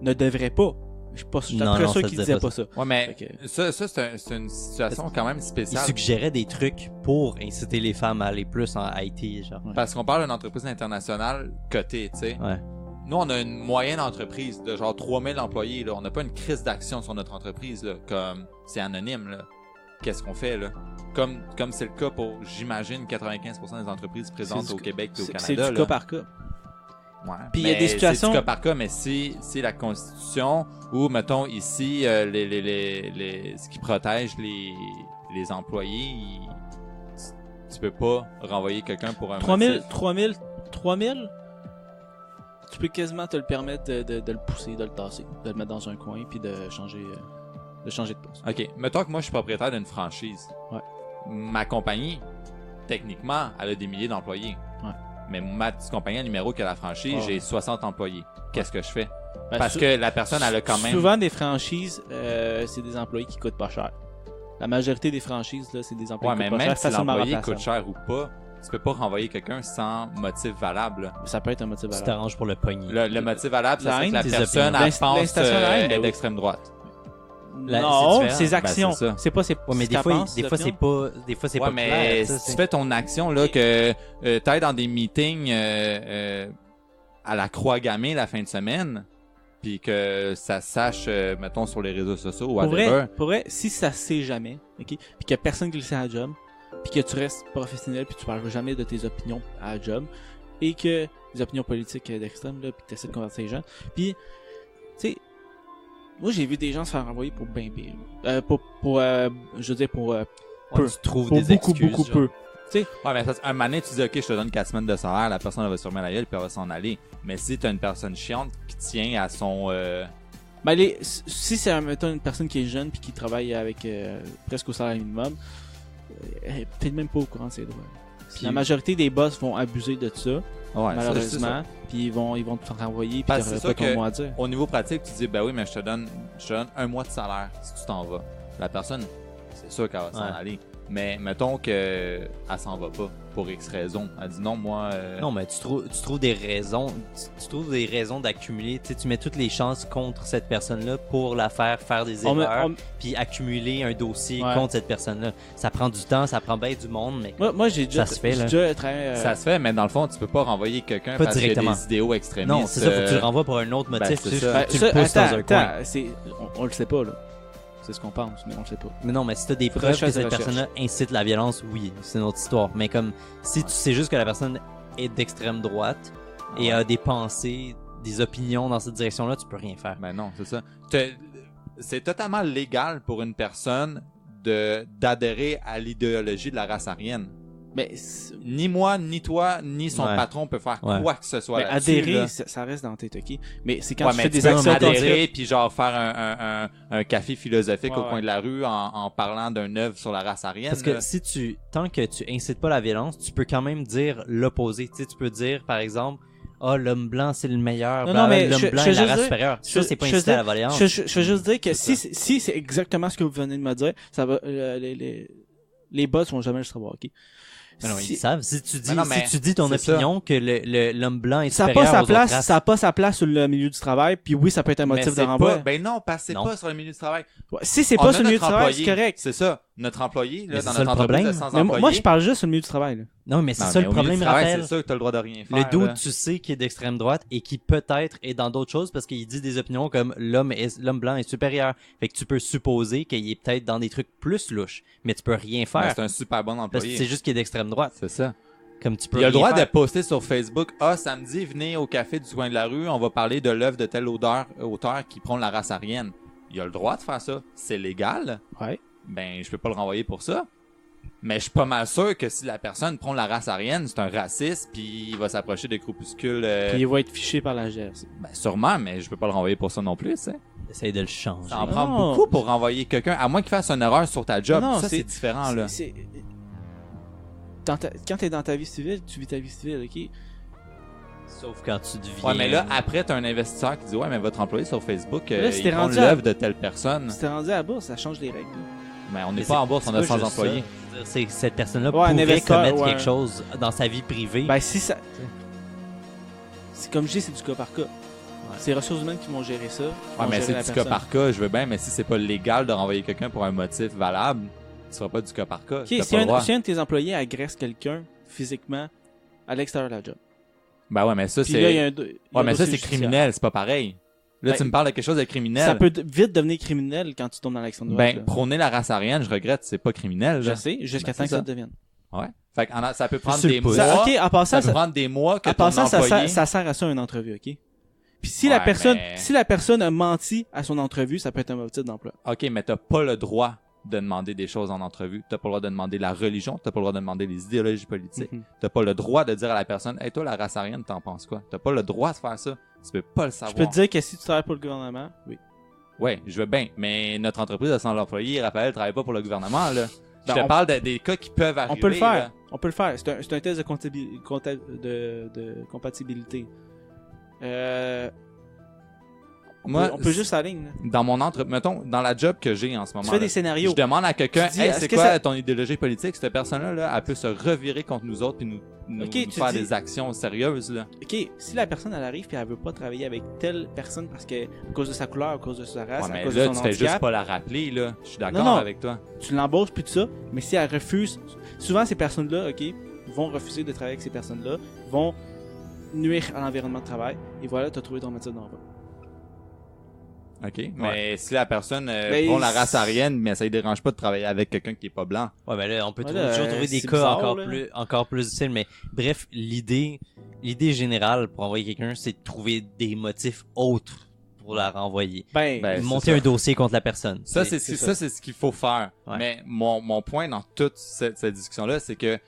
[SPEAKER 4] ne devraient pas. Je suis pas
[SPEAKER 1] Non,
[SPEAKER 4] après
[SPEAKER 1] non,
[SPEAKER 4] ça
[SPEAKER 1] ça
[SPEAKER 4] qu'il
[SPEAKER 1] disait
[SPEAKER 4] disait
[SPEAKER 1] pas
[SPEAKER 4] pas ça.
[SPEAKER 2] Ouais, mais
[SPEAKER 4] Fait que-
[SPEAKER 2] ça c'est une situation quand même
[SPEAKER 1] Il
[SPEAKER 2] spéciale.
[SPEAKER 1] suggérait des trucs pour inciter les femmes à aller plus en IT, genre.
[SPEAKER 2] Parce qu'on parle d'une entreprise internationale cotée, tu sais.
[SPEAKER 1] Ouais.
[SPEAKER 2] Nous, on a une moyenne entreprise de genre 3000 employés, là. On n'a pas une crise d'action sur notre entreprise, là. Comme, c'est anonyme, là. Qu'est-ce qu'on fait, là? comme c'est le cas pour, j'imagine, 95% des entreprises présentes au Québec et au Canada.
[SPEAKER 4] C'est du
[SPEAKER 2] là.
[SPEAKER 4] cas par cas.
[SPEAKER 2] Ouais.
[SPEAKER 4] Puis il y a des situations-
[SPEAKER 2] C'est du cas par cas, mais c'est la Constitution où, mettons, ici, ce qui protège les employés, tu peux pas renvoyer quelqu'un pour un
[SPEAKER 4] 3000,
[SPEAKER 2] motif.
[SPEAKER 4] tu peux quasiment te le permettre de le pousser, de le tasser, de le mettre dans un coin puis de changer de poste.
[SPEAKER 2] OK. Mettons que moi, je suis propriétaire d'une franchise.
[SPEAKER 4] Ouais.
[SPEAKER 2] Ma compagnie, techniquement, elle a des milliers d'employés.
[SPEAKER 4] Ouais.
[SPEAKER 2] Mais ma petite compagnie à numéro qui a la franchise,
[SPEAKER 4] Ouais.
[SPEAKER 2] j'ai 60 employés. Qu'est-ce que je fais?
[SPEAKER 4] Ben,
[SPEAKER 2] Parce que la personne, elle a quand même...
[SPEAKER 4] Souvent, des franchises, c'est des employés qui coûtent pas cher. La majorité des franchises, là, c'est des employés
[SPEAKER 2] Ouais,
[SPEAKER 4] qui
[SPEAKER 2] mais
[SPEAKER 4] coûtent pas
[SPEAKER 2] même
[SPEAKER 4] cher,
[SPEAKER 2] si
[SPEAKER 4] facilement
[SPEAKER 2] l'employé
[SPEAKER 4] remplaçables.
[SPEAKER 2] coûte cher ou pas, tu peux pas renvoyer quelqu'un sans motif valable. là.
[SPEAKER 4] Ça peut être un motif
[SPEAKER 1] Tu
[SPEAKER 4] valable.
[SPEAKER 1] t'arranges pour le pogner.
[SPEAKER 2] Le motif valable,
[SPEAKER 4] La
[SPEAKER 2] ça serait
[SPEAKER 4] haine
[SPEAKER 2] que la
[SPEAKER 1] des
[SPEAKER 2] personne,
[SPEAKER 1] opinions.
[SPEAKER 2] elle pense
[SPEAKER 4] L'incitation à la haine,
[SPEAKER 2] est
[SPEAKER 4] ben oui.
[SPEAKER 2] d'extrême droite.
[SPEAKER 1] Là,
[SPEAKER 4] Non,
[SPEAKER 1] c'est
[SPEAKER 4] ses
[SPEAKER 1] différent.
[SPEAKER 4] actions.
[SPEAKER 2] Ben, c'est ça.
[SPEAKER 4] C'est pas ses
[SPEAKER 1] Ouais, mais des fois, c'est pas,
[SPEAKER 2] Ouais,
[SPEAKER 1] pas
[SPEAKER 2] mais
[SPEAKER 1] clair. ça,
[SPEAKER 2] si
[SPEAKER 1] c'est-
[SPEAKER 2] tu fais ton action, là, que t'ailles dans des meetings à la Croix-Gammée la fin de semaine, puis que ça sache, mettons, sur les réseaux sociaux ou whatever.
[SPEAKER 4] Pour vrai, si ça se sait jamais, ok, puis qu'il y a personne qui le sait à la job, puis que tu restes professionnel, puis tu parles jamais de tes opinions à la job, et que des opinions politiques d'extrême, là, puis que tu essaies de convertir les gens, puis, tu sais, moi j'ai vu des gens se faire renvoyer pour bien pire. Je veux dire, pour
[SPEAKER 1] Ouais,
[SPEAKER 4] peu.
[SPEAKER 1] tu trouves
[SPEAKER 4] pour
[SPEAKER 1] des
[SPEAKER 4] beaucoup,
[SPEAKER 1] excuses,
[SPEAKER 4] beaucoup
[SPEAKER 1] genre.
[SPEAKER 4] peu.
[SPEAKER 2] Ouais, mais un moment donné, tu dis, OK, je te donne 4 semaines de salaire, la personne, elle va se fermer la gueule, puis elle va s'en aller. Mais si t'as une personne chiante qui tient à son...
[SPEAKER 4] Ben, si c'est, mettons, une personne qui est jeune, puis qui travaille avec presque au salaire minimum, elle est peut-être même pas au courant de ses droits.
[SPEAKER 2] Puis-
[SPEAKER 4] La majorité des boss vont abuser de ça,
[SPEAKER 2] Ouais, ça, c'est
[SPEAKER 4] malheureusement,
[SPEAKER 2] ça.
[SPEAKER 4] puis ils vont te renvoyer, puis
[SPEAKER 2] Parce que
[SPEAKER 4] t'auras
[SPEAKER 2] c'est
[SPEAKER 4] pas
[SPEAKER 2] ça
[SPEAKER 4] ton mot à dire.
[SPEAKER 2] Au niveau pratique, tu dis, ben oui, mais je te donne 1 mois de salaire si tu t'en vas. La personne, c'est sûr qu'elle va s'en
[SPEAKER 1] Ouais.
[SPEAKER 2] aller. Mais mettons qu'elle s'en va pas pour X raison. Elle dit non, moi.
[SPEAKER 1] Non, mais tu trouves des raisons. Tu trouves des raisons d'accumuler. Tu sais, tu mets toutes les chances contre cette personne-là pour la faire des erreurs, puis accumuler un dossier
[SPEAKER 4] Ouais.
[SPEAKER 1] contre cette personne-là. Ça prend du temps, ça prend bien du monde, mais
[SPEAKER 4] Moi, j'ai déjà,
[SPEAKER 1] Ça se fait, là.
[SPEAKER 4] j'ai déjà travaillé.
[SPEAKER 2] Ça se fait, mais dans le fond, tu peux pas renvoyer quelqu'un
[SPEAKER 1] Pas
[SPEAKER 2] parce qu'il y a
[SPEAKER 1] directement.
[SPEAKER 2] des idéaux extrémistes.
[SPEAKER 1] non, c'est ça, faut que tu le renvoies pour un autre motif.
[SPEAKER 2] c'est
[SPEAKER 1] tu sais,
[SPEAKER 2] ça.
[SPEAKER 1] tu le pousses dans un coin.
[SPEAKER 4] On le sait pas, là. C'est ce qu'on pense, mais on le sait pas.
[SPEAKER 1] Mais non, mais si t'as des
[SPEAKER 4] Faudrait
[SPEAKER 1] preuves
[SPEAKER 4] que
[SPEAKER 1] que
[SPEAKER 4] je fasse
[SPEAKER 1] cette
[SPEAKER 4] des
[SPEAKER 1] personne-là incite la violence, oui, c'est une autre histoire. Mais comme si tu sais juste que la personne est d'extrême droite et
[SPEAKER 2] Ouais.
[SPEAKER 1] a des pensées, des opinions dans cette direction-là, tu peux rien faire.
[SPEAKER 2] Ben non, c'est ça. C'est totalement légal pour une personne d'adhérer à l'idéologie de la race aryenne.
[SPEAKER 4] Mais,
[SPEAKER 2] Ni moi, ni toi, ni son
[SPEAKER 1] Ouais.
[SPEAKER 2] patron peut faire
[SPEAKER 1] Ouais.
[SPEAKER 2] quoi que ce soit
[SPEAKER 4] mais
[SPEAKER 2] là-dessus,
[SPEAKER 4] adhérer,
[SPEAKER 2] là.
[SPEAKER 4] ça reste dans tes ok. Mais c'est quand
[SPEAKER 2] Ouais,
[SPEAKER 4] tu
[SPEAKER 2] mais
[SPEAKER 4] fais
[SPEAKER 2] tu
[SPEAKER 4] des
[SPEAKER 2] peux
[SPEAKER 4] actions
[SPEAKER 2] adhérer puis genre faire un café philosophique
[SPEAKER 4] Ouais,
[SPEAKER 2] au coin
[SPEAKER 4] ouais.
[SPEAKER 2] de la rue en parlant d'un œuvre sur la race aryenne.
[SPEAKER 1] Parce que
[SPEAKER 2] là.
[SPEAKER 1] si tant que tu incites pas la violence, tu peux quand même dire l'opposé. Tu sais, tu peux dire, par exemple, l'homme blanc c'est le meilleur,
[SPEAKER 4] Non, non, mais
[SPEAKER 1] l'homme
[SPEAKER 4] je-
[SPEAKER 1] blanc
[SPEAKER 4] je
[SPEAKER 1] est la
[SPEAKER 4] veux
[SPEAKER 1] race
[SPEAKER 4] dire-
[SPEAKER 1] supérieure. Ça,
[SPEAKER 4] je-
[SPEAKER 1] c'est pas
[SPEAKER 4] je
[SPEAKER 1] inciter à la
[SPEAKER 4] veux
[SPEAKER 1] violence.
[SPEAKER 4] Je veux juste dire que
[SPEAKER 2] C'est
[SPEAKER 4] si c'est exactement ce que vous venez de me dire, ça va, les boss vont jamais le savoir, ok?
[SPEAKER 1] Mais non,
[SPEAKER 4] Si-
[SPEAKER 1] ils savent. Si tu dis,
[SPEAKER 2] Mais non, mais
[SPEAKER 1] si tu dis ton
[SPEAKER 2] c'est ça.
[SPEAKER 1] opinion que l'homme blanc est
[SPEAKER 4] ça n'a
[SPEAKER 1] supérieur
[SPEAKER 4] pas sa
[SPEAKER 1] aux autres
[SPEAKER 4] place,
[SPEAKER 1] races,
[SPEAKER 4] ça a pas sa place sur le milieu du travail, puis oui, ça peut être un
[SPEAKER 2] Mais
[SPEAKER 4] motif de
[SPEAKER 2] c'est
[SPEAKER 4] renvoi.
[SPEAKER 2] pas, ben non, parce que c'est
[SPEAKER 1] Non.
[SPEAKER 2] pas sur le milieu du travail.
[SPEAKER 4] Ouais, si c'est
[SPEAKER 2] On
[SPEAKER 4] pas
[SPEAKER 2] a
[SPEAKER 4] sur le milieu du
[SPEAKER 2] notre
[SPEAKER 4] travail,
[SPEAKER 2] employé,
[SPEAKER 4] c'est correct.
[SPEAKER 2] C'est ça. Notre employé,
[SPEAKER 1] Mais
[SPEAKER 2] là,
[SPEAKER 1] c'est
[SPEAKER 2] dans
[SPEAKER 1] ça
[SPEAKER 2] notre
[SPEAKER 1] le
[SPEAKER 2] entreprise de
[SPEAKER 1] problème.
[SPEAKER 2] 100
[SPEAKER 4] Mais
[SPEAKER 2] employés.
[SPEAKER 4] moi, je parle juste sur le milieu du travail, là.
[SPEAKER 1] Non, mais c'est
[SPEAKER 2] Non,
[SPEAKER 1] ça
[SPEAKER 2] mais
[SPEAKER 1] le
[SPEAKER 2] au milieu
[SPEAKER 1] problème,
[SPEAKER 2] du travail,
[SPEAKER 1] Raphaël.
[SPEAKER 2] c'est sûr que t'as le droit de rien faire.
[SPEAKER 1] Le
[SPEAKER 2] là.
[SPEAKER 1] dude, tu sais, qui est d'extrême droite et qui peut-être est dans d'autres choses parce qu'il dit des opinions comme l'homme blanc est supérieur. Fait que tu peux supposer qu'il est peut-être dans des trucs plus louches, mais tu peux rien
[SPEAKER 2] Ouais,
[SPEAKER 1] faire
[SPEAKER 2] c'est un super bon
[SPEAKER 1] parce que
[SPEAKER 2] employé.
[SPEAKER 1] c'est juste qu'il est d'extrême droite.
[SPEAKER 2] C'est ça.
[SPEAKER 1] Comme tu peux
[SPEAKER 2] Il a le
[SPEAKER 1] rien
[SPEAKER 2] droit de
[SPEAKER 1] faire.
[SPEAKER 2] poster sur Facebook, samedi, venez au café du coin de la rue, on va parler de l'œuvre de tel auteur qui prône la race aryenne. Il a le droit de faire ça. C'est légal.
[SPEAKER 4] Ouais.
[SPEAKER 2] Ben, je peux pas le renvoyer pour ça. Mais je suis pas mal sûr que si la personne prône la race aryenne, c'est un raciste, puis il va s'approcher des groupuscules.
[SPEAKER 4] Puis il va être fiché par la GRC.
[SPEAKER 2] Ben, sûrement, mais je peux pas le renvoyer pour ça non plus, tu sais.
[SPEAKER 1] Essaye de le changer.
[SPEAKER 2] Ça en
[SPEAKER 4] Non.
[SPEAKER 2] prend beaucoup pour renvoyer quelqu'un, à moins qu'il fasse une erreur sur ta job.
[SPEAKER 4] Non,
[SPEAKER 2] ça,
[SPEAKER 4] c'est-
[SPEAKER 2] c'est différent, là.
[SPEAKER 4] Quand t'es dans ta vie civile, tu vis ta vie civile, ok?
[SPEAKER 1] Sauf quand tu deviens.
[SPEAKER 2] Ouais, mais là, après, t'as un investisseur qui dit, ouais, mais votre employé sur Facebook,
[SPEAKER 4] Là, si
[SPEAKER 2] il
[SPEAKER 4] t'es
[SPEAKER 2] prend
[SPEAKER 4] rendu
[SPEAKER 2] l'œuvre de telle personne.
[SPEAKER 4] Si t'es rendu à la bourse, ça change les règles.
[SPEAKER 2] Mais on
[SPEAKER 1] Mais
[SPEAKER 2] n'est pas en bourse, on a 100 employés.
[SPEAKER 1] C'est que cette personne-là
[SPEAKER 4] Ouais, un
[SPEAKER 1] pourrait
[SPEAKER 4] investisseur,
[SPEAKER 1] commettre
[SPEAKER 4] ouais.
[SPEAKER 1] quelque chose dans sa vie privée.
[SPEAKER 4] Ben, si ça. C'est comme je dis, c'est du cas par cas. C'est les ressources humaines qui vont gérer ça.
[SPEAKER 2] Ouais, mais c'est du cas par cas, je veux bien, mais si c'est pas légal de renvoyer quelqu'un pour un motif valable, tu feras pas du cas par cas.
[SPEAKER 4] Ok,
[SPEAKER 2] T'as
[SPEAKER 4] si
[SPEAKER 2] pas le droit.
[SPEAKER 4] si un de tes employés agresse quelqu'un physiquement à l'extérieur de la job.
[SPEAKER 2] Ben ouais, mais ça,
[SPEAKER 4] Puis là, il y a
[SPEAKER 2] c'est.
[SPEAKER 4] un, il y a
[SPEAKER 2] Ouais,
[SPEAKER 4] un
[SPEAKER 2] mais ça,
[SPEAKER 4] dossier
[SPEAKER 2] c'est criminel, c'est pas pareil. Là,
[SPEAKER 4] Ben,
[SPEAKER 2] tu me parles de quelque chose de criminel.
[SPEAKER 4] Ça peut vite devenir criminel quand tu tombes dans l'action de droite.
[SPEAKER 2] Ben,
[SPEAKER 4] là.
[SPEAKER 2] prôner la race aryenne, je regrette, c'est pas criminel.
[SPEAKER 4] Je
[SPEAKER 2] Là.
[SPEAKER 4] sais, jusqu'à
[SPEAKER 2] Ben,
[SPEAKER 4] temps
[SPEAKER 2] c'est
[SPEAKER 4] que ça
[SPEAKER 2] ça.
[SPEAKER 4] le devienne.
[SPEAKER 2] Ouais. Fait que ça peut prendre
[SPEAKER 1] Sur le
[SPEAKER 2] des
[SPEAKER 1] pouce.
[SPEAKER 2] mois.
[SPEAKER 4] Ça, ok, en passant,
[SPEAKER 2] Ça peut prendre des mois que
[SPEAKER 4] en
[SPEAKER 2] ton
[SPEAKER 4] passant,
[SPEAKER 2] employé...
[SPEAKER 4] ça sert à ça une entrevue, ok? Puis si
[SPEAKER 2] Ouais,
[SPEAKER 4] la personne a menti à son entrevue, ça peut être un motif d'emploi.
[SPEAKER 2] OK, mais t'as pas le droit de demander des choses en entrevue. T'as pas le droit de demander la religion. T'as pas le droit de demander les idéologies politiques.
[SPEAKER 4] Mhm.
[SPEAKER 2] T'as pas le droit de dire à la personne, hey, toi, la race aryenne, t'en penses quoi? T'as pas le droit de faire ça. Tu peux pas le
[SPEAKER 4] Je
[SPEAKER 2] savoir.
[SPEAKER 4] peux te dire que si tu travailles pour le gouvernement, oui.
[SPEAKER 2] Ouais, je veux bien. Mais notre entreprise a 100 employés. Raphaël travaille pas pour le gouvernement, là. Je
[SPEAKER 4] Ben,
[SPEAKER 2] te parle des cas qui peuvent arriver.
[SPEAKER 4] On peut le faire.
[SPEAKER 2] Là.
[SPEAKER 4] On peut le faire. C'est un test de, de compatibilité.
[SPEAKER 2] Moi,
[SPEAKER 4] on peut juste aller. Là.
[SPEAKER 2] dans mon mettons, dans la job que j'ai en ce moment,
[SPEAKER 4] Tu fais
[SPEAKER 2] là,
[SPEAKER 4] des scénarios.
[SPEAKER 2] je demande à quelqu'un,
[SPEAKER 4] Tu dis,
[SPEAKER 2] hey,
[SPEAKER 4] est-ce
[SPEAKER 2] c'est
[SPEAKER 4] que
[SPEAKER 2] quoi
[SPEAKER 4] ça-
[SPEAKER 2] ton idéologie politique? Cette personne-là, là, elle peut se revirer contre nous autres puis nous
[SPEAKER 4] Ok, tu
[SPEAKER 2] faire
[SPEAKER 4] dis-
[SPEAKER 2] des actions sérieuses, là.
[SPEAKER 4] Ok, si la personne elle arrive puis elle veut pas travailler avec telle personne parce que à cause de sa couleur, à cause de sa race,
[SPEAKER 2] Ouais,
[SPEAKER 4] à
[SPEAKER 2] mais
[SPEAKER 4] cause
[SPEAKER 2] là,
[SPEAKER 4] de
[SPEAKER 2] tu
[SPEAKER 4] son
[SPEAKER 2] fais juste
[SPEAKER 4] handicap,
[SPEAKER 2] pas la rappeler, là. Je suis d'accord
[SPEAKER 4] Non, non.
[SPEAKER 2] avec toi.
[SPEAKER 4] tu l'embauches puis tout ça. Mais si elle refuse, souvent ces personnes-là, ok, vont refuser de travailler avec ces personnes-là, vont nuire à l'environnement de travail. Et voilà, t'as trouvé ton métier d'emploi.
[SPEAKER 2] OK. Mais si la personne
[SPEAKER 4] Mais
[SPEAKER 2] prend la race aryenne, mais ça ne dérange pas de travailler avec quelqu'un qui est pas blanc.
[SPEAKER 1] Ouais, ben là, on peut
[SPEAKER 4] Ouais,
[SPEAKER 1] toujours
[SPEAKER 4] là,
[SPEAKER 1] trouver des
[SPEAKER 4] c'est
[SPEAKER 1] cas
[SPEAKER 4] bizarre, là.
[SPEAKER 1] encore plus difficiles, mais bref, l'idée générale pour envoyer quelqu'un, c'est de trouver des motifs autres pour la renvoyer.
[SPEAKER 4] Ben,
[SPEAKER 2] Ben,
[SPEAKER 1] Monter
[SPEAKER 2] c'est ça.
[SPEAKER 1] un dossier contre la personne.
[SPEAKER 2] Ça, c'est
[SPEAKER 4] c'est
[SPEAKER 2] ça, c'est ce qu'il faut faire.
[SPEAKER 1] Ouais.
[SPEAKER 2] Mais mon point dans toute cette discussion-là, c'est que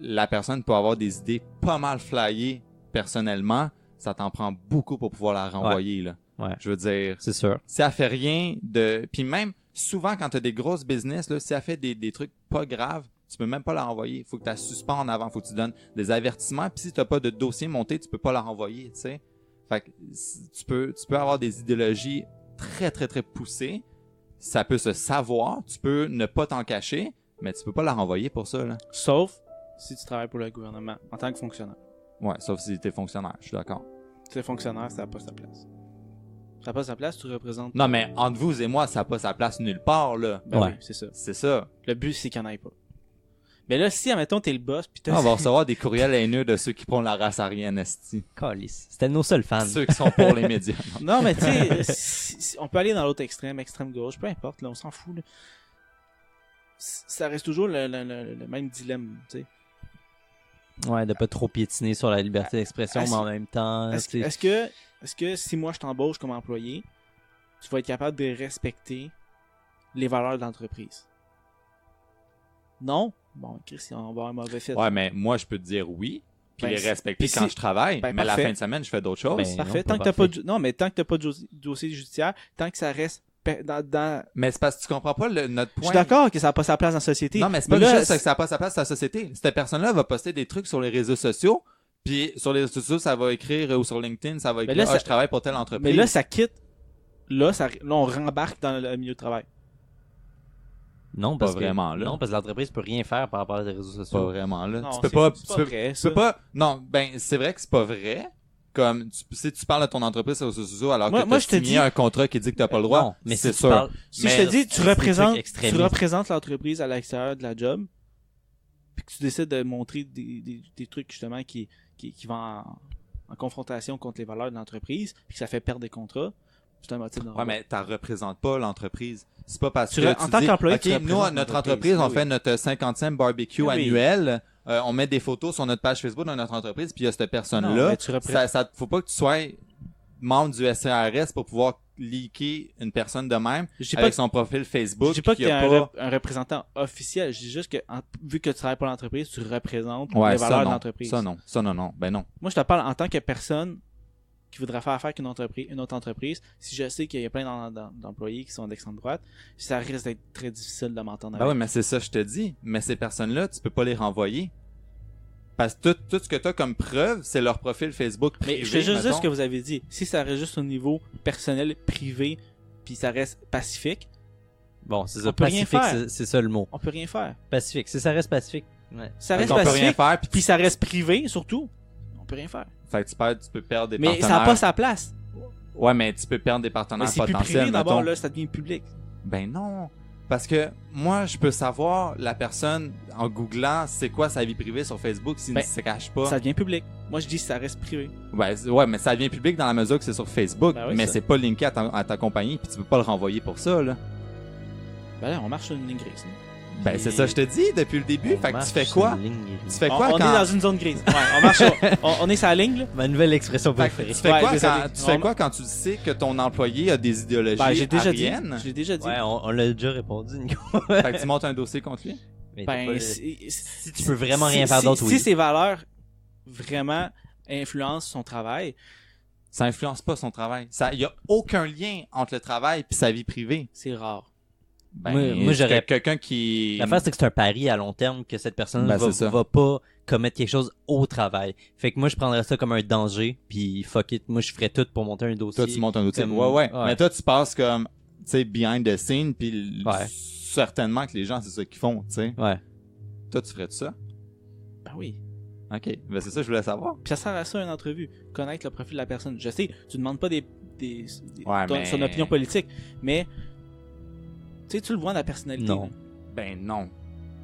[SPEAKER 2] la personne peut avoir des idées pas mal flyées personnellement. Ça t'en prend beaucoup pour pouvoir la renvoyer, là.
[SPEAKER 1] Ouais.
[SPEAKER 2] Je veux dire,
[SPEAKER 1] C'est sûr.
[SPEAKER 2] si elle fait rien de... Puis même, souvent, quand tu as des grosses business, là, si elle fait des trucs pas graves, tu peux même pas la renvoyer. Il faut que tu la suspendes avant. Il faut que tu donnes des avertissements. Puis si tu pas de dossier monté, tu peux pas la renvoyer, tu sais. Fait que tu peux avoir des idéologies très, très, très poussées. Ça peut se savoir. Tu peux ne pas t'en cacher, mais tu peux pas la renvoyer pour ça, là.
[SPEAKER 4] sauf si tu travailles pour le gouvernement en tant que fonctionnaire.
[SPEAKER 2] Ouais, sauf si t'es fonctionnaire. Je suis d'accord.
[SPEAKER 4] Si t'es fonctionnaire, ça n'a pas sa place. Ça n'a pas sa place, tu représentes.
[SPEAKER 2] Non, mais entre vous et moi, ça n'a pas sa place nulle part, là.
[SPEAKER 4] Ben
[SPEAKER 1] Ouais.
[SPEAKER 4] oui, c'est ça.
[SPEAKER 2] C'est ça.
[SPEAKER 4] Le but, c'est qu'il n'y en ait pas. Mais là, si, admettons, t'es le boss, pis
[SPEAKER 2] On va recevoir des courriels haineux de ceux qui prennent la race aryenne, esti.
[SPEAKER 1] Calice. C'était nos seuls fans.
[SPEAKER 2] Ceux qui sont pour les médias.
[SPEAKER 4] Non, mais tu sais, on peut aller dans l'autre extrême, extrême gauche, peu importe, là, on s'en fout, là. Ça reste toujours le même dilemme, tu sais.
[SPEAKER 1] Ouais, de pas trop piétiner sur la liberté d'expression,
[SPEAKER 4] Est-ce-
[SPEAKER 1] mais en même temps,
[SPEAKER 4] Est-ce
[SPEAKER 1] tu sais,
[SPEAKER 4] est-ce que si moi je t'embauche comme employé, tu vas être capable de respecter les valeurs de l'entreprise? Non? Bon, Chris, on va avoir un mauvais fit.
[SPEAKER 2] Ouais, mais moi, je peux te dire oui, puis
[SPEAKER 4] Ben,
[SPEAKER 2] les respecter
[SPEAKER 4] puis
[SPEAKER 2] quand
[SPEAKER 4] si-
[SPEAKER 2] je travaille,
[SPEAKER 4] ben,
[SPEAKER 2] mais la
[SPEAKER 4] parfait.
[SPEAKER 2] fin de semaine, je fais d'autres choses.
[SPEAKER 1] Ben,
[SPEAKER 4] Parfait.
[SPEAKER 1] non,
[SPEAKER 4] Tant
[SPEAKER 1] pas
[SPEAKER 4] que t'as pas
[SPEAKER 1] parfait.
[SPEAKER 4] non, mais tant que t'as pas de dossier judiciaire, tant que ça reste dans...
[SPEAKER 2] Mais c'est parce que tu comprends pas notre
[SPEAKER 4] Je
[SPEAKER 2] point.
[SPEAKER 4] suis d'accord que ça n'a pas sa place dans la société.
[SPEAKER 2] Non, mais c'est pas
[SPEAKER 4] là,
[SPEAKER 2] juste que ça n'a pas sa place dans la société. Cette personne-là va poster des trucs sur les réseaux sociaux, puis sur les réseaux sociaux, ça va écrire, ou sur LinkedIn, ça va écrire,
[SPEAKER 4] là, ça-
[SPEAKER 2] je travaille pour telle entreprise.
[SPEAKER 4] Mais là, ça quitte. Là, on rembarque dans le milieu de travail.
[SPEAKER 1] non, parce
[SPEAKER 2] Pas
[SPEAKER 1] que,
[SPEAKER 2] vraiment, là.
[SPEAKER 1] non, parce que l'entreprise peut rien faire par rapport aux réseaux
[SPEAKER 2] Pas
[SPEAKER 1] sociaux.
[SPEAKER 2] vraiment, là.
[SPEAKER 4] Non,
[SPEAKER 2] tu peux
[SPEAKER 4] c'est-
[SPEAKER 2] pas,
[SPEAKER 4] c'est
[SPEAKER 2] tu
[SPEAKER 4] pas
[SPEAKER 2] peux,
[SPEAKER 4] vrai,
[SPEAKER 2] tu
[SPEAKER 4] ça.
[SPEAKER 2] peux pas, non, ben, c'est vrai que c'est pas vrai. Comme, si tu parles de ton entreprise sur les réseaux sociaux alors
[SPEAKER 4] Moi-
[SPEAKER 2] que
[SPEAKER 4] moi,
[SPEAKER 2] tu
[SPEAKER 4] je te
[SPEAKER 2] signé
[SPEAKER 4] dis-
[SPEAKER 2] un contrat qui dit que t'as pas le droit,
[SPEAKER 1] Non, mais
[SPEAKER 2] c'est
[SPEAKER 1] si
[SPEAKER 2] sûr.
[SPEAKER 1] tu parles,
[SPEAKER 4] Si
[SPEAKER 1] mais
[SPEAKER 4] je te dis, tu
[SPEAKER 1] c'est des
[SPEAKER 4] représentes,
[SPEAKER 1] trucs extrémistes.
[SPEAKER 4] l'entreprise à l'extérieur de la job, puis que tu décides de montrer des trucs justement qui vont en confrontation contre les valeurs de l'entreprise, puis que ça fait perdre des contrats, c'est un motif de
[SPEAKER 2] Ouais, mais tu représentes pas l'entreprise. C'est pas parce
[SPEAKER 4] Tu
[SPEAKER 2] que
[SPEAKER 4] re-
[SPEAKER 2] tu
[SPEAKER 4] en tant
[SPEAKER 2] dis,
[SPEAKER 4] qu'employé,
[SPEAKER 2] OK,
[SPEAKER 4] tu
[SPEAKER 2] nous,
[SPEAKER 4] représentes
[SPEAKER 2] notre
[SPEAKER 4] l'entreprise.
[SPEAKER 2] entreprise, on
[SPEAKER 4] Oui.
[SPEAKER 2] fait notre 50e barbecue
[SPEAKER 4] Oui.
[SPEAKER 2] annuel. On met des photos sur notre page Facebook de notre entreprise, puis il y a cette
[SPEAKER 4] Non,
[SPEAKER 2] personne-là.
[SPEAKER 4] mais tu représentes-
[SPEAKER 2] Faut pas que tu sois membre du SCRS pour pouvoir leaker une personne de même
[SPEAKER 4] Je dis pas
[SPEAKER 2] avec
[SPEAKER 4] que-
[SPEAKER 2] son profil Facebook.
[SPEAKER 4] je dis pas que
[SPEAKER 2] qui
[SPEAKER 4] tu es
[SPEAKER 2] a pas...
[SPEAKER 4] un représentant officiel, je dis juste que vu que tu travailles pour l'entreprise, tu représentes
[SPEAKER 2] Ouais,
[SPEAKER 4] les
[SPEAKER 2] ça
[SPEAKER 4] valeurs de
[SPEAKER 2] non.
[SPEAKER 4] l'entreprise.
[SPEAKER 2] Ça non. Ben non.
[SPEAKER 4] Moi, je te parle en tant que personne qui voudrait faire affaire avec une autre entreprise. Si je sais qu'il y a plein d'employés qui sont d'extrême droite, ça risque d'être très difficile de m'entendre
[SPEAKER 2] Ben oui,
[SPEAKER 4] avec.
[SPEAKER 2] mais c'est ça, je te dis. Mais ces personnes-là, tu peux pas les renvoyer. Parce que tout ce que tu as comme preuve, c'est leur profil Facebook privé.
[SPEAKER 4] Mais je fais juste dire
[SPEAKER 2] mettons.
[SPEAKER 4] ce que vous avez dit. Si ça reste juste au niveau personnel, privé, puis ça reste pacifique,
[SPEAKER 1] Bon, c'est ça.
[SPEAKER 4] On peut rien
[SPEAKER 1] Pacifique,
[SPEAKER 4] faire.
[SPEAKER 1] c'est ça le mot.
[SPEAKER 4] on peut rien faire.
[SPEAKER 1] Pacifique. Si ça reste pacifique. Ouais.
[SPEAKER 4] Ça
[SPEAKER 2] Fait
[SPEAKER 4] reste
[SPEAKER 2] qu'on peut rien
[SPEAKER 4] pacifique,
[SPEAKER 2] faire,
[SPEAKER 4] puis ça reste privé, surtout, on peut rien faire.
[SPEAKER 2] Fait que tu peux perdre des
[SPEAKER 4] Mais
[SPEAKER 2] partenaires.
[SPEAKER 4] ça n'a pas sa place.
[SPEAKER 2] Ouais, mais tu peux perdre des
[SPEAKER 4] Mais
[SPEAKER 2] partenaires
[SPEAKER 4] c'est plus
[SPEAKER 2] potentiels,
[SPEAKER 4] privé d'abord,
[SPEAKER 2] mettons.
[SPEAKER 4] là, ça devient public.
[SPEAKER 2] Ben non. Parce que moi, je peux savoir la personne en googlant c'est quoi sa vie privée sur Facebook s'il ne se cache pas.
[SPEAKER 4] Ça devient public. Moi, je dis que ça reste privé.
[SPEAKER 2] Ouais, mais ça devient public dans la mesure que c'est sur Facebook,
[SPEAKER 4] Ben oui,
[SPEAKER 2] mais
[SPEAKER 4] ça.
[SPEAKER 2] c'est pas linké à ta compagnie, puis tu peux pas le renvoyer pour ça, là.
[SPEAKER 4] Ben là, on marche sur une ligne grise.
[SPEAKER 2] Ben, c'est ça, je te dis depuis le début. Fait que tu fais quoi? Tu fais quoi
[SPEAKER 4] On
[SPEAKER 2] quand...
[SPEAKER 4] est dans une zone grise. Ouais, on marche on est sur la ligne, là.
[SPEAKER 1] Ma nouvelle expression
[SPEAKER 2] Fait que
[SPEAKER 1] préférée.
[SPEAKER 2] tu fais
[SPEAKER 4] Ouais,
[SPEAKER 2] quoi
[SPEAKER 4] désolé.
[SPEAKER 2] quand, tu fais quoi quand tu sais que ton employé a des idéologies
[SPEAKER 4] Ben, j'ai déjà dit.
[SPEAKER 2] ariennes?
[SPEAKER 4] J'ai déjà dit.
[SPEAKER 1] Ouais, on l'a déjà répondu, Nico.
[SPEAKER 2] Fait que tu montes un dossier contre lui?
[SPEAKER 1] Mais t'as
[SPEAKER 4] Ben,
[SPEAKER 1] pas-
[SPEAKER 4] si
[SPEAKER 1] si tu peux vraiment rien faire d'autre, oui.
[SPEAKER 4] Si ses valeurs vraiment influencent son travail,
[SPEAKER 2] Ça influence pas son travail. Il y a aucun lien entre le travail puis sa vie privée.
[SPEAKER 4] c'est rare.
[SPEAKER 2] Ben,
[SPEAKER 1] Moi, j'aurais-
[SPEAKER 2] quelqu'un qui...
[SPEAKER 1] L'affaire, c'est que c'est un pari à long terme que cette personne
[SPEAKER 2] Ben, c'est ça.
[SPEAKER 1] va pas commettre quelque chose au travail. Fait que moi, je prendrais ça comme un danger, puis fuck it, moi, je ferais tout pour monter un dossier.
[SPEAKER 2] Toi, tu montes un dossier.
[SPEAKER 1] Comme-
[SPEAKER 2] Ouais.
[SPEAKER 1] ouais.
[SPEAKER 2] Mais toi, tu passes comme, tu sais, behind the scene, puis
[SPEAKER 1] Ouais.
[SPEAKER 2] certainement que les gens, c'est ça qu'ils font, tu sais.
[SPEAKER 1] Ouais.
[SPEAKER 2] Toi, tu ferais de ça?
[SPEAKER 4] Ben oui.
[SPEAKER 2] OK. Ben, c'est ça que je voulais savoir.
[SPEAKER 4] Puis ça sert à ça une entrevue, connaître le profil de la personne. Je sais, tu demandes pas
[SPEAKER 2] Ouais, mais-
[SPEAKER 4] son opinion politique, mais tu sais, tu le vois dans la personnalité.
[SPEAKER 1] Non.
[SPEAKER 4] là.
[SPEAKER 2] Ben, non.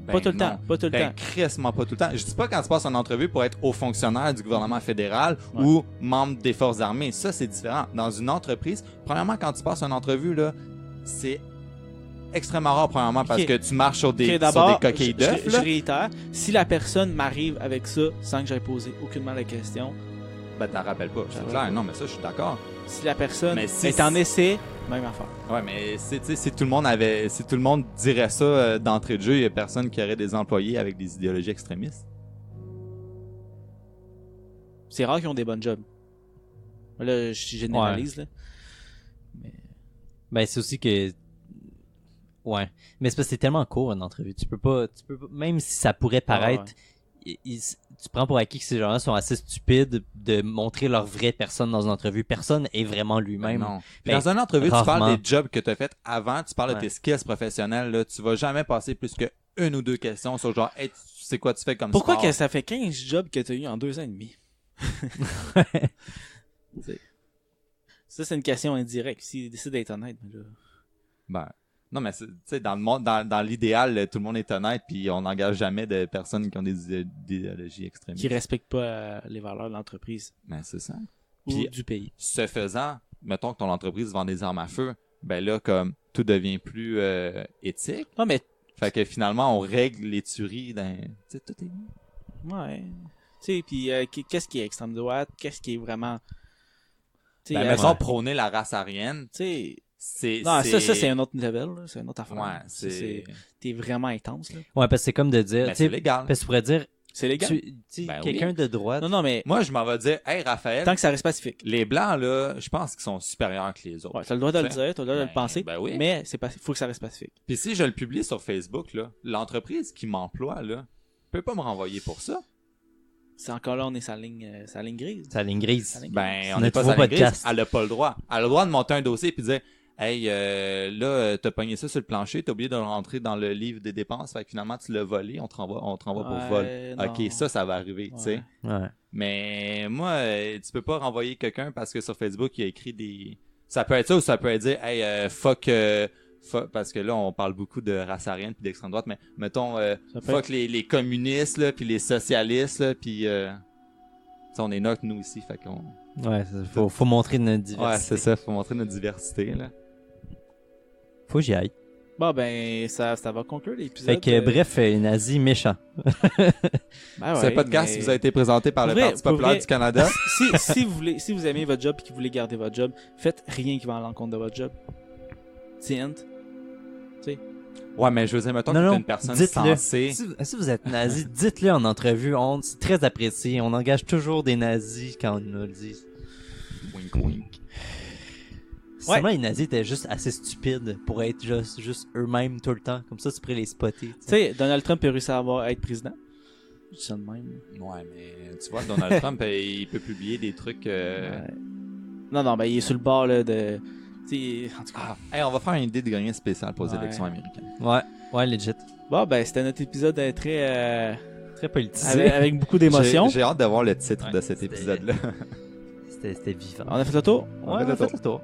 [SPEAKER 4] Pas tout le temps, pas tout le temps.
[SPEAKER 2] crissement pas tout le temps. Je dis pas quand tu passes une entrevue pour être haut fonctionnaire du gouvernement fédéral
[SPEAKER 4] Ouais.
[SPEAKER 2] ou membre des forces armées. Ça, c'est différent. Dans une entreprise, premièrement, quand tu passes une entrevue, là, c'est extrêmement rare, premièrement, parce
[SPEAKER 4] Ok.
[SPEAKER 2] que tu marches sur
[SPEAKER 4] Ok,
[SPEAKER 2] des
[SPEAKER 4] d'abord,
[SPEAKER 2] coquilles d'œufs,
[SPEAKER 4] je
[SPEAKER 2] là.
[SPEAKER 4] réitère, si la personne m'arrive avec ça sans que j'aie posé aucunement la question,
[SPEAKER 2] Ben, t'en rappelles pas. C'est
[SPEAKER 4] J'en
[SPEAKER 2] clair.
[SPEAKER 4] rappelle
[SPEAKER 2] Non, mais ça, je suis d'accord.
[SPEAKER 4] si la personne
[SPEAKER 2] Mais si-
[SPEAKER 4] est en essai, même affaire.
[SPEAKER 2] Ouais, mais tu sais, si tout le monde dirait ça d'entrée de jeu, il y a personne qui aurait des employés avec des idéologies extrémistes.
[SPEAKER 4] C'est rare qu'ils ont des bonnes jobs. Là, je généralise, là.
[SPEAKER 1] Ben, c'est aussi que... Ouais. Mais c'est parce que c'est tellement court, une entrevue. Tu peux pas... Même si ça pourrait paraître... Tu prends pour acquis que ces gens-là sont assez stupides de montrer leur vraie personne dans une entrevue. Personne est vraiment lui-même.
[SPEAKER 2] Non. Puis
[SPEAKER 1] Ben,
[SPEAKER 2] dans une entrevue, tu
[SPEAKER 1] rarement.
[SPEAKER 2] parles des jobs que tu as fait avant, tu parles de
[SPEAKER 1] Ouais.
[SPEAKER 2] tes skills professionnels. Là. Tu vas jamais passer plus que une ou deux questions sur genre, hey, tu sais quoi tu fais comme
[SPEAKER 4] Pourquoi
[SPEAKER 2] sport?
[SPEAKER 4] que ça fait 15 jobs que tu as eu en 2 ans et demi? T'sais. Ça, c'est une question indirecte. S'il décide d'être honnête, mais là...
[SPEAKER 2] Ben, non, mais tu sais, dans le monde, dans l'idéal, tout le monde est honnête, puis on n'engage jamais de personnes qui ont des idéologies extrémistes.
[SPEAKER 4] qui respectent pas les valeurs de l'entreprise
[SPEAKER 2] Ben, c'est ça.
[SPEAKER 4] ou
[SPEAKER 2] Puis-
[SPEAKER 4] du pays.
[SPEAKER 2] Ce faisant, mettons que ton entreprise vend des armes à feu, ben là, comme tout devient plus éthique.
[SPEAKER 4] Non, mais...
[SPEAKER 2] Fait que finalement, on règle les tueries dans... Tu sais, tout est...
[SPEAKER 4] Ouais. Tu sais, puis qu'est-ce qui est extrême droite? Qu'est-ce qui est vraiment... Tu sais,
[SPEAKER 2] Ben, mettons, prôner la race aryenne,
[SPEAKER 4] tu sais...
[SPEAKER 2] c'est...
[SPEAKER 4] Non, ça, c'est un autre level, là. C'est une autre affaire.
[SPEAKER 2] Ouais,
[SPEAKER 4] Ça,
[SPEAKER 2] c'est...
[SPEAKER 4] T'es vraiment intense, là.
[SPEAKER 1] Ouais, parce que c'est comme de dire...
[SPEAKER 2] Ben,
[SPEAKER 1] tu sais,
[SPEAKER 2] c'est légal.
[SPEAKER 1] parce que tu pourrais dire...
[SPEAKER 4] C'est légal.
[SPEAKER 1] Tu sais,
[SPEAKER 2] Ben
[SPEAKER 1] quelqu'un
[SPEAKER 2] oui.
[SPEAKER 1] de droite...
[SPEAKER 4] Non, non, mais
[SPEAKER 2] Moi, je m'en vais dire, hey, Raphaël,
[SPEAKER 4] tant que ça reste pacifique.
[SPEAKER 2] les Blancs, là, je pense qu'ils sont supérieurs que les autres.
[SPEAKER 4] Ouais, t'as le droit de le
[SPEAKER 2] T'sais.
[SPEAKER 4] dire, t'as le droit de le
[SPEAKER 2] Ben,
[SPEAKER 4] penser,
[SPEAKER 2] ben oui.
[SPEAKER 4] mais faut que ça reste pacifique.
[SPEAKER 2] Puis si je le publie sur Facebook, là, l'entreprise qui m'emploie, là, peut pas me renvoyer pour ça.
[SPEAKER 4] C'est encore là, on est sa ligne grise.
[SPEAKER 1] C'est la ligne grise.
[SPEAKER 4] Sa ligne
[SPEAKER 2] Ben,
[SPEAKER 1] C'est
[SPEAKER 2] on n'est
[SPEAKER 1] notre
[SPEAKER 2] pas
[SPEAKER 1] nouveau
[SPEAKER 2] sur la grise,
[SPEAKER 1] podcast.
[SPEAKER 2] elle a pas le droit. Elle a le droit de monter un dossier puis dire, hey, là, t'as pogné ça sur le plancher, t'as oublié de le rentrer dans le livre des dépenses, fait que finalement, tu l'as volé, on te renvoie pour vol.
[SPEAKER 4] non.
[SPEAKER 2] Ok, ça va arriver, tu sais.
[SPEAKER 4] Ouais.
[SPEAKER 1] Ouais.
[SPEAKER 2] Mais moi, tu peux pas renvoyer quelqu'un parce que sur Facebook, il a écrit des... Ça peut être ça ou ça peut être dire, hey, fuck, parce que là, on parle beaucoup de race aryenne puis d'extrême droite, mais mettons,
[SPEAKER 4] Ça peut
[SPEAKER 2] fuck les communistes, là, puis les socialistes, là, puis... tu sais, on est neutres, nous, ici, fait qu'on...
[SPEAKER 1] Ouais, faut montrer notre diversité.
[SPEAKER 2] Ouais, c'est ça, faut montrer notre diversité, là.
[SPEAKER 1] Faut que j'y aille.
[SPEAKER 4] Bon, ben, ça va conclure l'épisode.
[SPEAKER 1] Fait que, bref, les nazis méchants.
[SPEAKER 4] Ben
[SPEAKER 2] Ce
[SPEAKER 4] ouais,
[SPEAKER 2] podcast
[SPEAKER 4] mais-
[SPEAKER 2] vous a été présenté par
[SPEAKER 4] Pour
[SPEAKER 2] le
[SPEAKER 4] vrai,
[SPEAKER 2] Parti
[SPEAKER 4] pour
[SPEAKER 2] populaire
[SPEAKER 4] vrai.
[SPEAKER 2] du Canada.
[SPEAKER 4] si vous aimez votre job et que vous voulez garder votre job, faites rien qui va à l'encontre de votre job. Tient.
[SPEAKER 2] Ouais, mais je veux dire, mettons
[SPEAKER 1] Non,
[SPEAKER 2] que
[SPEAKER 1] non,
[SPEAKER 2] t'es une personne
[SPEAKER 1] dites-le.
[SPEAKER 2] sensée.
[SPEAKER 1] Si vous êtes nazi, dites-le en entrevue. C'est très apprécié. On engage toujours des nazis quand on nous le dit.
[SPEAKER 2] Wink, wink.
[SPEAKER 1] Seulement les nazis étaient juste assez stupides pour être juste eux-mêmes tout le temps. Comme ça, tu pourrais les spotter.
[SPEAKER 4] Tu sais, Donald Trump a réussi à être président. Je dis ça de même.
[SPEAKER 2] Ouais, mais tu vois, Donald Trump, il peut publier des trucs...
[SPEAKER 4] Ouais. Non, ben, il est sur le bord, là, de... Tu sais, en tout cas.
[SPEAKER 2] Hey, on va faire une idée de gagner spéciale pour les
[SPEAKER 4] Ouais.
[SPEAKER 2] élections américaines.
[SPEAKER 1] Ouais, legit.
[SPEAKER 4] Bon, ben, c'était notre épisode très...
[SPEAKER 1] Très politisé.
[SPEAKER 4] avec beaucoup d'émotions.
[SPEAKER 2] J'ai hâte de voir le titre
[SPEAKER 1] Ouais,
[SPEAKER 2] de cet
[SPEAKER 1] c'était-
[SPEAKER 2] épisode-là.
[SPEAKER 1] C'était vivant.
[SPEAKER 4] On a fait le tour?
[SPEAKER 1] Ouais, on a fait le tour.